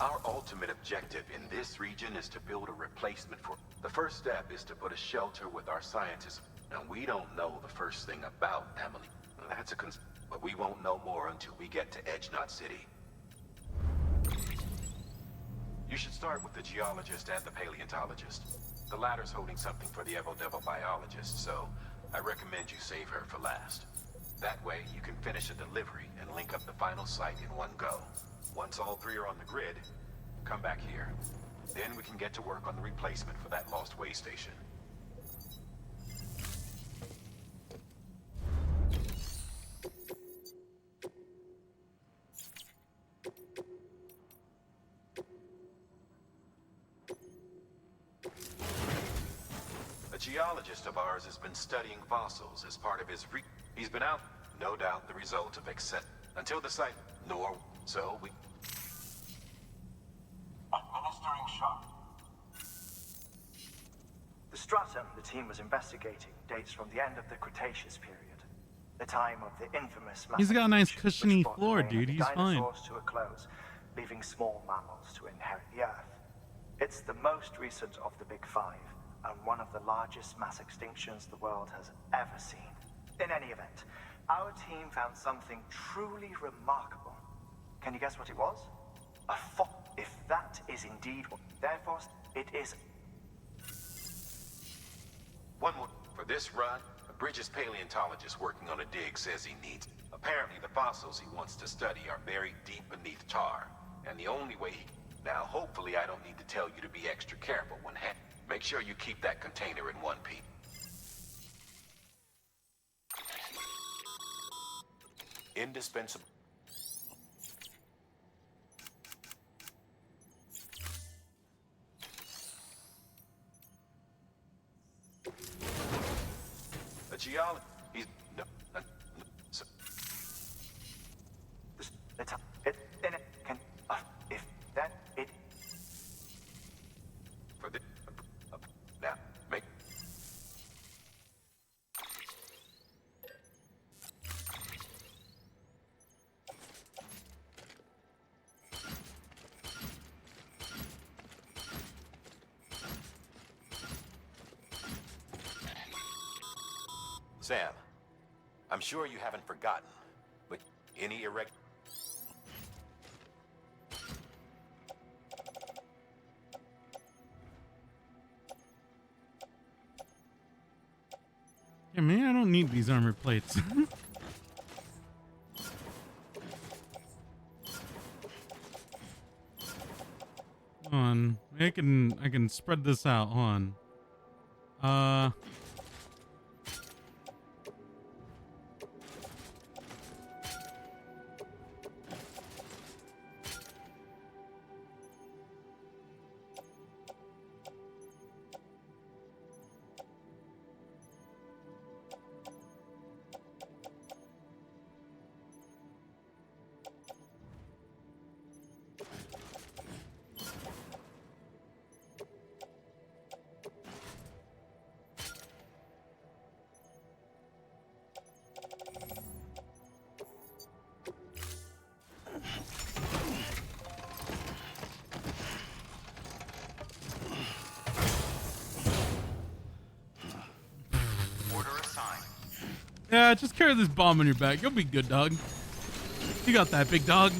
K: Our ultimate objective in this region is to build a replacement for... The first step is to put a shelter with our scientists. Now, we don't know the first thing about Emily. That's a but we won't know more until we get to Edgenot City. You should start with the geologist and the paleontologist. The latter's holding something for the Evo-Devil biologist, so I recommend you save her for last. That way, you can finish a delivery and link up the final site in one go. Once all three are on the grid, come back here. Then we can get to work on the replacement for that lost way station. A geologist of ours has been studying fossils as part of his He's been out, no doubt the result of until the site, nor so we...
N: Administering shock.
M: The stratum the team was investigating dates from the end of the Cretaceous period, the time of the infamous mass
A: He's got a nice
M: extinction
A: cushiony
M: which brought
A: floor,
M: the reign of
A: dude.
M: the
A: He's fine.
M: dinosaurs to a close, leaving small mammals to inherit the Earth. It's the most recent of the Big Five, and one of the largest mass extinctions the world has ever seen. In any event, our team found something truly remarkable. Can you guess what it was? A fossil. If that is indeed what, therefore, it is.
K: One more. For this run, a Bridges paleontologist working on a dig says he needs... Apparently, the fossils he wants to study are buried deep beneath tar. And the only way he... Now, hopefully I don't need to tell you to be extra careful when... Make sure you keep that container in one piece. indispensable. A geologist. He's no. So,
M: If that it
K: for the now make. Sam, I'm sure you haven't forgotten, but any erect.
A: Yeah, man, I don't need these armor plates. Hold on. I can spread this out. Hold on. Yeah, just carry this bomb on your back. You'll be good, dog. You got that, big dog.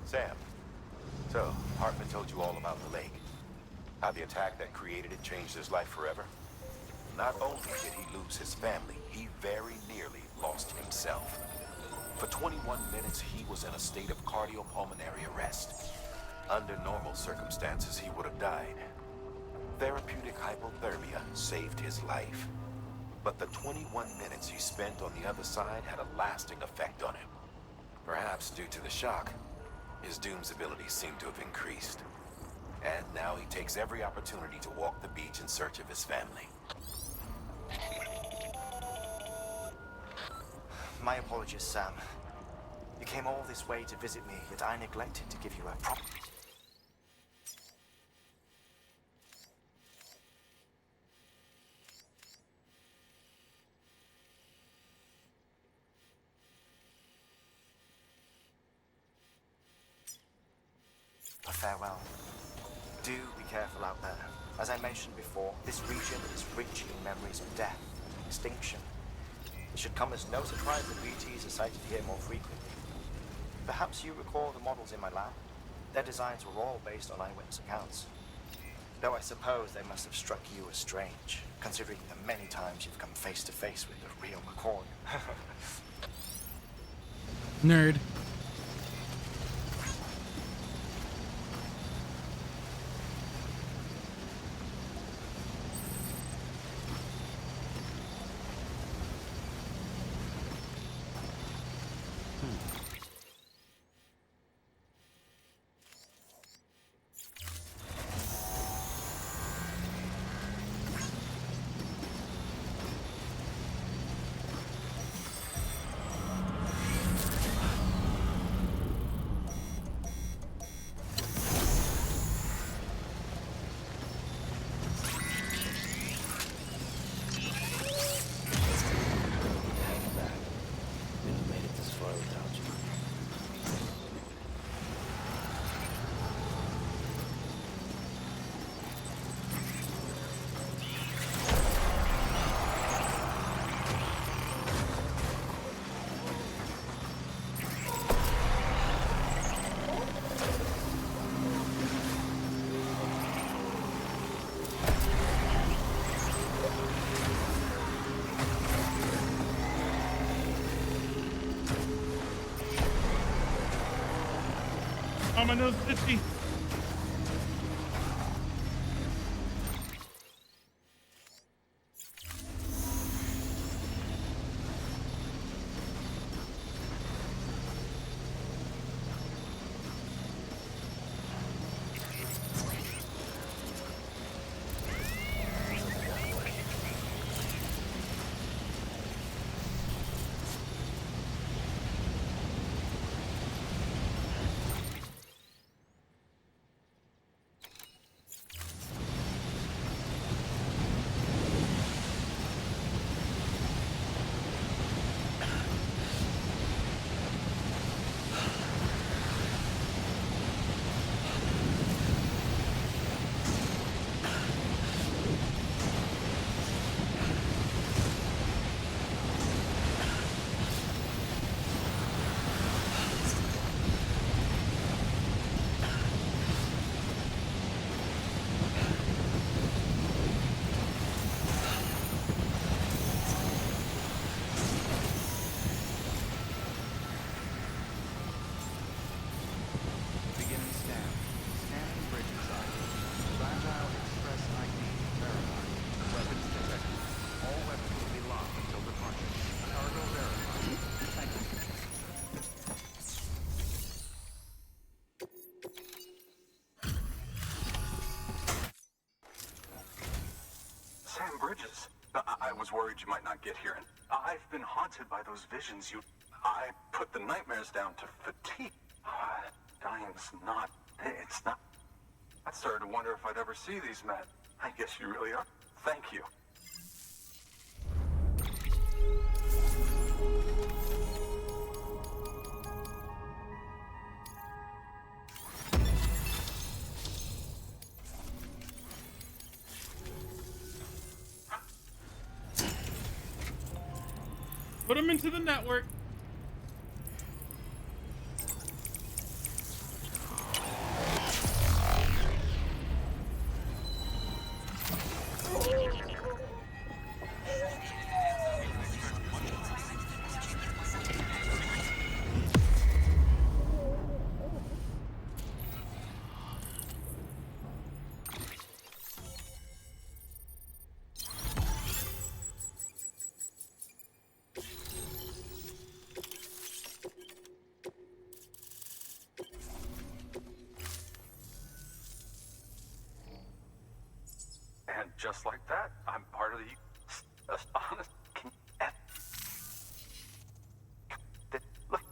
K: Sam, so Hartman told you all about the lake. How the attack that created it changed his life forever? Not only did he lose his family, he very nearly lost himself. For 21 minutes, he was in a state of cardiopulmonary arrest. Under normal circumstances, he would have died. Therapeutic hypothermia saved his life. But the 21 minutes he spent on the other side had a lasting effect on him. Perhaps due to the shock, his Doom's abilities seem to have increased. And now he takes every opportunity to walk the beach in search of his family.
M: My apologies, Sam. You came all this way to visit me, yet I neglected to give you a proper... A farewell. Do be careful out there. As I mentioned before, this region is rich in memories of death and extinction. It should come as no surprise that BTs are sighted here more frequently. Perhaps you recall the models in my lab? Their designs were all based on eyewitness accounts. Though I suppose they must have struck you as strange, considering the many times you've come face to face with the real McCoy.
A: Nerd.
L: Never made it this far without you.
A: Oh, my nose is itchy.
C: Beginning scan. Scanning bridges ID. Fragile Express ID verified. Weapons detected. All weapons will be locked until departure. Cargo verified. Thank you.
I: Sam Bridges. I was worried you might not get here, and I've been haunted by those visions you... I put the nightmares down to fatigue. Dying's not... It's not... I started to wonder if I'd ever see these men. I guess you really are. Thank you.
A: Put him into the network.
I: And just like that, I'm part of the... honest...
M: Look,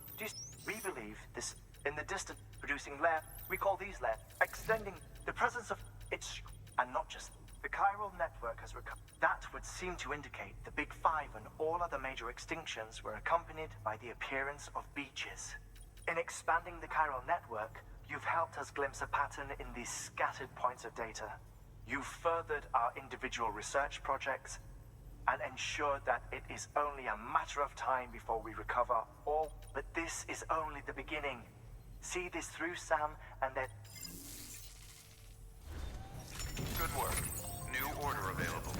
M: we believe this in the distant producing lab. We call these labs extending the presence of its... And not just... The chiral network has recovered. That would seem to indicate the Big Five and all other major extinctions were accompanied by the appearance of beaches. In expanding the chiral network, you've helped us glimpse a pattern in these scattered points of data. You've furthered our individual research projects and ensured that it is only a matter of time before we recover all. But this is only the beginning. See this through, Sam, and then...
C: Good work. New order available.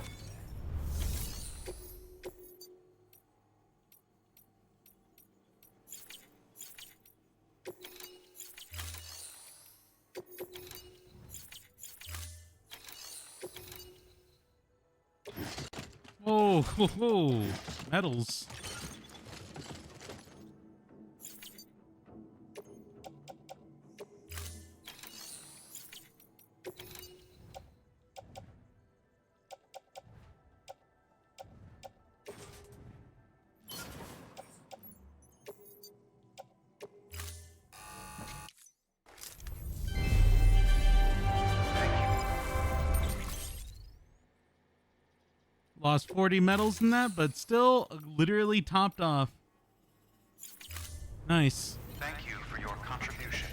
A: Oh, ho, ho. Metals. Lost 40 metals in that, but still literally topped off. Nice.
C: Thank you for your contribution.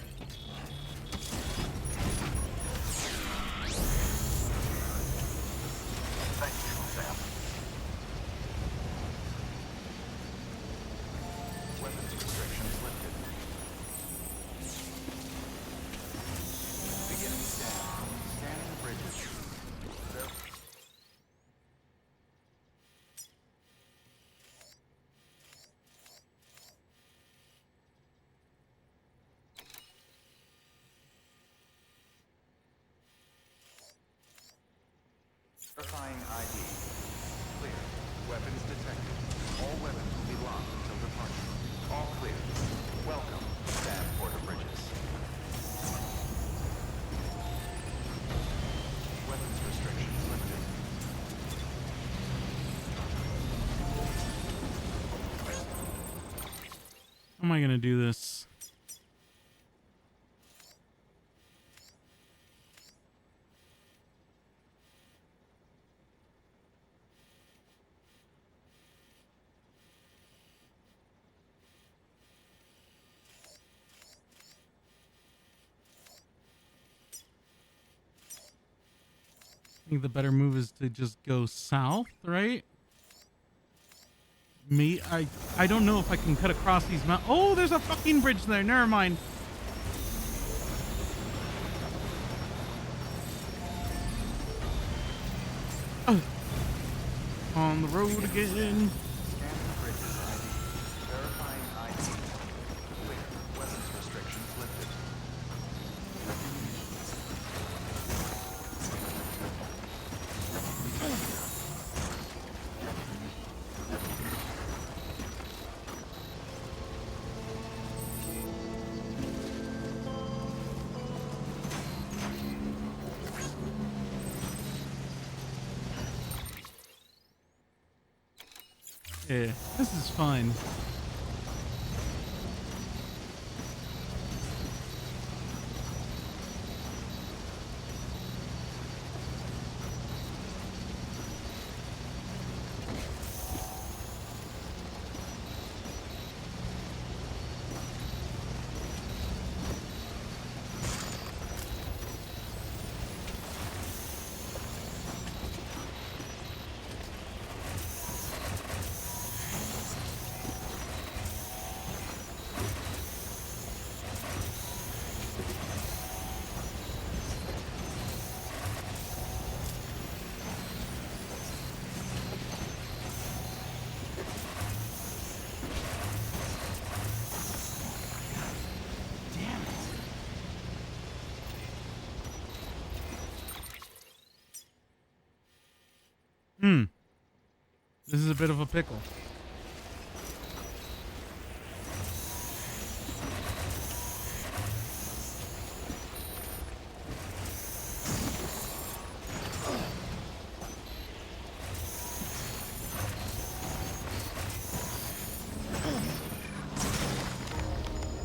I: Thank you, Sam.
C: Weapons restrictions lifted. Beginning scan. Scanning bridges. Verifying ID. Clear. Weapons detected. All weapons will be locked until departure. All clear. Welcome, Sam Porter Bridges. Weapons restrictions lifted.
A: How am I gonna do this? I think the better move is to just go south, right? I don't know if I can cut across these mountains. Oh, there's a fucking bridge there. Never mind. On the road again.
C: Scanning bridges ID. Verifying ID. Clear. Weapons restrictions lifted.
A: Yeah, this is fun. This is a bit of a pickle.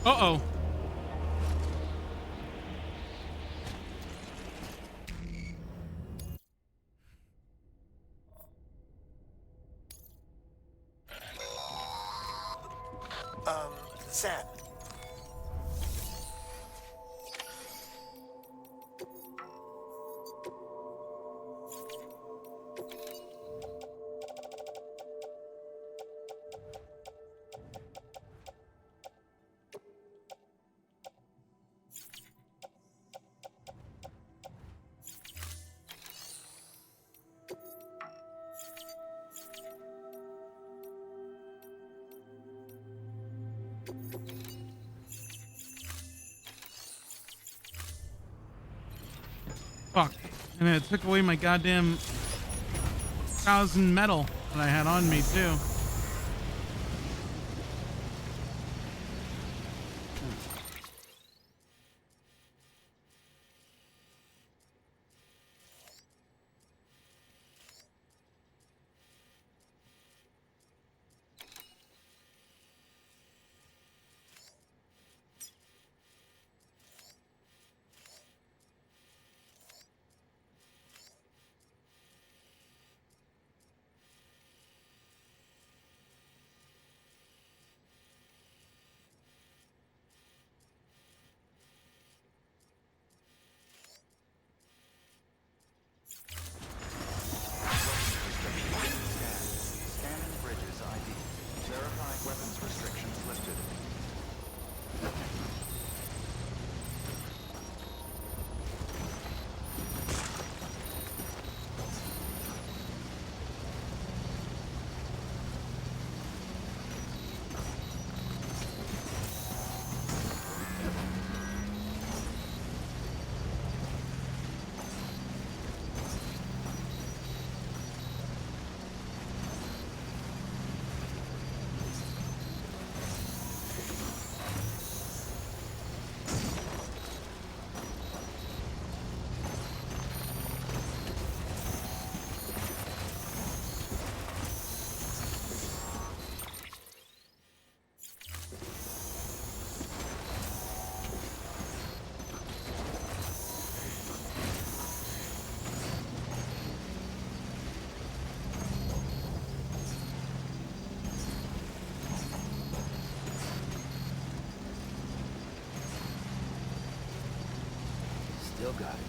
A: Uh-oh.
B: Sam.
A: Fuck. And it took away my goddamn 1,000 metal that I had on me, too.
C: Scanning bridges ID. Verifying weapons restrictions lifted.
L: still got it.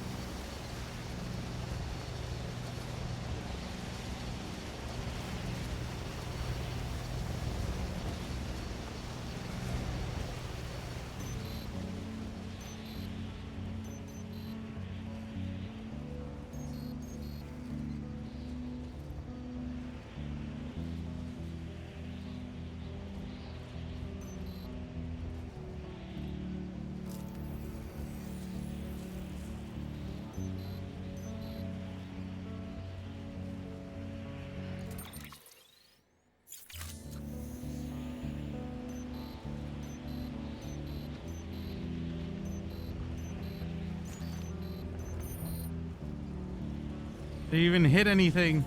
A: They even hit anything.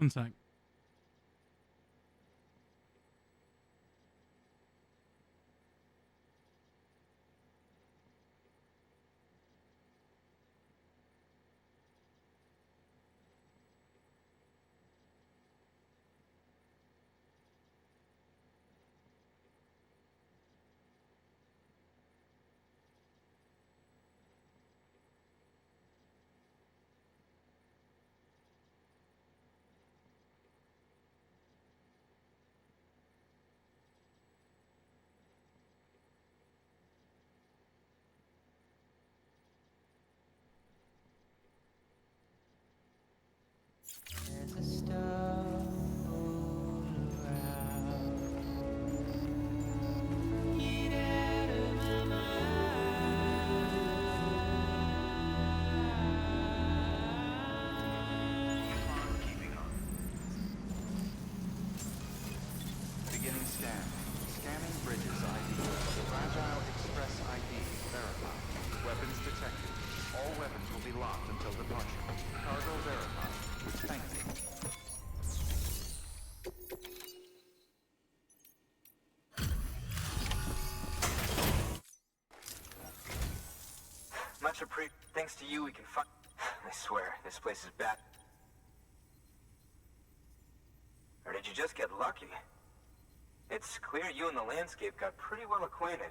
A: One sec.
C: Beginning scan. Scanning bridges ID. Fragile Express ID verified. Weapons detected. All weapons will be locked until departure. Cargo verified. Thank you.
K: Thanks to you, we can find... I swear, this place is bad. Or did you just get lucky? It's clear you and the landscape got pretty well acquainted.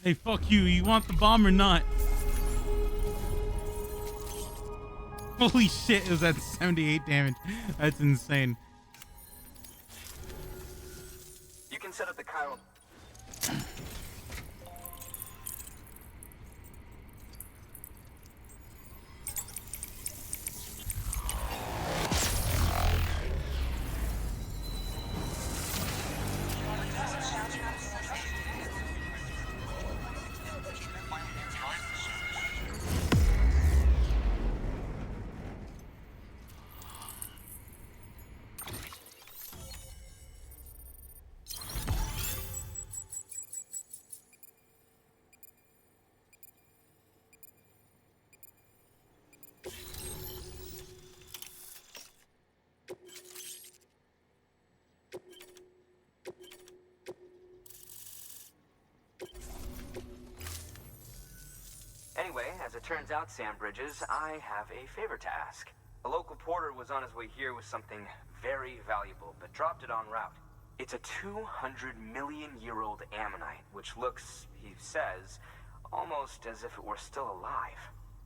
A: Hey, fuck you. You want the bomb or not? Holy shit, it was at 78 damage. That's insane.
K: You can set up the chiral... Anyway, as it turns out, Sam Bridges, I have a favor to ask. A local porter was on his way here with something very valuable, but dropped it en route. It's a 200-million-year-old ammonite, which looks, he says, almost as if it were still alive.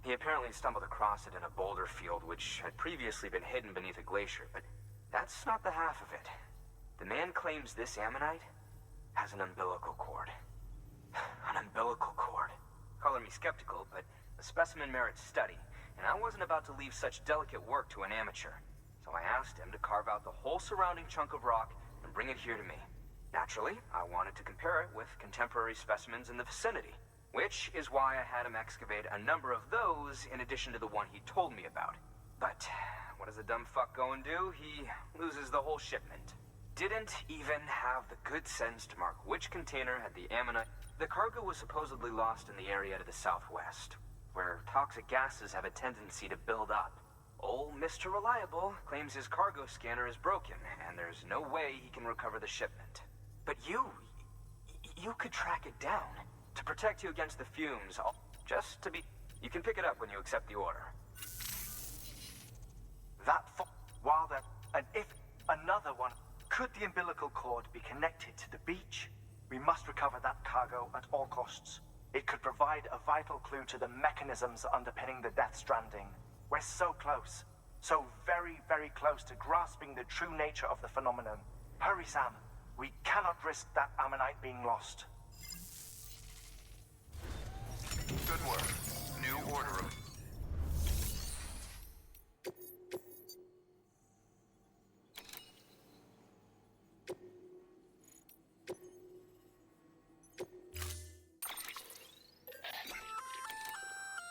K: He apparently stumbled across it in a boulder field, which had previously been hidden beneath a glacier, but that's not the half of it. The man claims this ammonite has an umbilical cord. An umbilical cord.
S: Color me skeptical, but the specimen merits study, and I wasn't about to leave such delicate work to an amateur. So I asked him to carve out the whole surrounding chunk of rock and bring it here to me. Naturally, I wanted to compare it with contemporary specimens in the vicinity, which is why I had him excavate a number of those in addition to the one he told me about. But what does the dumb fuck go and do? He loses the whole shipment. Didn't even have the good sense to mark which container had the ammonite. The cargo was supposedly lost in the area to the southwest, where toxic gases have a tendency to build up. Old Mr. Reliable claims his cargo scanner is broken, and there's no way he can recover the shipment. But you could track it down. To protect you against the fumes, just to be... You can pick it up when you accept the order.
M: While there... And if another one... Could the umbilical cord be connected to the beach? We must recover that cargo at all costs. It could provide a vital clue to the mechanisms underpinning the Death Stranding. We're so close. So very, very close to grasping the true nature of the phenomenon. Hurry, Sam. We cannot risk that ammonite being lost.
K: Good work. New order of...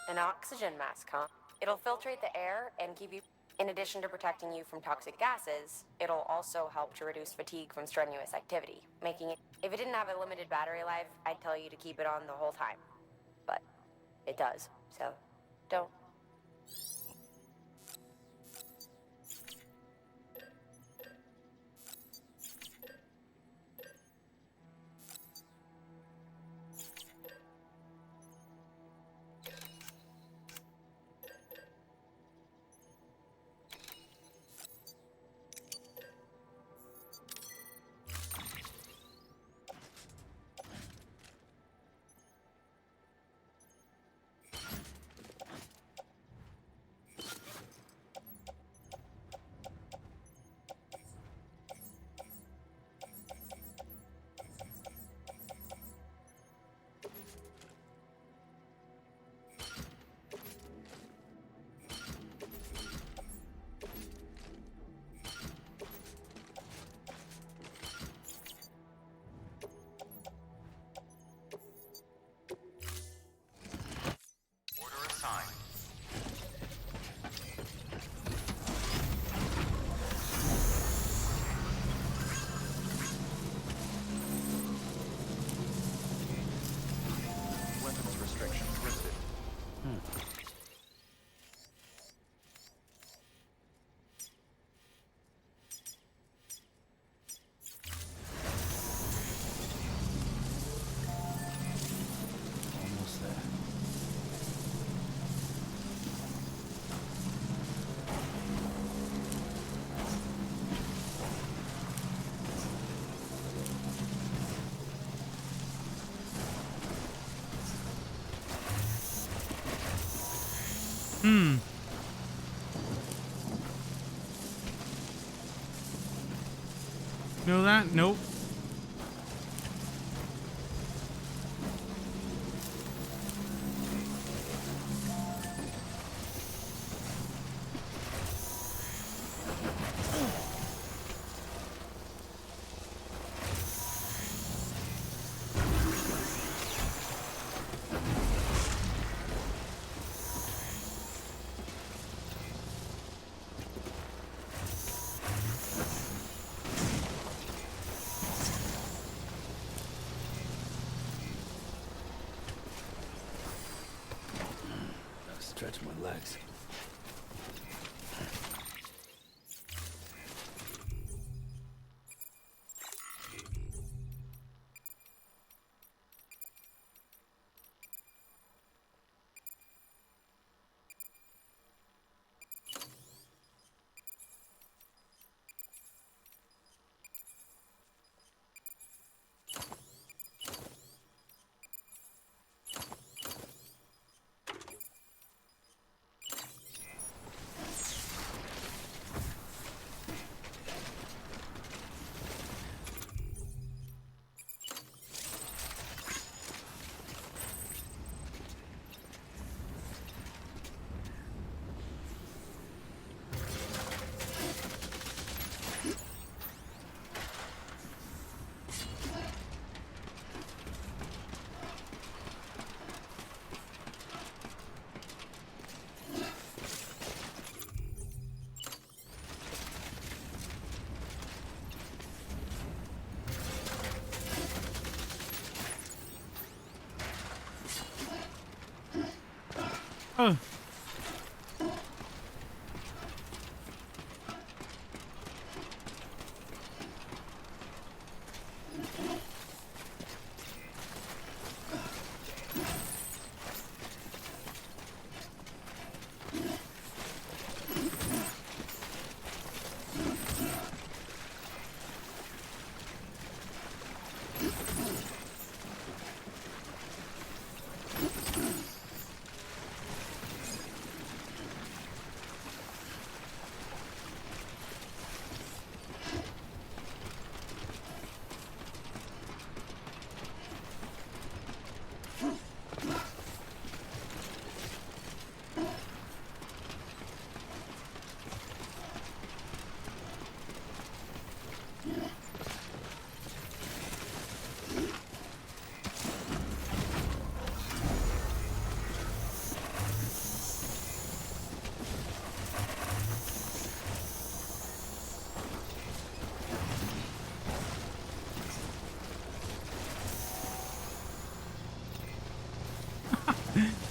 D: An oxygen mask, huh? It'll filtrate the air and keep you... In addition to protecting you from toxic gases, it'll also help to reduce fatigue from strenuous activity, making it... If it didn't have a limited battery life, I'd tell you to keep it on the whole time. But it does, so don't.
C: Weapons restrictions lifted.
O: Almost there.
A: Know that? Nope.
O: Gotta stretch my legs.
A: Huh.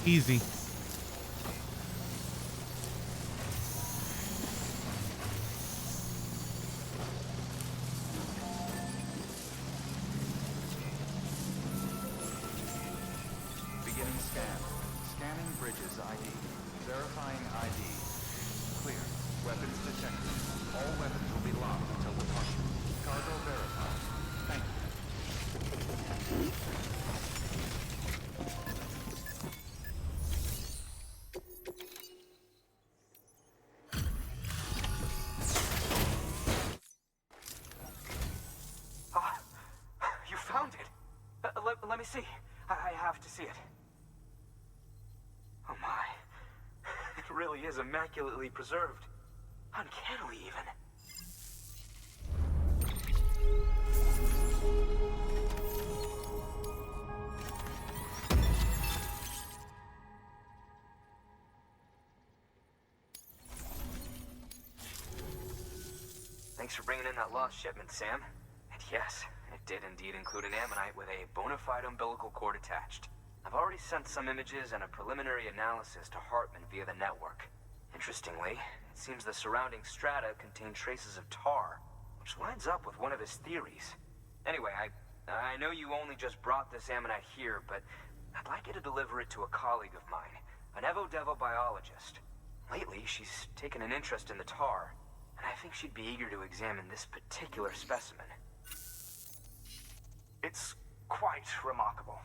A: Easy.
C: Beginning scan. Scanning bridges ID. Verifying ID. Clear. Weapons detected. All weapons will be locked until departure. Cargo verified. Thank you.
S: You found it. Let me see. I have to see it. Oh my. It really is immaculately preserved. Uncannily even. Thanks for bringing in that lost shipment, Sam. And yes, it did indeed include an ammonite with a bona fide umbilical cord attached. I've already sent some images and a preliminary analysis to Hartman via the network. Interestingly, it seems the surrounding strata contain traces of tar, which lines up with one of his theories. Anyway, I know you only just brought this ammonite here, but I'd like you to deliver it to a colleague of mine, an Evo-Devo biologist. Lately, she's taken an interest in the tar, and I think she'd be eager to examine this particular specimen.
M: It's quite remarkable,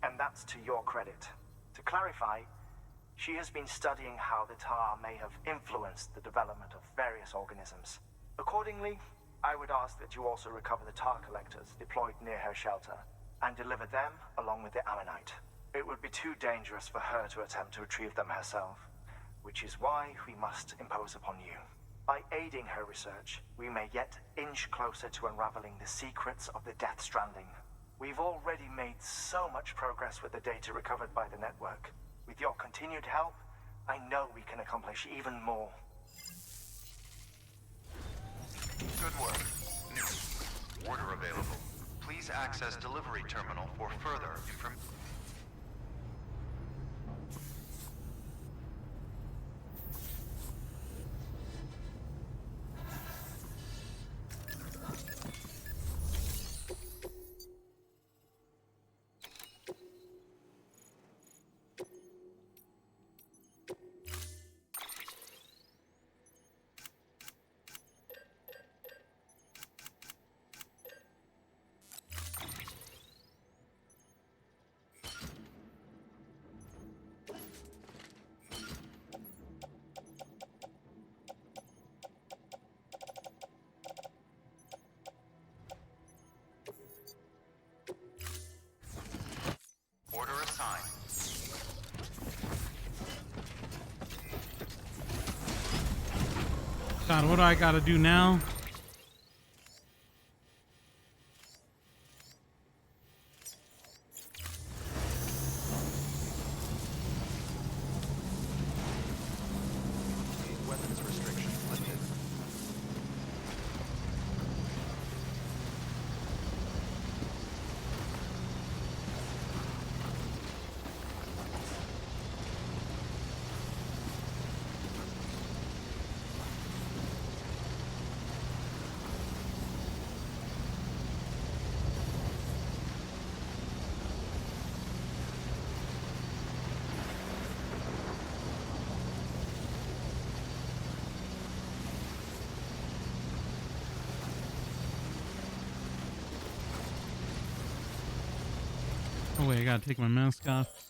M: and that's to your credit. To clarify, she has been studying how the tar may have influenced the development of various organisms. Accordingly, I would ask that you also recover the tar collectors deployed near her shelter and deliver them along with the ammonite. It would be too dangerous for her to attempt to retrieve them herself, which is why we must impose upon you. By aiding her research, we may yet inch closer to unraveling the secrets of the Death Stranding. We've already made so much progress with the data recovered by the network. With your continued help, I know we can accomplish even more.
K: Good work. New. Order available. Please access delivery terminal for further information. Order assigned.
A: God, what do I gotta do now?
C: Weapons restrictions lifted.
A: Oh wait, I gotta take my mask off.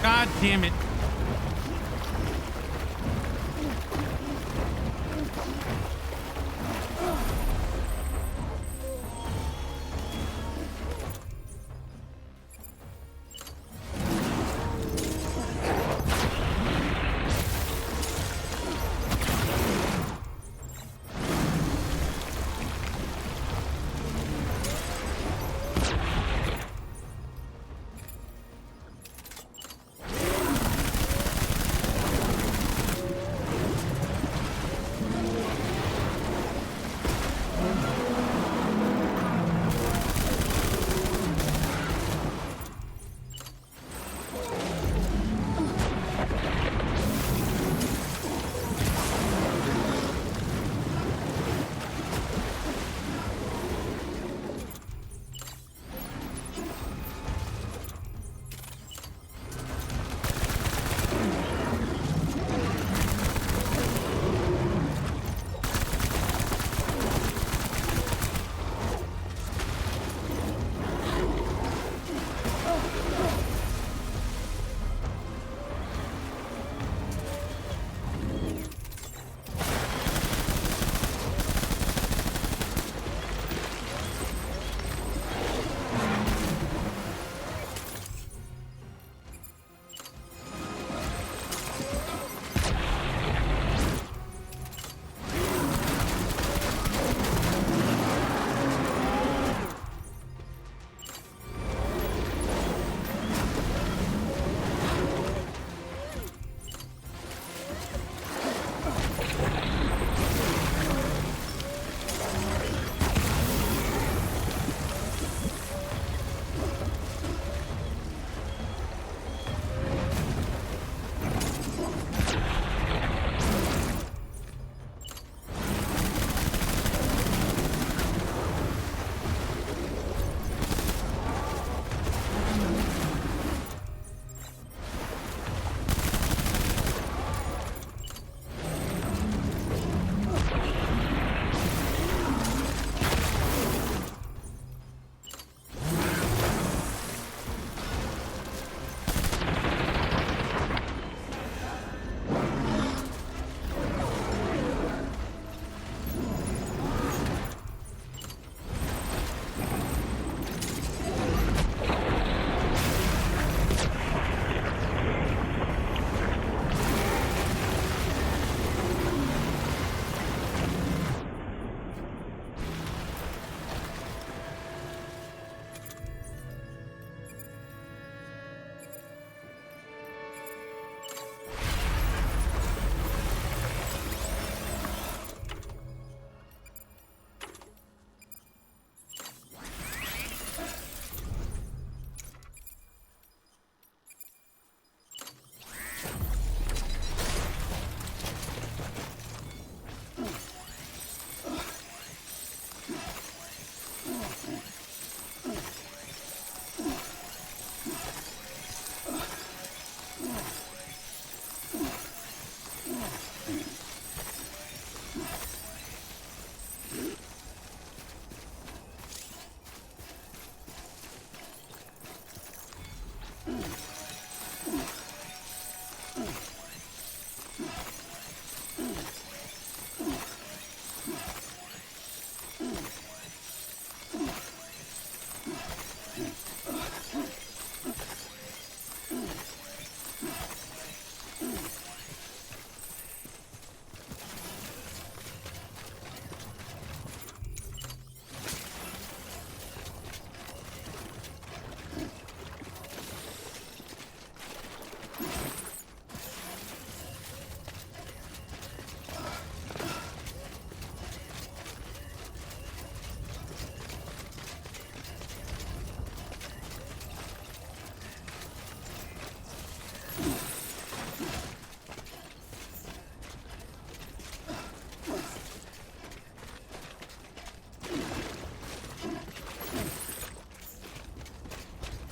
A: God damn it.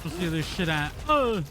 A: Let's see this shit at. Oh.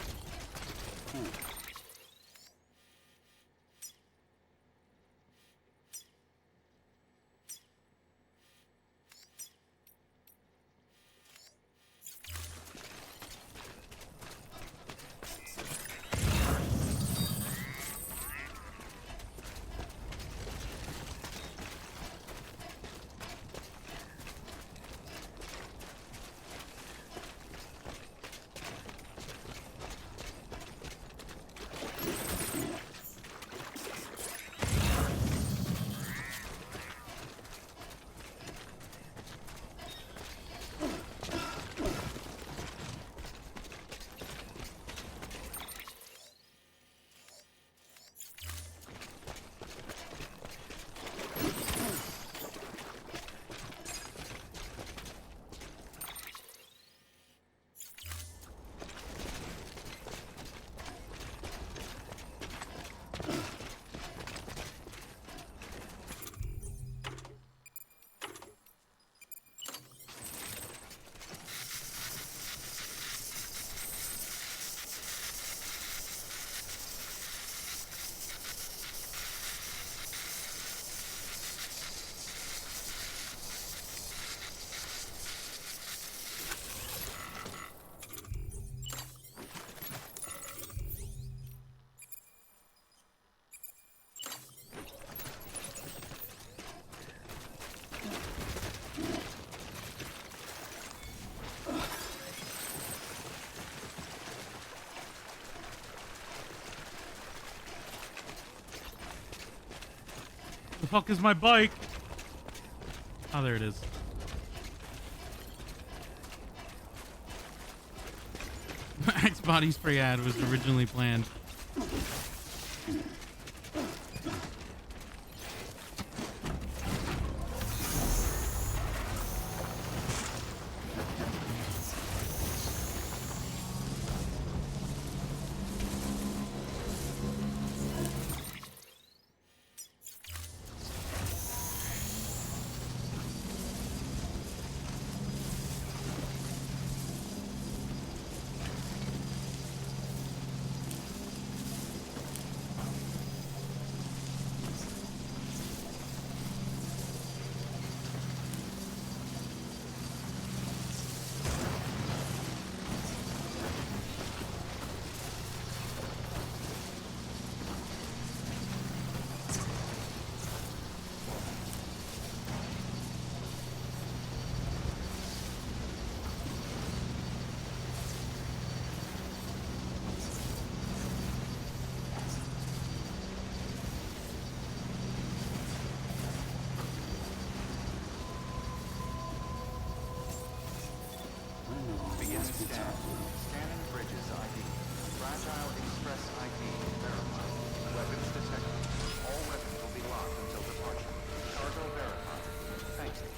A: The fuck is my bike? Oh, there it is. Axe body spray ad was originally planned.
C: Beginning scan. Scanning bridges ID. Fragile Express ID verified. Weapons detected. All weapons will be locked until departure. Cargo verified. Thank you.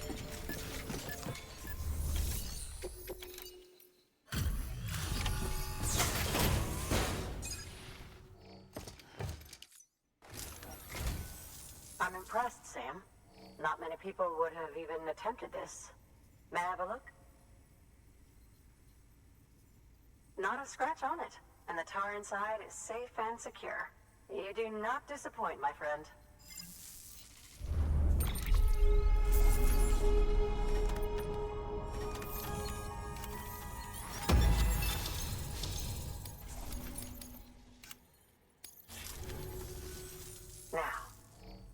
H: I'm impressed, Sam. Not many people would have even attempted this. May I have a look? Not a scratch on it, and the tar inside is safe and secure. You do not disappoint, my friend. Now,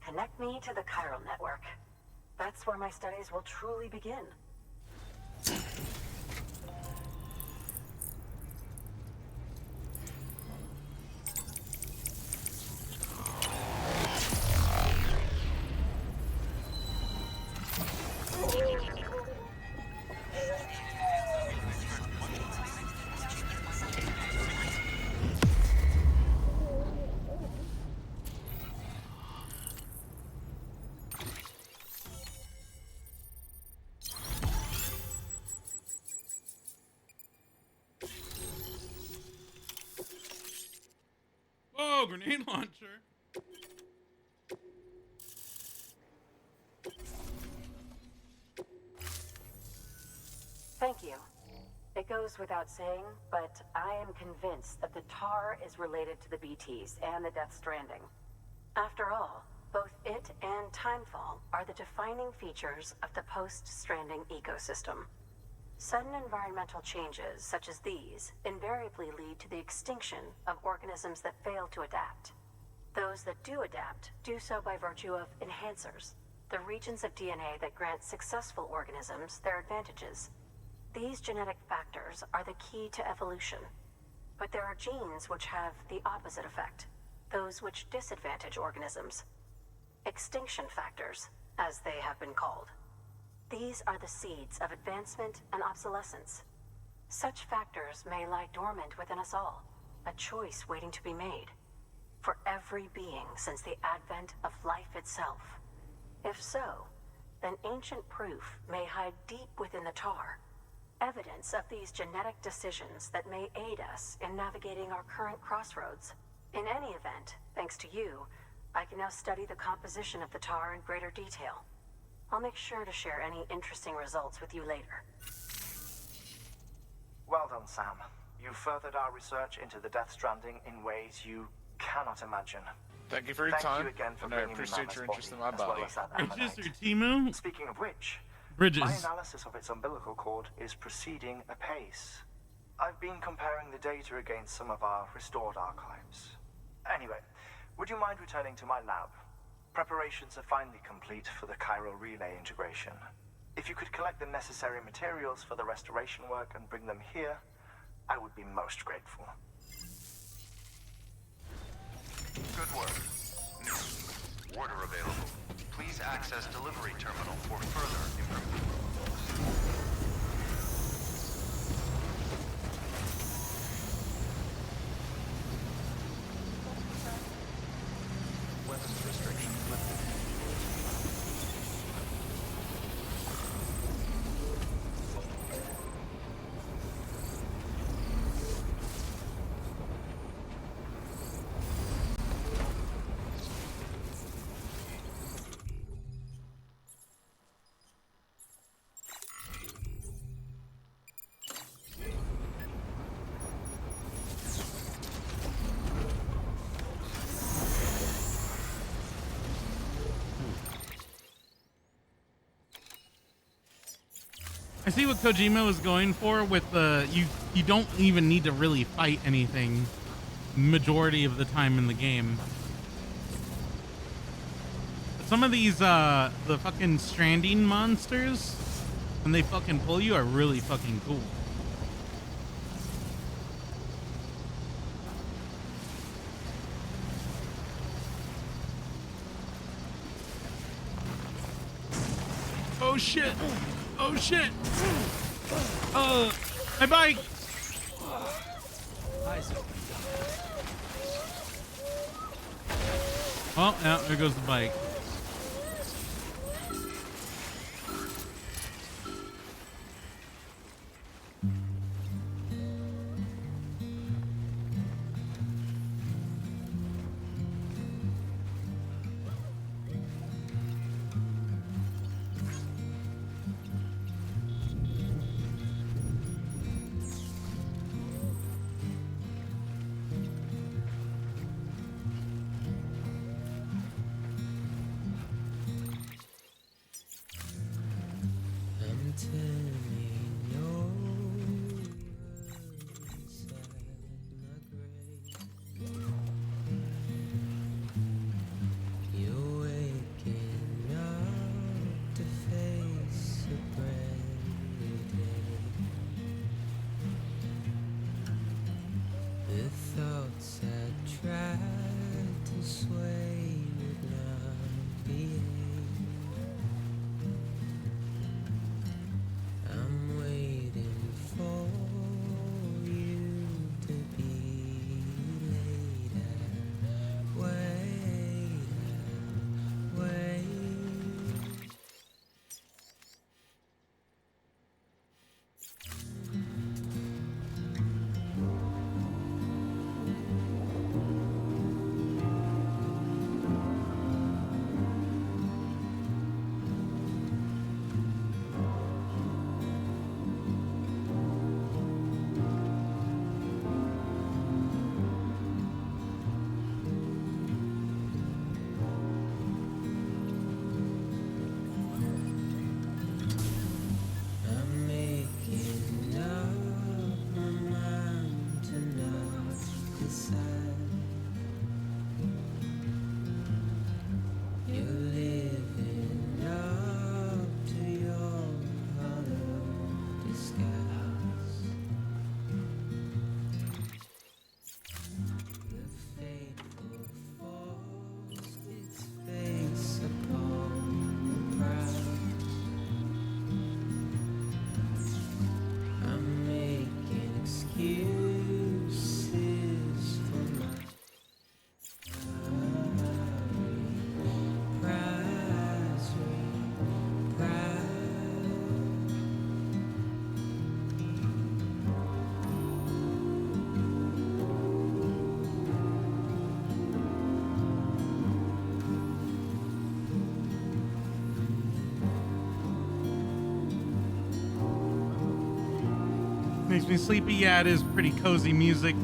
H: connect me to the chiral network. That's where my studies will truly begin.
A: Whoa, grenade launcher.
H: Thank you. It goes without saying, but I am convinced that the tar is related to the BTs and the Death Stranding. After all, both it and Timefall are the defining features of the post-Stranding ecosystem. Sudden environmental changes such as these invariably lead to the extinction of organisms that fail to adapt. Those that do adapt do so by virtue of enhancers, the regions of DNA that grant successful organisms their advantages. These genetic factors are the key to evolution. But there are genes which have the opposite effect, those which disadvantage organisms. Extinction factors, as they have been called. These are the seeds of advancement and obsolescence. Such factors may lie dormant within us all, a choice waiting to be made. For every being since the advent of life itself. If so, then ancient proof may hide deep within the tar, evidence of these genetic decisions that may aid us in navigating our current crossroads. In any event, thanks to you, I can now study the composition of the tar in greater detail. I'll make sure to share any interesting results with you later.
M: Well done, Sam. You furthered our research into the Death Stranding in ways you cannot imagine.
Q: Thank you for your time,
M: Thank you again for
Q: and I
M: bringing me
Q: appreciate
M: Mama's
Q: your interest in
M: body,
Q: my
M: as well
Q: body.
M: as that
A: Bridges or
M: ammonite.
A: Timu?
M: Speaking of which,
A: Bridges.
M: my analysis of its umbilical cord is proceeding apace. I've been comparing the data against some of our restored archives. Anyway, would you mind returning to my lab? Preparations are finally complete for the chiral relay integration. If you could collect the necessary materials for the restoration work and bring them here, I would be most grateful.
K: Good work. Order available. Please access delivery terminal for further improvement. Weapons restrictions lifted.
A: I see what Kojima was going for with the you don't even need to really fight anything majority of the time in the game. But some of these the fucking Stranding monsters, when they fucking pull you, are really fucking cool. Oh shit! Oh shit! My bike! Oh, yeah, there goes the bike.
R: I'm turning over inside my grave. You're waking up to face a brand new day. The thoughts I tried to sway would not behave. I'm waiting for you to be later. Wait.
A: Makes me sleepy. Yeah, it is pretty cozy music.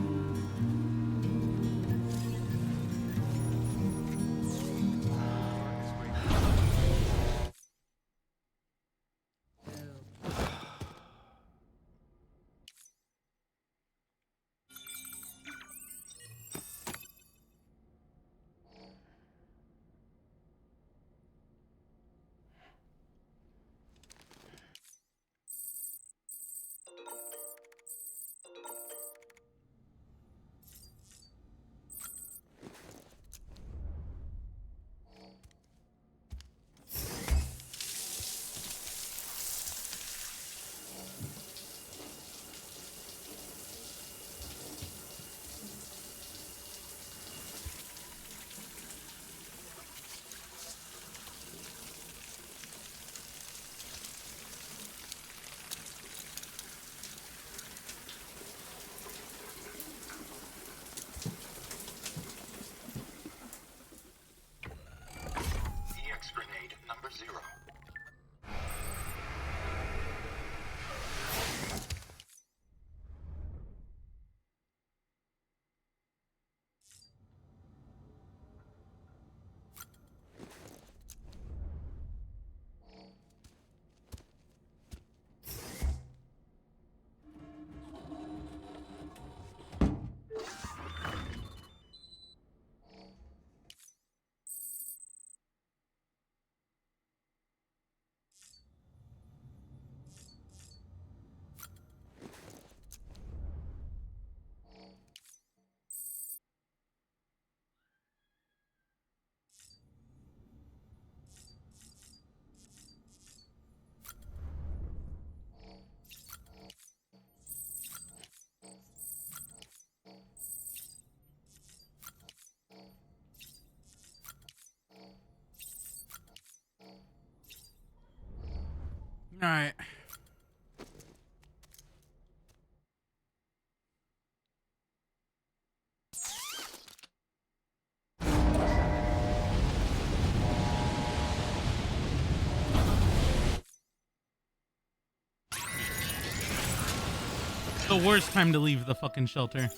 I: EX grenade number 0.
A: All right. The worst time to leave the fucking shelter.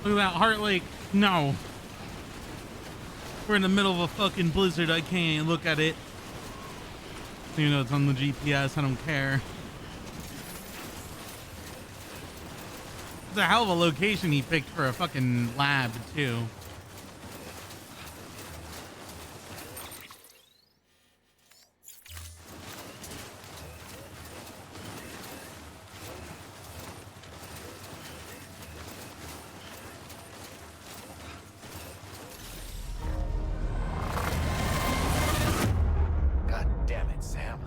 A: Look at that Heart Lake. No. We're in the middle of a fucking blizzard. I can't look at it. You know, it's on the GPS. I don't care. It's a hell of a location he picked for a fucking lab, too.
K: God damn it, Sam.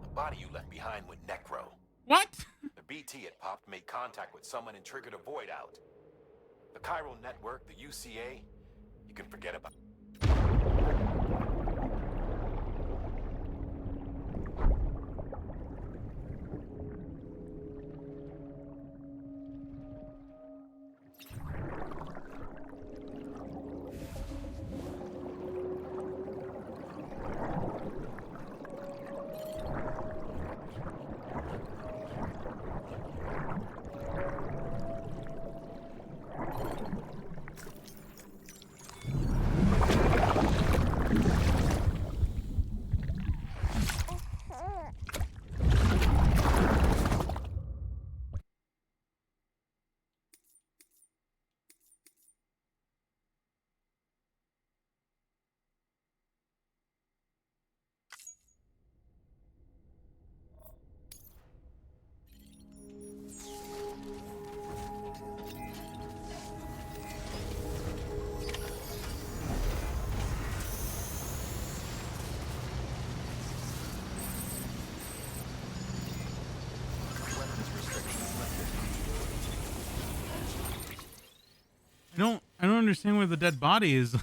K: The body you left behind went necro.
A: What?
K: The BT it popped made contact with someone and triggered a void out. The chiral network, the UCA, you can forget about.
A: understand where the dead body is.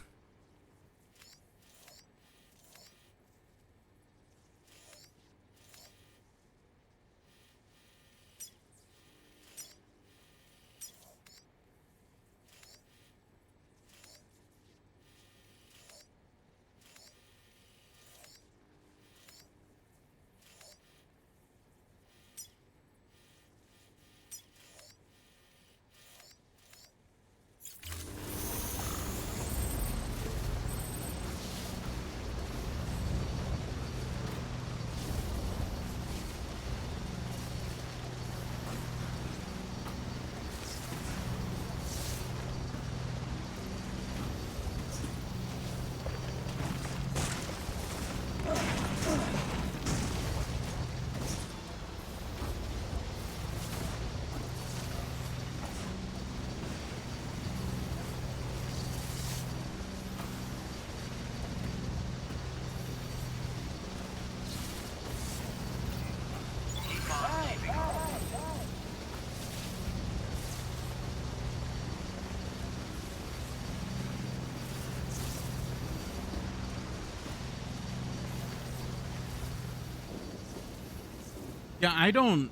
A: Yeah, I don't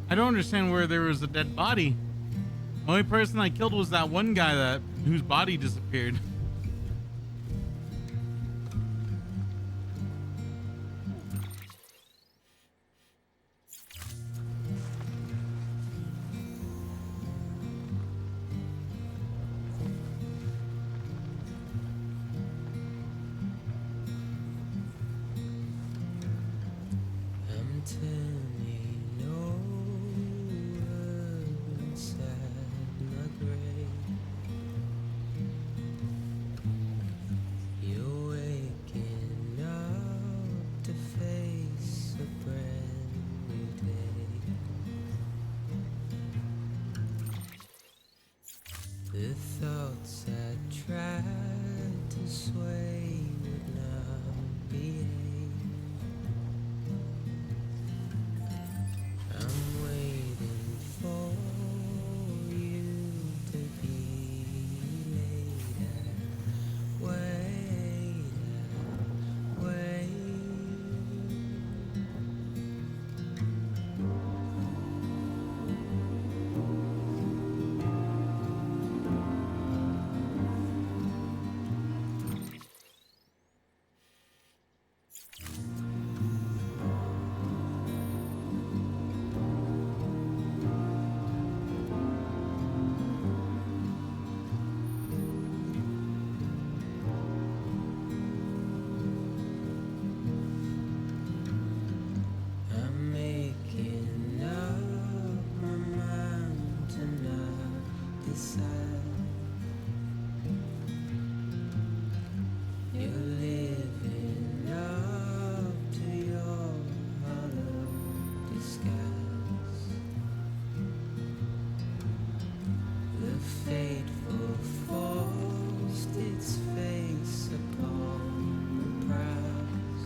A: understand where there was a dead body. The only person I killed was that one guy whose body disappeared.
R: I'm turning over inside my grave. You're waking up to face a brand new day. The thoughts I tried to sway would not behave. I'm waiting for you to be later. Wait, wait. I'm making up my mind to not decide. You're living up to your hollow disguise. The fateful forced its face upon the prize.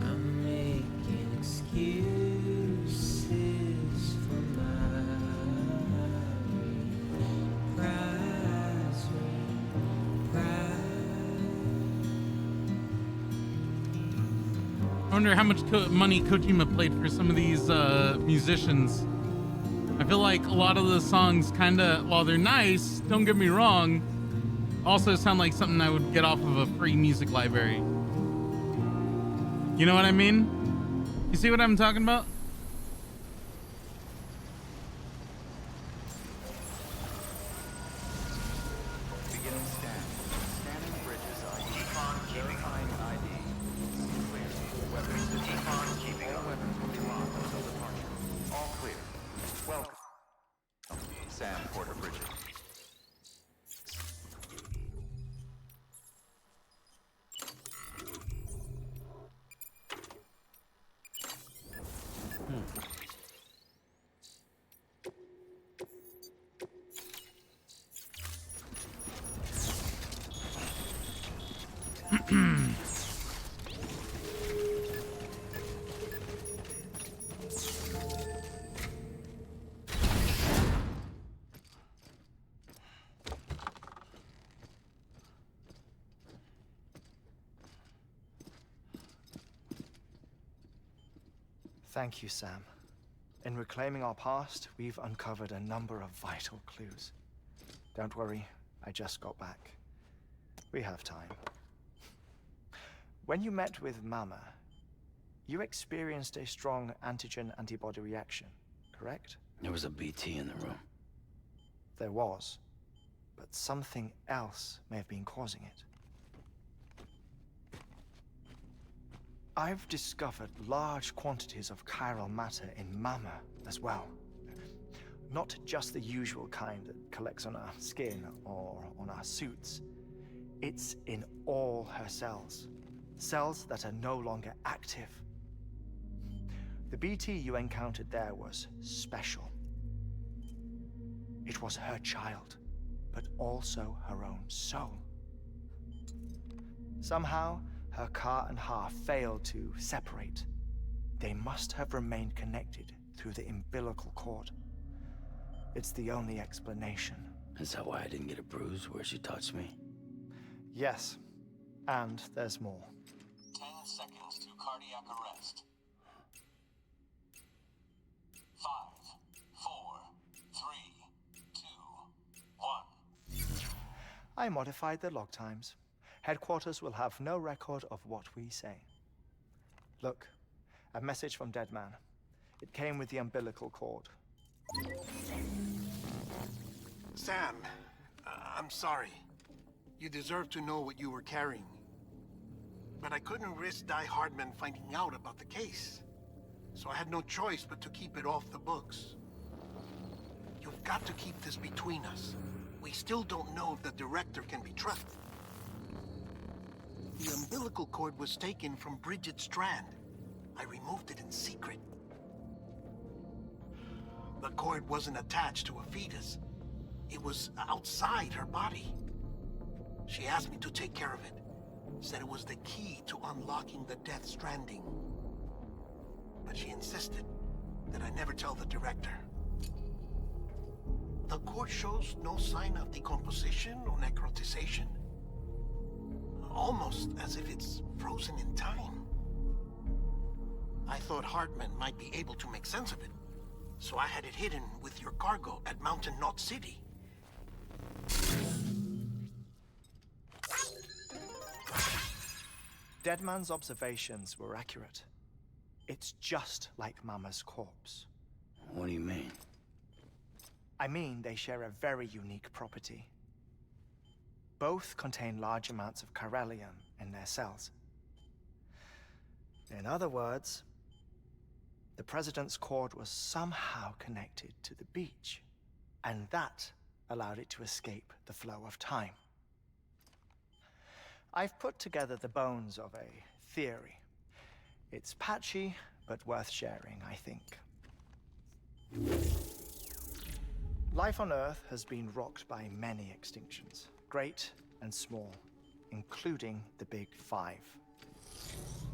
R: I'm making excuses for my reprise.
A: I wonder how much money Kojima played for some of these musicians. I feel like a lot of the songs kind of, while they're nice, don't get me wrong, also sound like something I would get off of a free music library. You know what I mean? You see what I'm talking about?
C: Beginning scan. Scanning bridges ID. Verifying ID. Clear. Weapons detected. All weapons will be locked until departure. All clear. Welcome. Sam Porter Bridges.
M: Thank you, Sam. In reclaiming our past, we've uncovered a number of vital clues. Don't worry, I just got back. We have time. When you met with Mama, you experienced a strong antigen-antibody reaction, correct?
O: There was a BT in the room.
M: There was, but something else may have been causing it. I've discovered large quantities of chiral matter in Mama as well. Not just the usual kind that collects on our skin or on our suits. It's in all her cells. Cells that are no longer active. The BT you encountered there was special. It was her child, but also her own soul. Somehow, her car and half failed to separate. They must have remained connected through the umbilical cord. It's the only explanation.
O: Is that why I didn't get a bruise where she touched me?
M: Yes, and there's more.
B: 10 seconds to cardiac arrest. 5, 4, 3, 2, 1.
M: I modified the log times. Headquarters will have no record of what we say. Look, a message from Deadman. It came with the umbilical cord.
N: Sam, I'm sorry. You deserve to know what you were carrying. But I couldn't risk Die Hardman finding out about the case. So I had no choice but to keep it off the books. You've got to keep this between us. We still don't know if the director can be trusted. The umbilical cord was taken from Bridget Strand. I removed it in secret. The cord wasn't attached to a fetus. It was outside her body. She asked me to take care of it. Said it was the key to unlocking the Death Stranding. But she insisted that I never tell the director. The cord shows no sign of decomposition or necrotization. Almost as if it's frozen in time. I thought Hartman might be able to make sense of it, so I had it hidden with your cargo at Mountain Knot City.
M: Deadman's observations were accurate. It's just like Mama's corpse.
O: What do you mean?
M: I mean, they share a very unique property. Both contain large amounts of chiralium in their cells. In other words, the President's cord was somehow connected to the beach, and that allowed it to escape the flow of time. I've put together the bones of a theory. It's patchy, but worth sharing, I think. Life on Earth has been rocked by many extinctions, great and small, including the Big Five.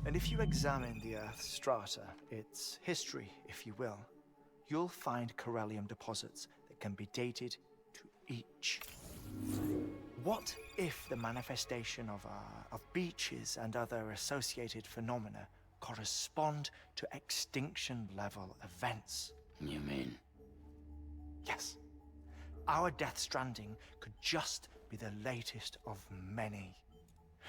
M: And if you examine the Earth's strata, its history, if you will, you'll find chiralium deposits that can be dated to each. What if the manifestation of beaches and other associated phenomena correspond to extinction-level events?
O: You mean?
M: Yes. Our Death Stranding could just be the latest of many.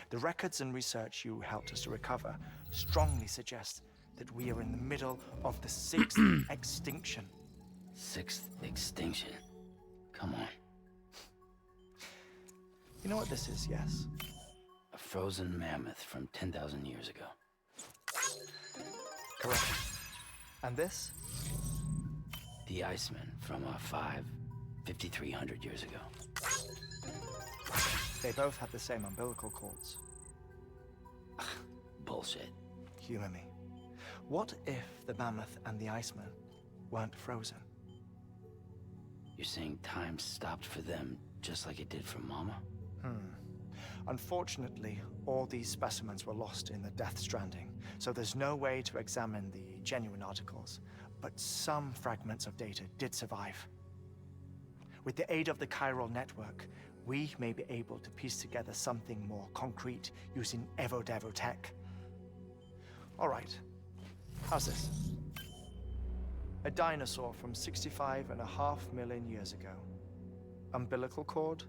M: The records and research you helped us to recover strongly suggest that we are in the middle of the 6th extinction.
O: 6th extinction? Come on.
M: You know what this is, yes?
O: A frozen mammoth from 10,000 years ago.
M: Correct. And this?
O: The Iceman from 5,300 years ago.
M: They both have the same umbilical cords.
O: Bullshit.
M: Humor me. What if the mammoth and the Iceman weren't frozen?
O: You're saying time stopped for them just like it did for Mama?
M: Unfortunately, all these specimens were lost in the Death Stranding, so there's no way to examine the genuine articles, but some fragments of data did survive. With the aid of the chiral network, we may be able to piece together something more concrete using Evo Devo tech. All right, how's this? A dinosaur from 65.5 million years ago. Umbilical cord,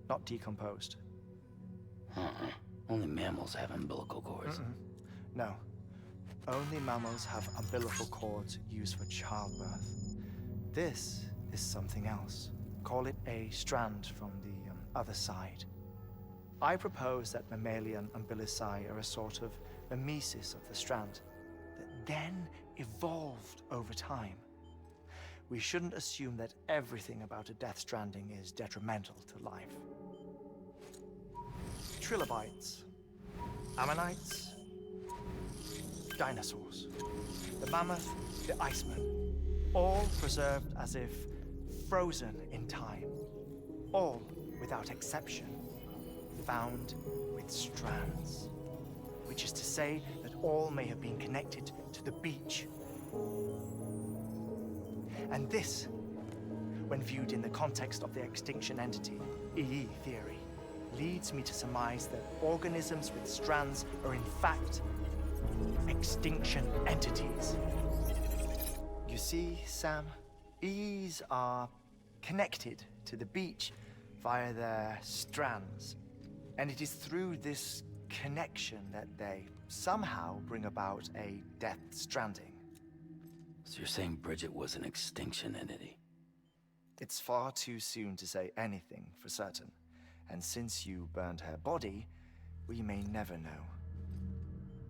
M: not decomposed.
O: Only mammals have umbilical cords.
M: No. Only mammals have umbilical cords used for childbirth. This is something else. Call it a strand from the other side. I propose that mammalian umbilici are a sort of mimesis of the strand that then evolved over time. We shouldn't assume that everything about a death stranding is detrimental to life. Trilobites, ammonites, dinosaurs, the mammoth, the iceman, all preserved as if frozen in time, all without exception found with strands, which is to say that all may have been connected to the beach. And this, when viewed in the context of the extinction entity, EE theory, leads me to surmise that organisms with strands are in fact extinction entities. You see, Sam, EEs are connected to the beach via their strands. And it is through this connection that they somehow bring about a death stranding.
O: So you're saying Bridget was an extinction entity?
M: It's far too soon to say anything for certain. And since you burned her body, we may never know.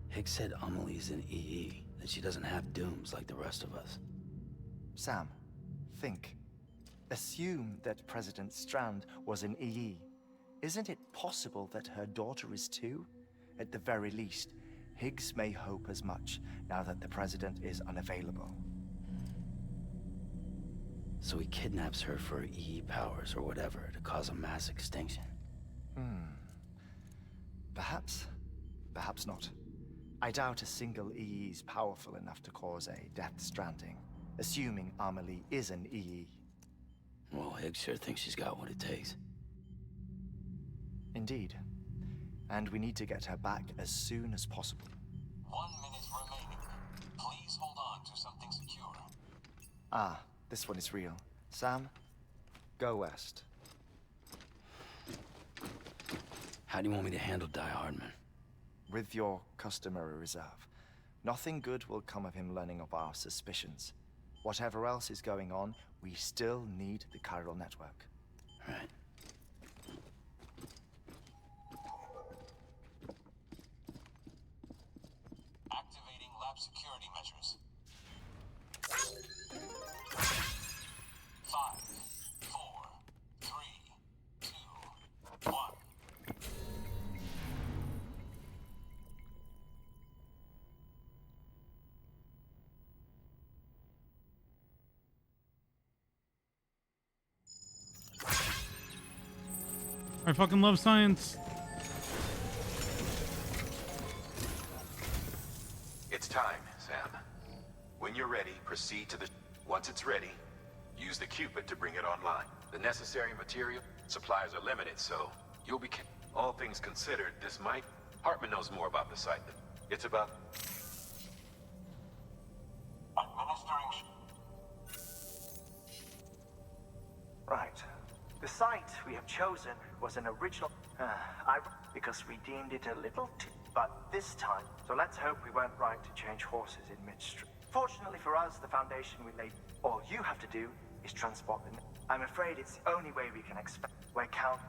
O: Higgs said Amelie's an EE, that she doesn't have dooms like the rest of us.
M: Sam, think. Assume that President Strand was an EE. Isn't it possible that her daughter is too? At the very least, Higgs may hope as much now that the President is unavailable.
O: So he kidnaps her for EE powers or whatever to cause a mass extinction.
M: Perhaps. Perhaps not. I doubt a single EE is powerful enough to cause a death stranding, assuming Amelie is an EE.
O: Well, Higgs sure thinks she's got what it takes.
M: Indeed. And we need to get her back as soon as possible.
K: 1 minute remaining. Please hold on to something secure.
M: Ah, this one is real. Sam, go west.
O: How do you want me to handle Die Hardman?
M: With your customary reserve. Nothing good will come of him learning of our suspicions. Whatever else is going on, we still need the chiral network.
O: Right.
K: Activating lab security measures. 5, 4, 3, 2, 1.
A: I fucking love science.
K: It's time, Sam. When you're ready, proceed to the... Once it's ready, use the Cupid to bring it online. The necessary material supplies are limited, so you'll be... All things considered, this might... Hartman knows more about the site. It's about... Administering...
M: Right. The site we have chosen was an original... because we deemed it a little too... But this time, so let's hope we weren't right to change horses in midstream. Fortunately for us, the foundation we laid... All you have to do is transport them. I'm afraid it's the only way we can expect... Where count...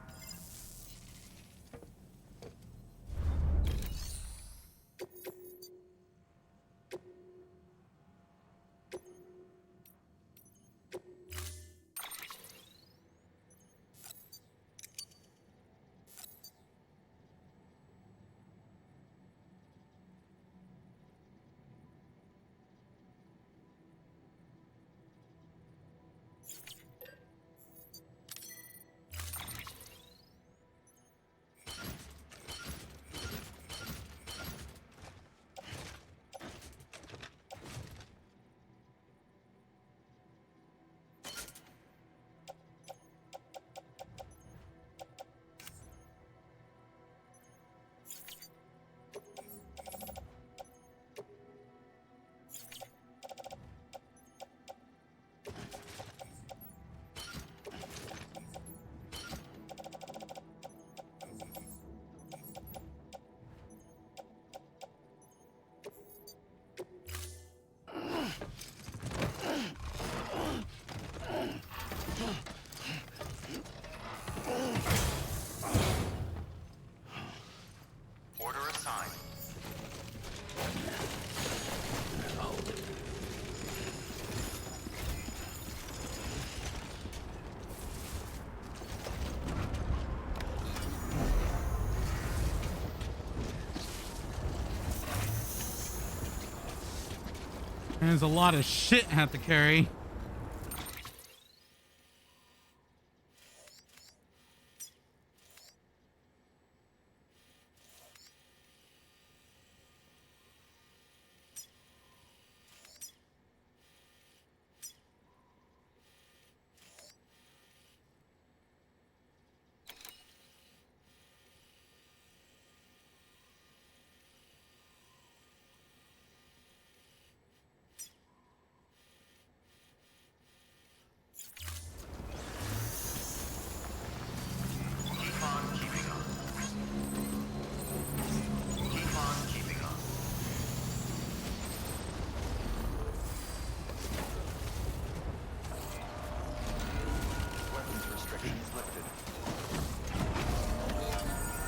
C: time.
A: There's a lot of shit I have to carry.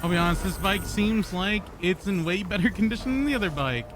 A: I'll be honest, this bike seems like it's in way better condition than the other bike.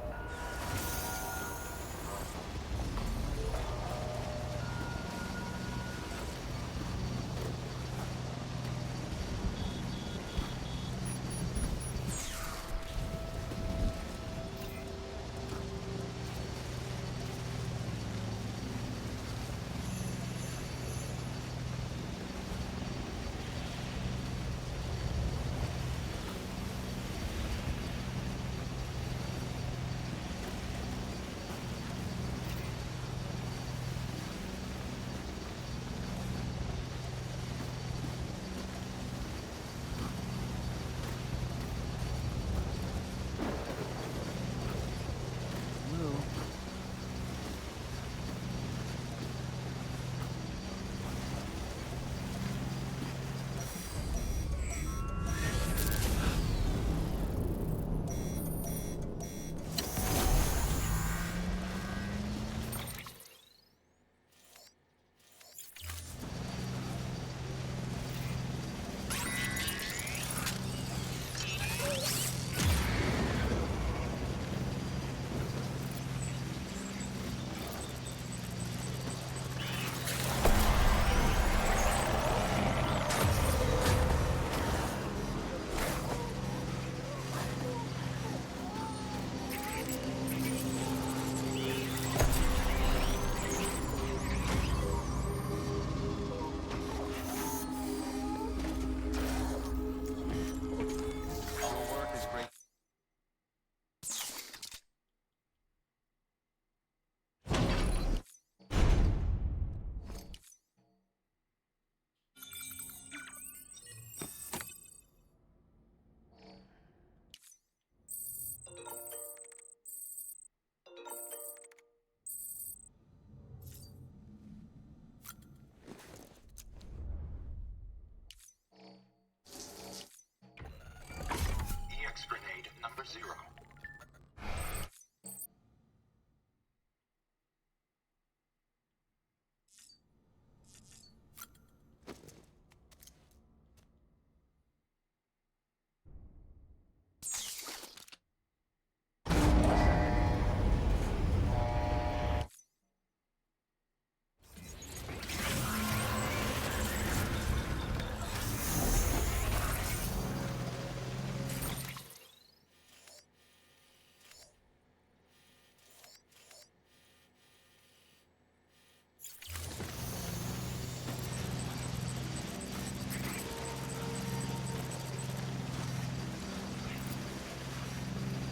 C: EX grenade number 0.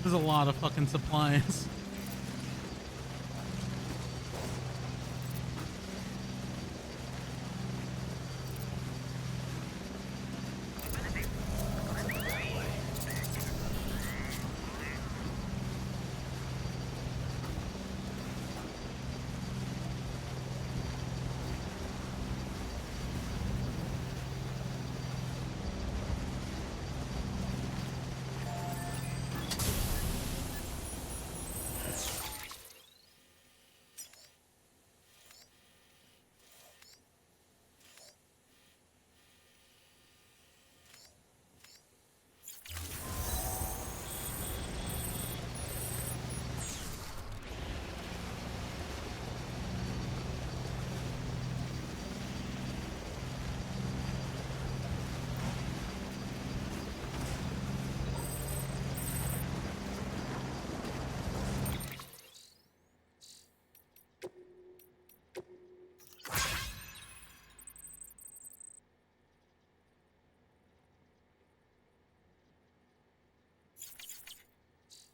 A: There's a lot of fucking supplies.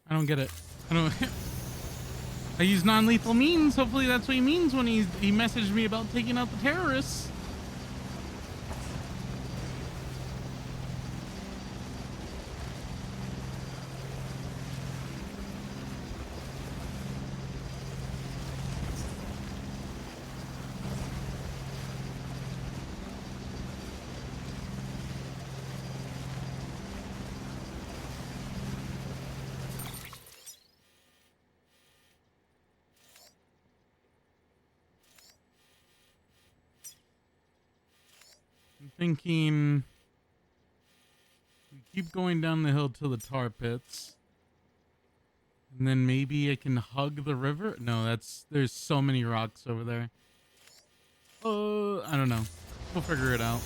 A: I don't get it. I don't. I use non-lethal means. Hopefully that's what he means when he messaged me about taking out the terrorists. I'm thinking we keep going down the hill to the tar pits. And then maybe I can hug the river. No, there's so many rocks over there. I don't know. We'll figure it out.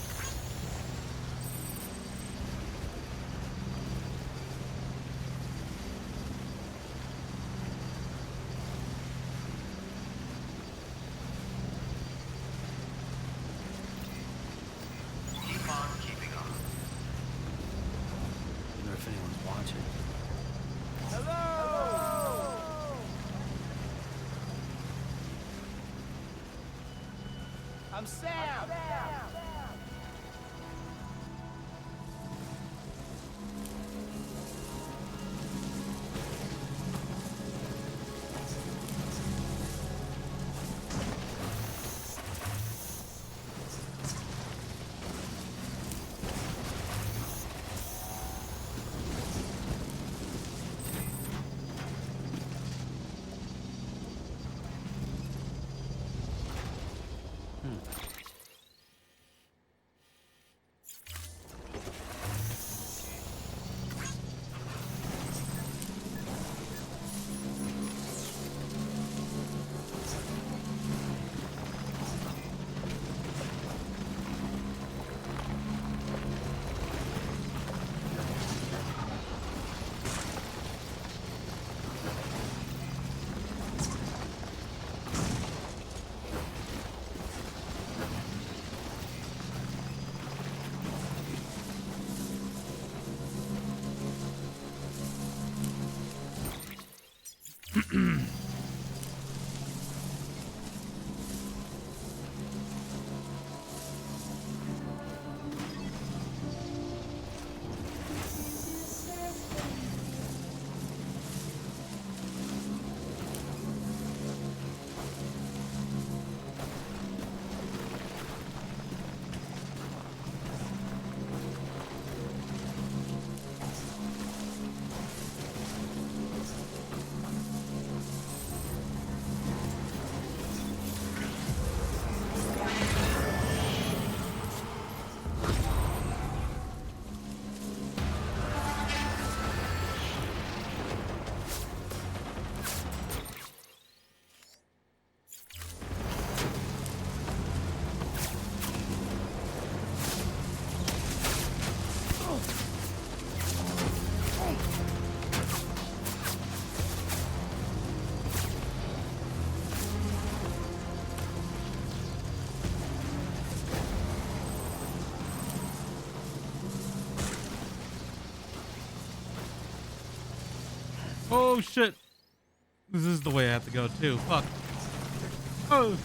I: Keep on keeping on.
O: Wonder if anyone's watching.
F: Hello! I'm Sam!
A: Oh shit. This is the way I have to go too. Fuck. Oh.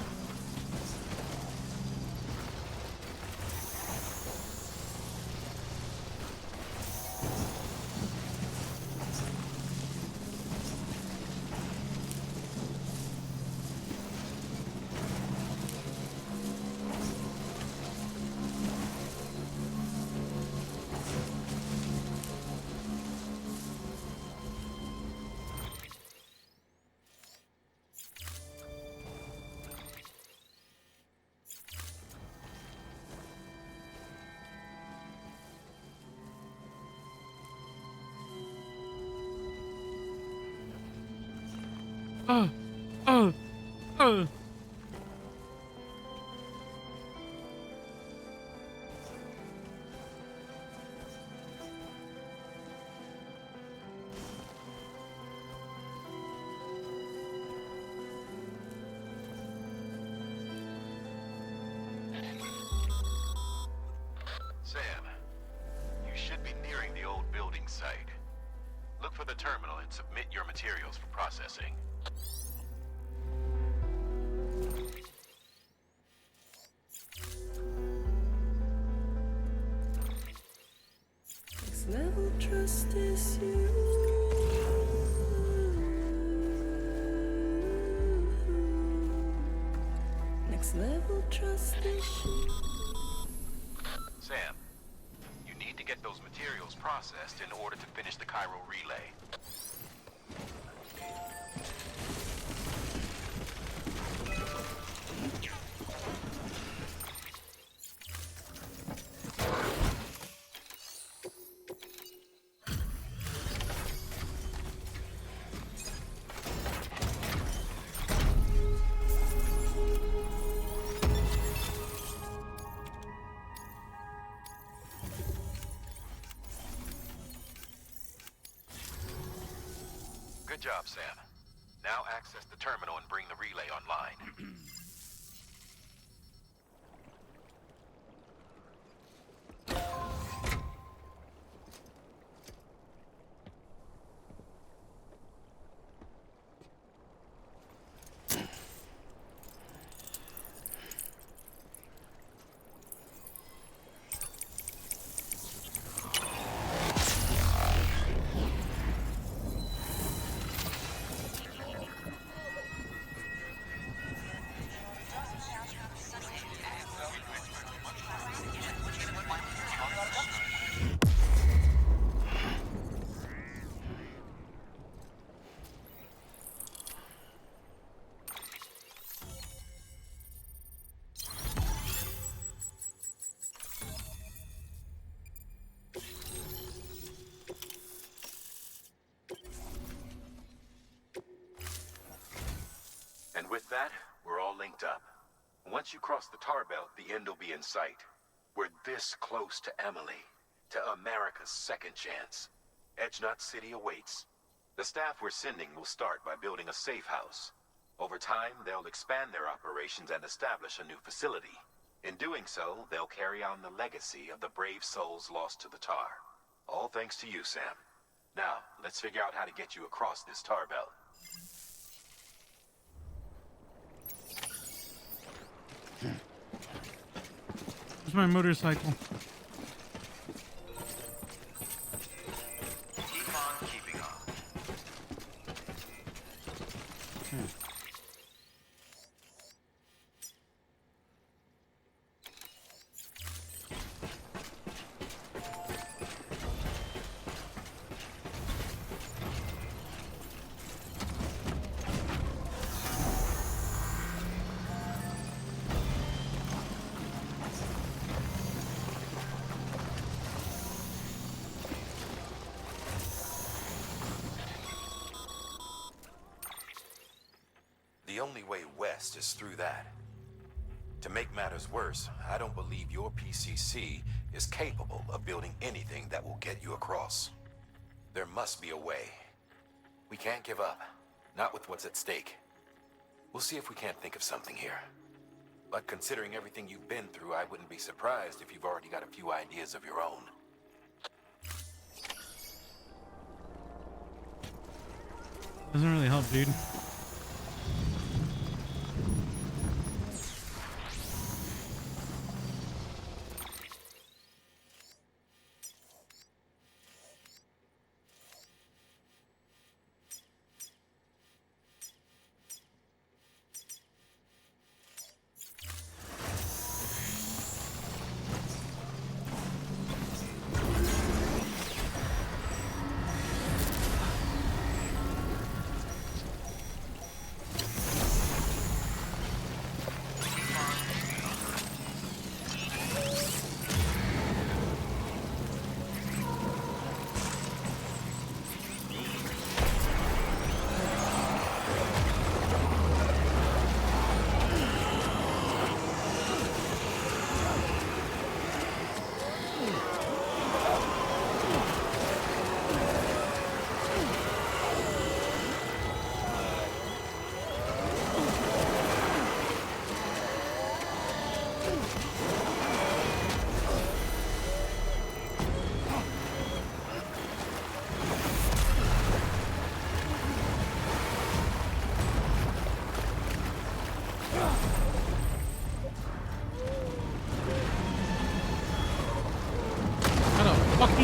A: Oh, oh, oh.
K: Sam, you should be nearing the old building site. Look for the the terminal and submit your materials for processing.
R: Next level trust is you. Next level trust is you.
K: Sam, you need to get those materials processed in order to finish the Cairo relay. Good job, Sam. Now access the terminal and bring the relay online. And with that, we're all linked up. Once you cross the tar belt, the end will be in sight. We're this close to Emily, to America's second chance. Edgenut City awaits. The staff we're sending will start by building a safe house. Over time, they'll expand their operations and establish a new facility. In doing so, they'll carry on the legacy of the brave souls lost to the tar. All thanks to you, Sam. Now, let's figure out how to get you across this tar belt.
A: Where's my motorcycle?
K: Keep on keeping on. The only way west is through that. To make matters worse, I don't believe your PCC is capable of building anything that will get you across. There must be a way. We can't give up, not with what's at stake. We'll see if we can't think of something here. But considering everything you've been through, I wouldn't be surprised if you've already got a few ideas of your own.
A: Doesn't really help, dude.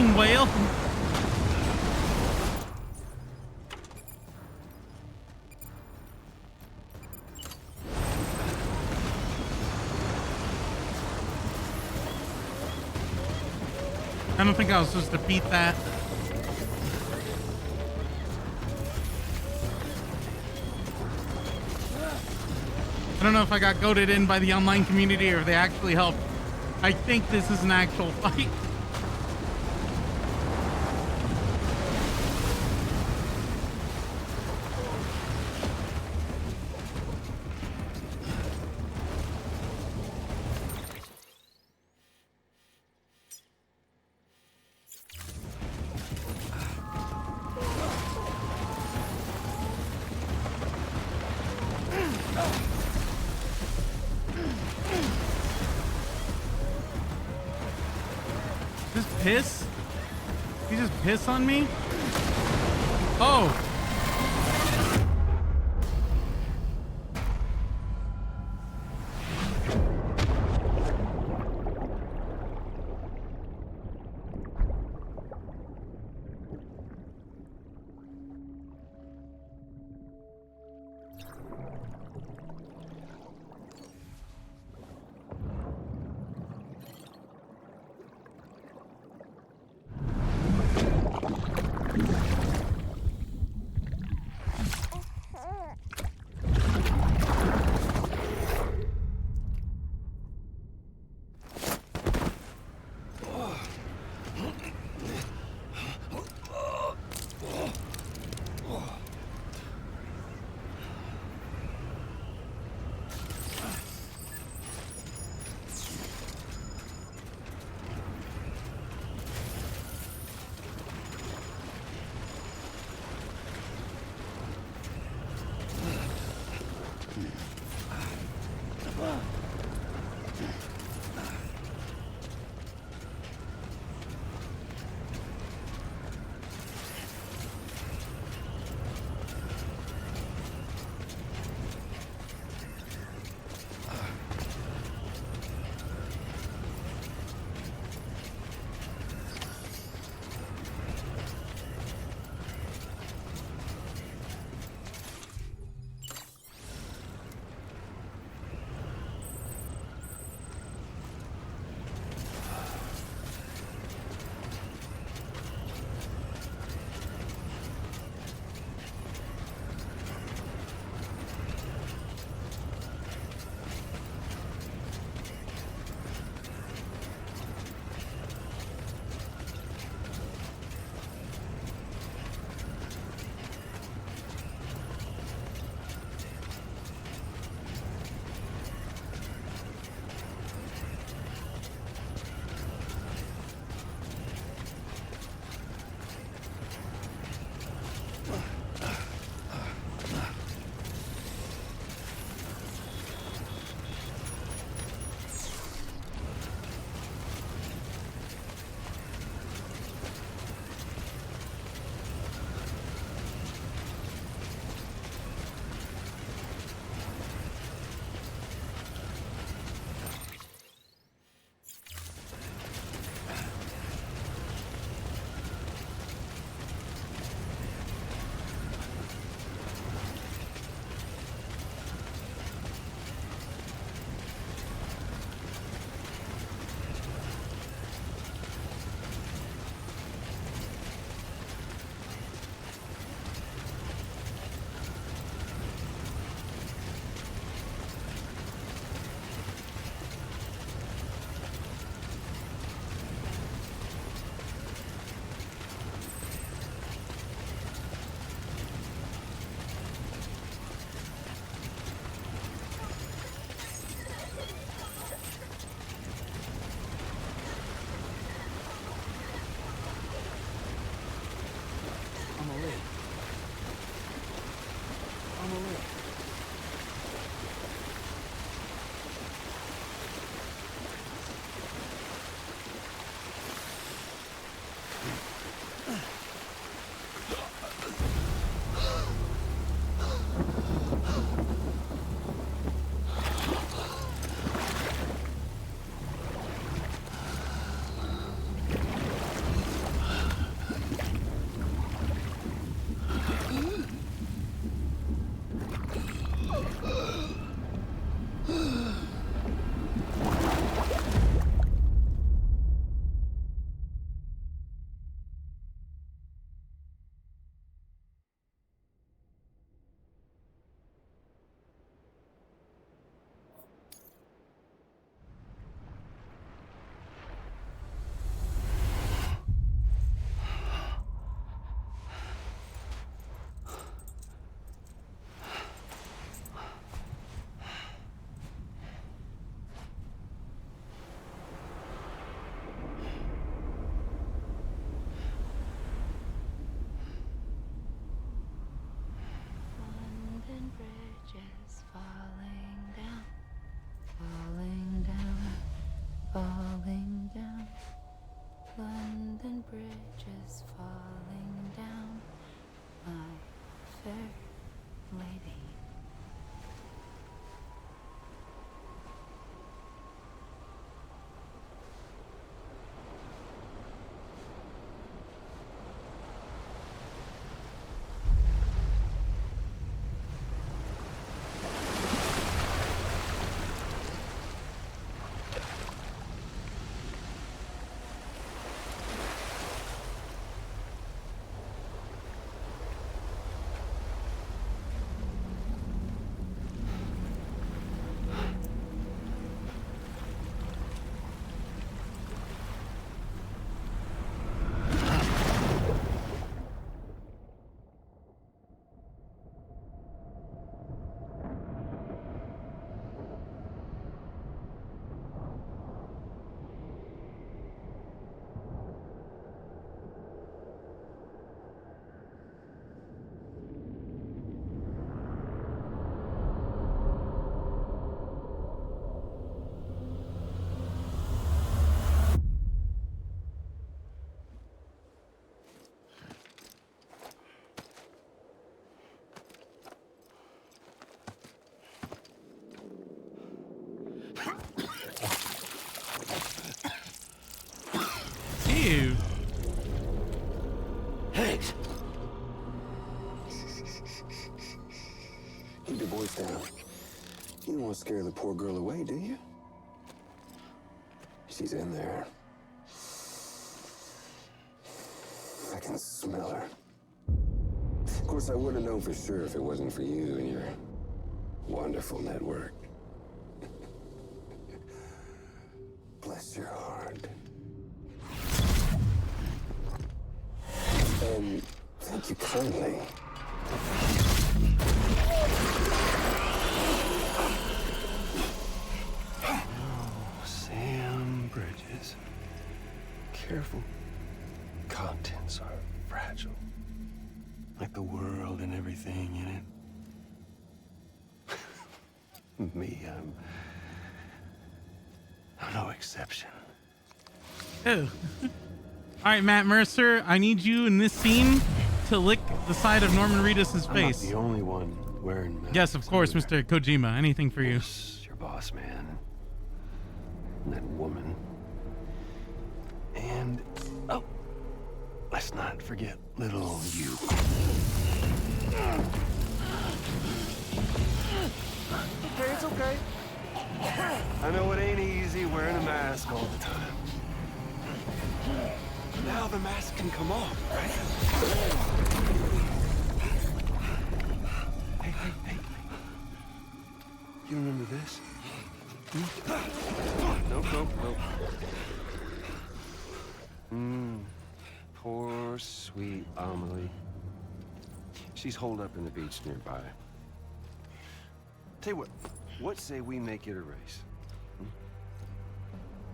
A: fucking whale. I don't think I was supposed to beat that. I don't know if I got goaded in by the online community or if they actually helped. I think this is an actual fight. Just piss? You just piss on me? Oh.
R: bridges falling down, falling down, falling down. London Bridge is falling down, my fair lady.
A: Ew.
I: Hanks! Keep your voice down. You don't want to scare the poor girl away, do you? She's in there. I can smell her. Of course, I wouldn't have known for sure if it wasn't for you and your wonderful network. Bless your heart. And thank you kindly. Oh, Sam Bridges. Careful. Contents are fragile. Like the world and everything in it. Me, I'm no exception.
A: Oh. All right, Matt Mercer, I need you in this scene to lick the side of Norman Reedus' face.
I: I'm not the only one wearing masks.
A: Yes, of course, Mr. Kojima. Anything for you.
I: Your boss man. And that woman. And, oh, let's not forget little you. Okay, it's okay. I know it ain't easy wearing a mask all the time. Now the mask can come off, right? Hey. You remember this? Nope. Poor, sweet Amelie. She's holed up in the beach nearby. Tell you what say we make it a race?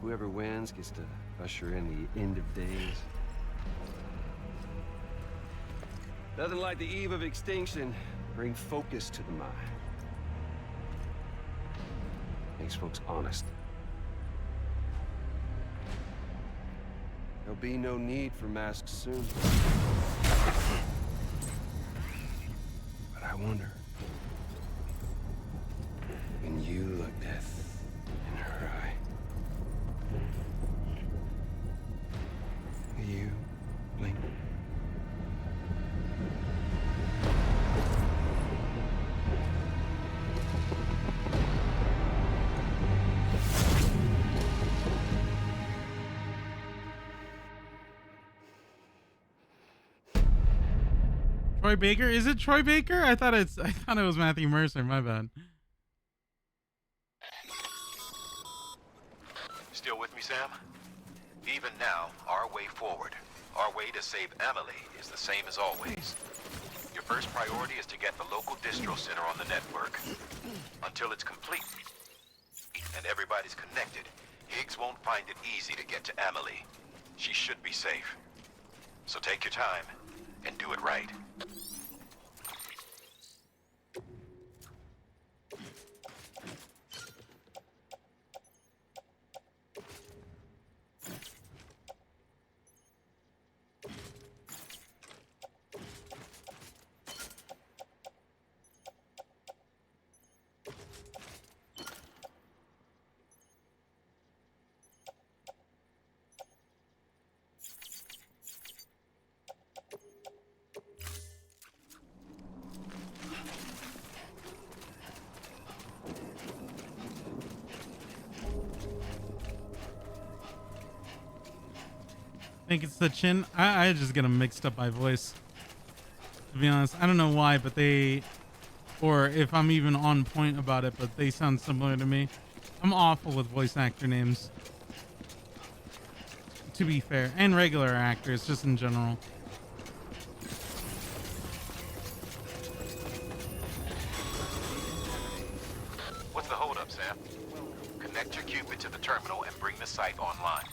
I: Whoever wins gets to usher in the end of days. Nothing like the eve of extinction. Bring focus to the mind. Makes folks honest. There'll be no need for masks soon. But I wonder, when you look death in her eye, will you blink?
A: Troy Baker? Is it Troy Baker? I thought it was Matthew Mercer. My bad.
K: Still with me, Sam? Even now, our way forward, our way to save Emily is the same as always. Your first priority is to get the local distro center on the network. Until it's complete and everybody's connected, Higgs won't find it easy to get to Emily. She should be safe. So take your time and do it right.
A: think it's the chin. I just get them mixed up by voice. To be honest, I don't know why, but they, or if I'm even on point about it, but they sound similar to me. I'm awful with voice actor names, to be fair, and regular actors, just in general.
K: What's the holdup, Sam? Connect your Cupid to the terminal and bring the site online.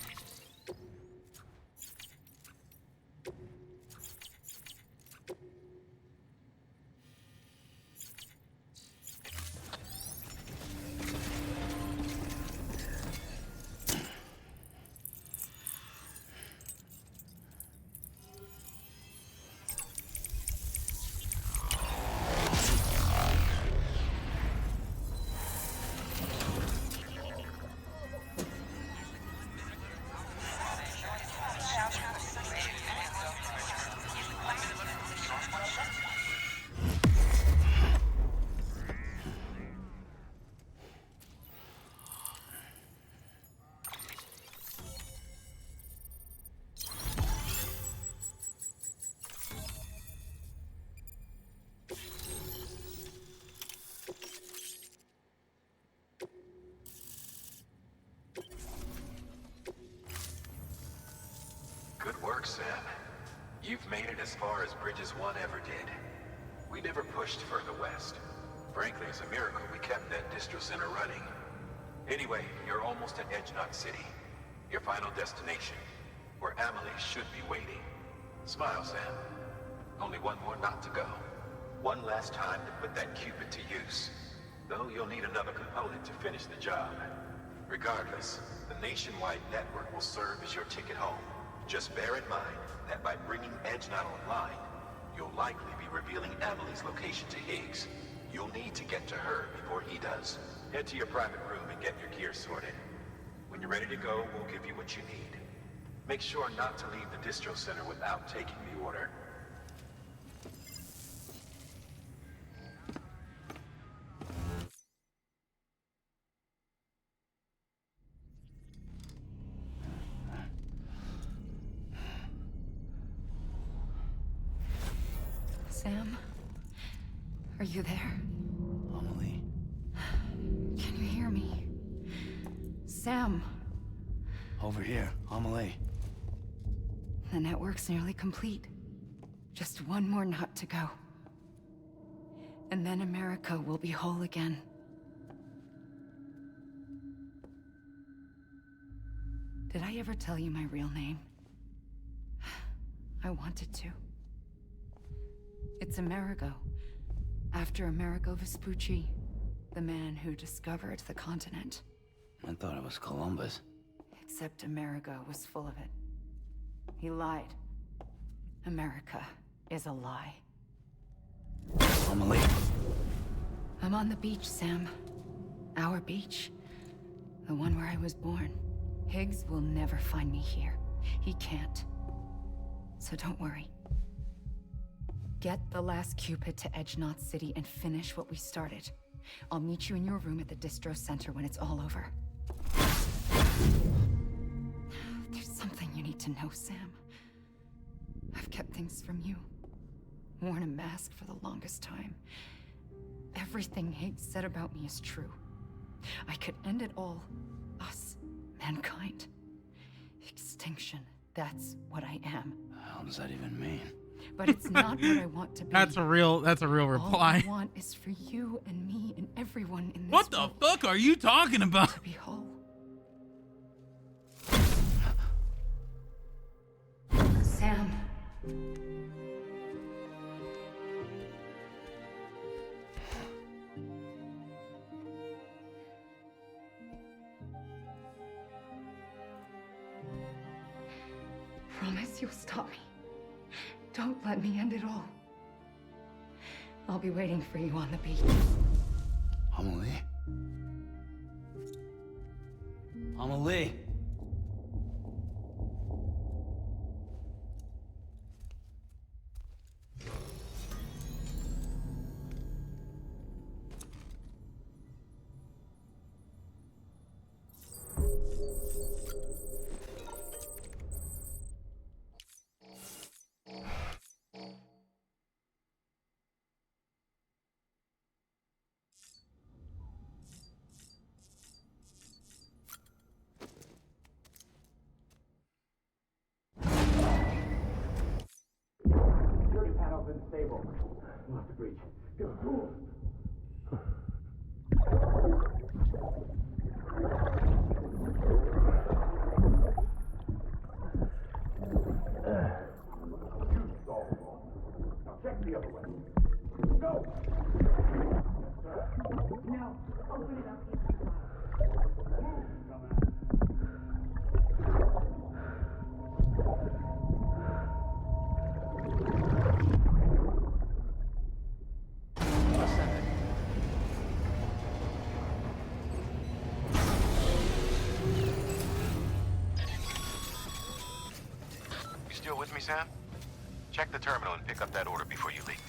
K: Good work, Sam. You've made it as far as Bridges 1 ever did. We never pushed further west. Frankly, it's a miracle we kept that distro center running. Anyway, you're almost at Edge Knot City, your final destination, where Amelie should be waiting. Smile, Sam. Only one more knot to go. One last time to put that Cupid to use. Though you'll need another component to finish the job. Regardless, the nationwide network will serve as your ticket home. Just bear in mind that by bringing Edge Knot online, you'll likely be revealing Amelie's location to Higgs. You'll need to get to her before he does. Head to your private room and get your gear sorted. When you're ready to go, we'll give you what you need. Make sure not to leave the distro center without taking the order.
T: Sam? Are you there?
O: Amelie.
T: Can you hear me? Sam?
O: Over here, Amelie.
T: The network's nearly complete. Just one more knot to go. And then America will be whole again. Did I ever tell you my real name? I wanted to. It's Amerigo. After Amerigo Vespucci, the man who discovered the continent.
O: I thought it was Columbus.
T: Except Amerigo was full of it. He lied. America is a lie.
O: Amelie.
T: I'm on the beach, Sam. Our beach. The one where I was born. Higgs will never find me here. He can't. So don't worry. Get the last Cupid to Edge Knot City and finish what we started. I'll meet you in your room at the distro center when it's all over. There's something you need to know, Sam. I've kept things from you. Worn a mask for the longest time. Everything Higgs said about me is true. I could end it all. Us. Mankind. Extinction. That's what I am.
O: How does that even mean?
T: But it's not what I want to be.
A: That's a real reply.
T: All I want is for you and me and everyone in this
A: What the
T: world
A: fuck are you talking about?
T: to be whole. Sam. Promise you'll stop me. Don't let me end it all. I'll be waiting for you on the beach.
O: Amelie? Amelie? stable. We'll have to breach. Go.
R: Now check the other way. Go!
H: No, open it up.
K: You still with me, Sam? Check the terminal and pick up that order before you leave.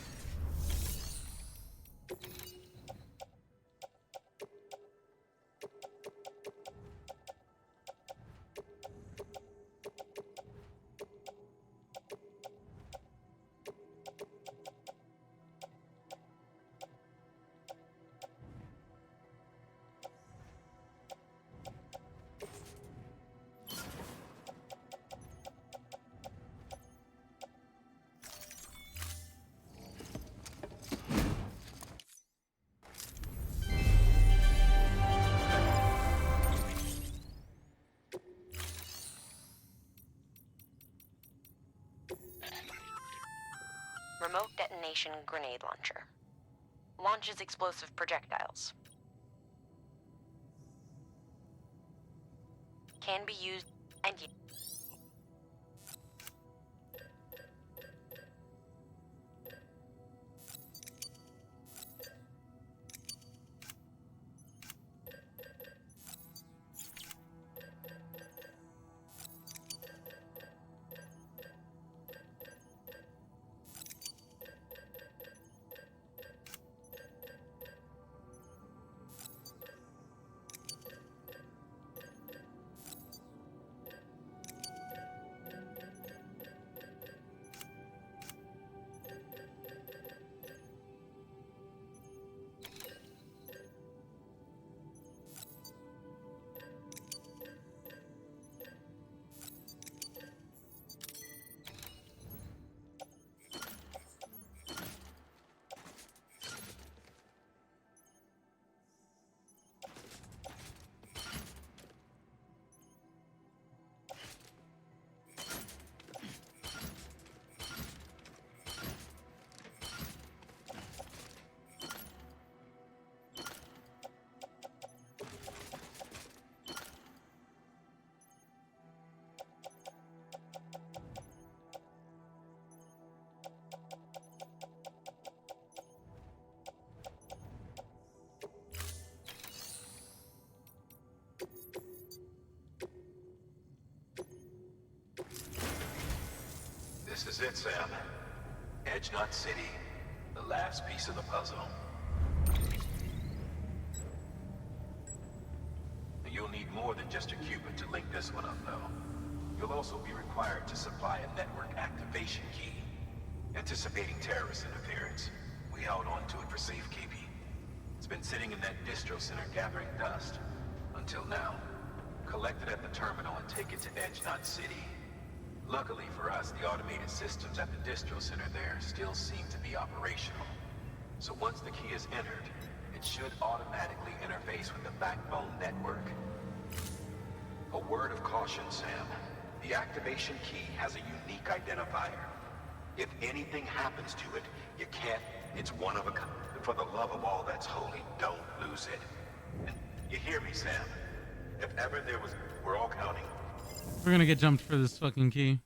D: Remote detonation grenade launcher. Launches explosive projectiles. Can be used and
K: This is it, Sam. Edge Knot City, the last piece of the puzzle. You'll need more than just a qubit to link this one up, though. You'll also be required to supply a network activation key. Anticipating terrorist interference, we held on to it for safekeeping. It's been sitting in that distro center gathering dust. Until now. Collect it at the terminal and take it to Edge Knot City. Luckily for us, the automated systems at the distro center there still seem to be operational. So once the key is entered, it should automatically interface with the backbone network. A word of caution, Sam. The activation key has a unique identifier. If anything happens to it, you can't... It's one of a kind. For the love of all that's holy, don't lose it. And you hear me, Sam? If ever there was... We're all counting.
A: We're gonna get jumped for this fucking key.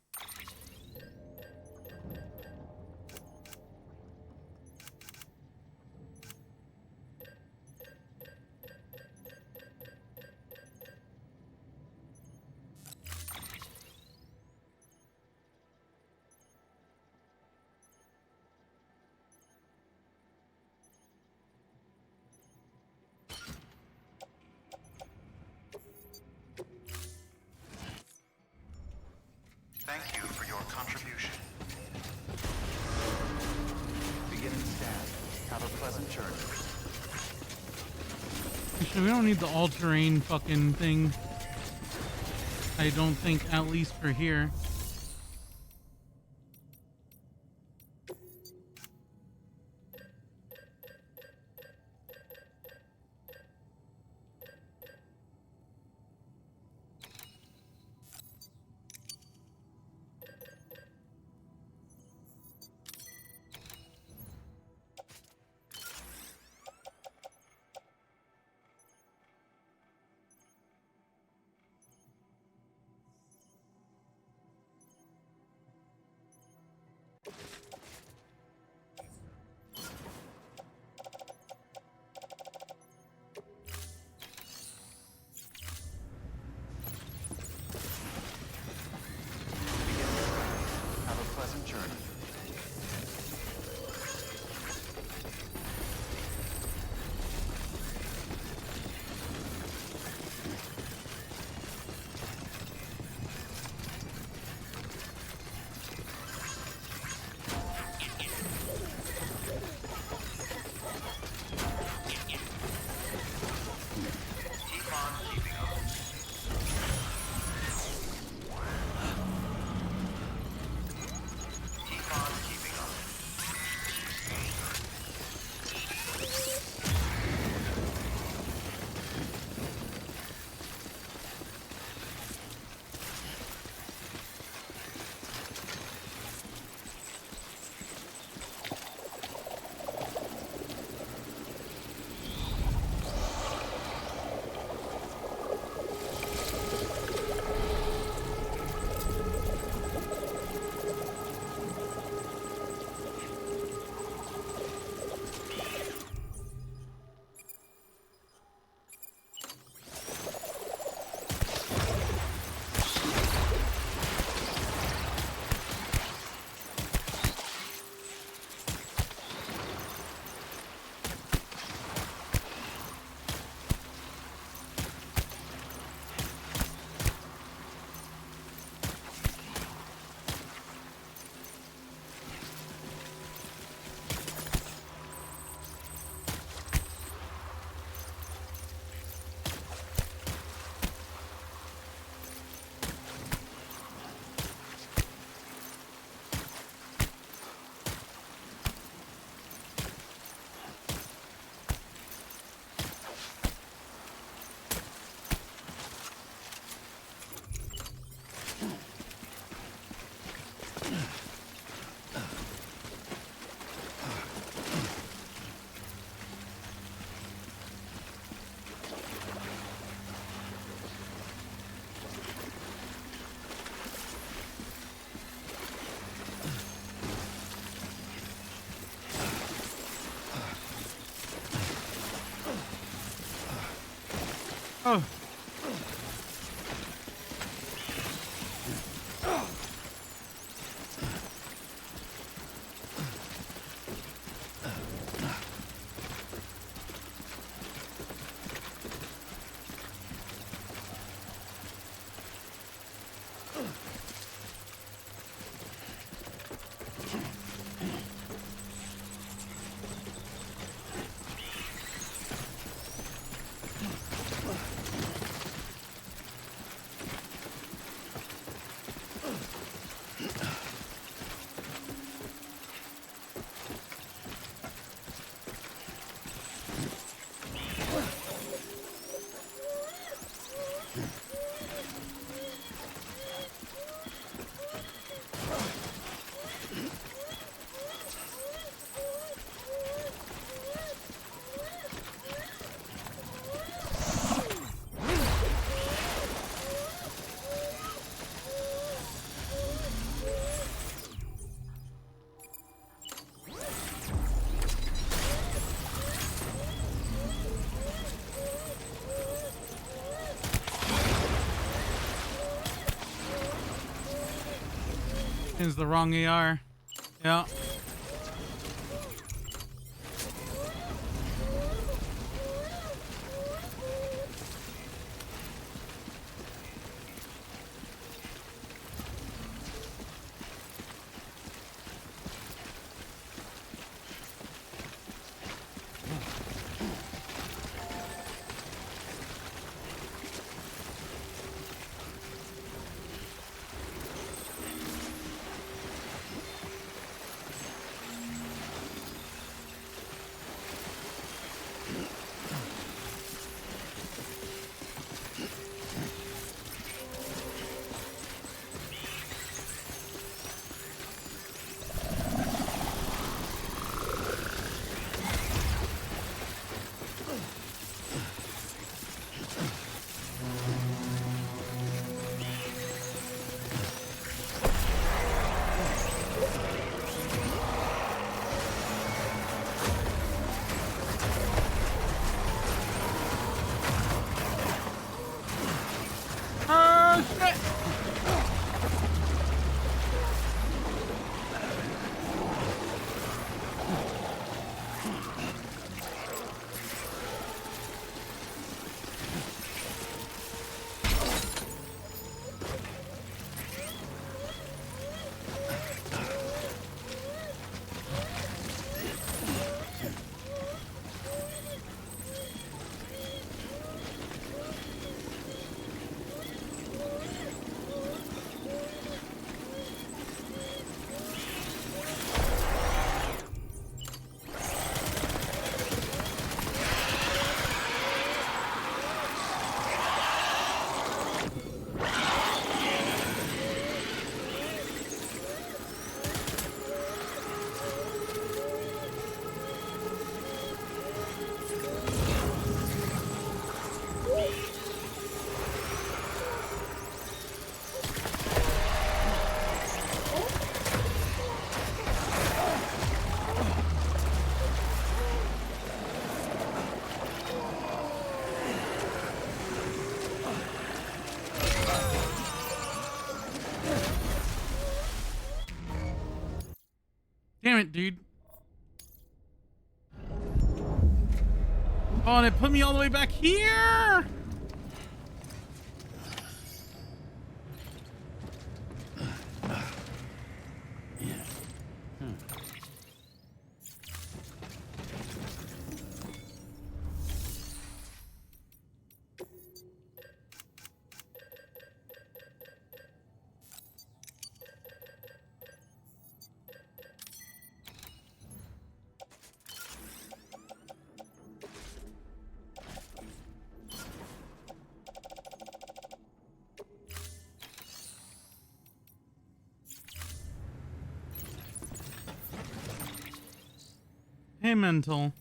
C: Thank you for your contribution. Beginning scan. Have a pleasant journey.
A: Actually, we don't need the all-terrain fucking thing. I don't think, at least for here. Oh. Is the wrong AR. Yeah. Damn it, dude. Oh, and it put me all the way back here. Hey, mental.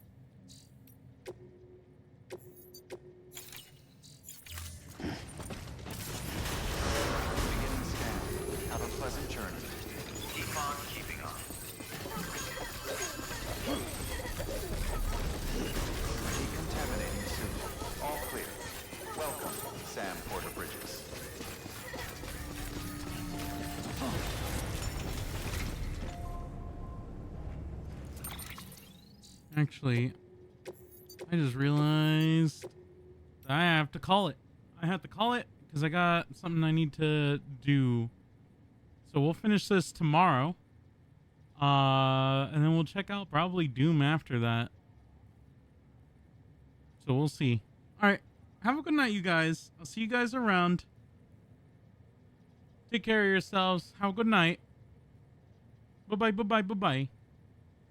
C: Beginning scan. Have a pleasant journey.
I: Keep on keeping on.
C: Decontaminating suit. All clear. Welcome
A: Actually, I just realized that I have to call it. I have to call it because I got something I need to do. So we'll finish this tomorrow. And then we'll check out probably Doom after that. So we'll see. All right. Have a good night, you guys. I'll see you guys around. Take care of yourselves. Have a good night. Bye-bye, bye-bye, bye-bye.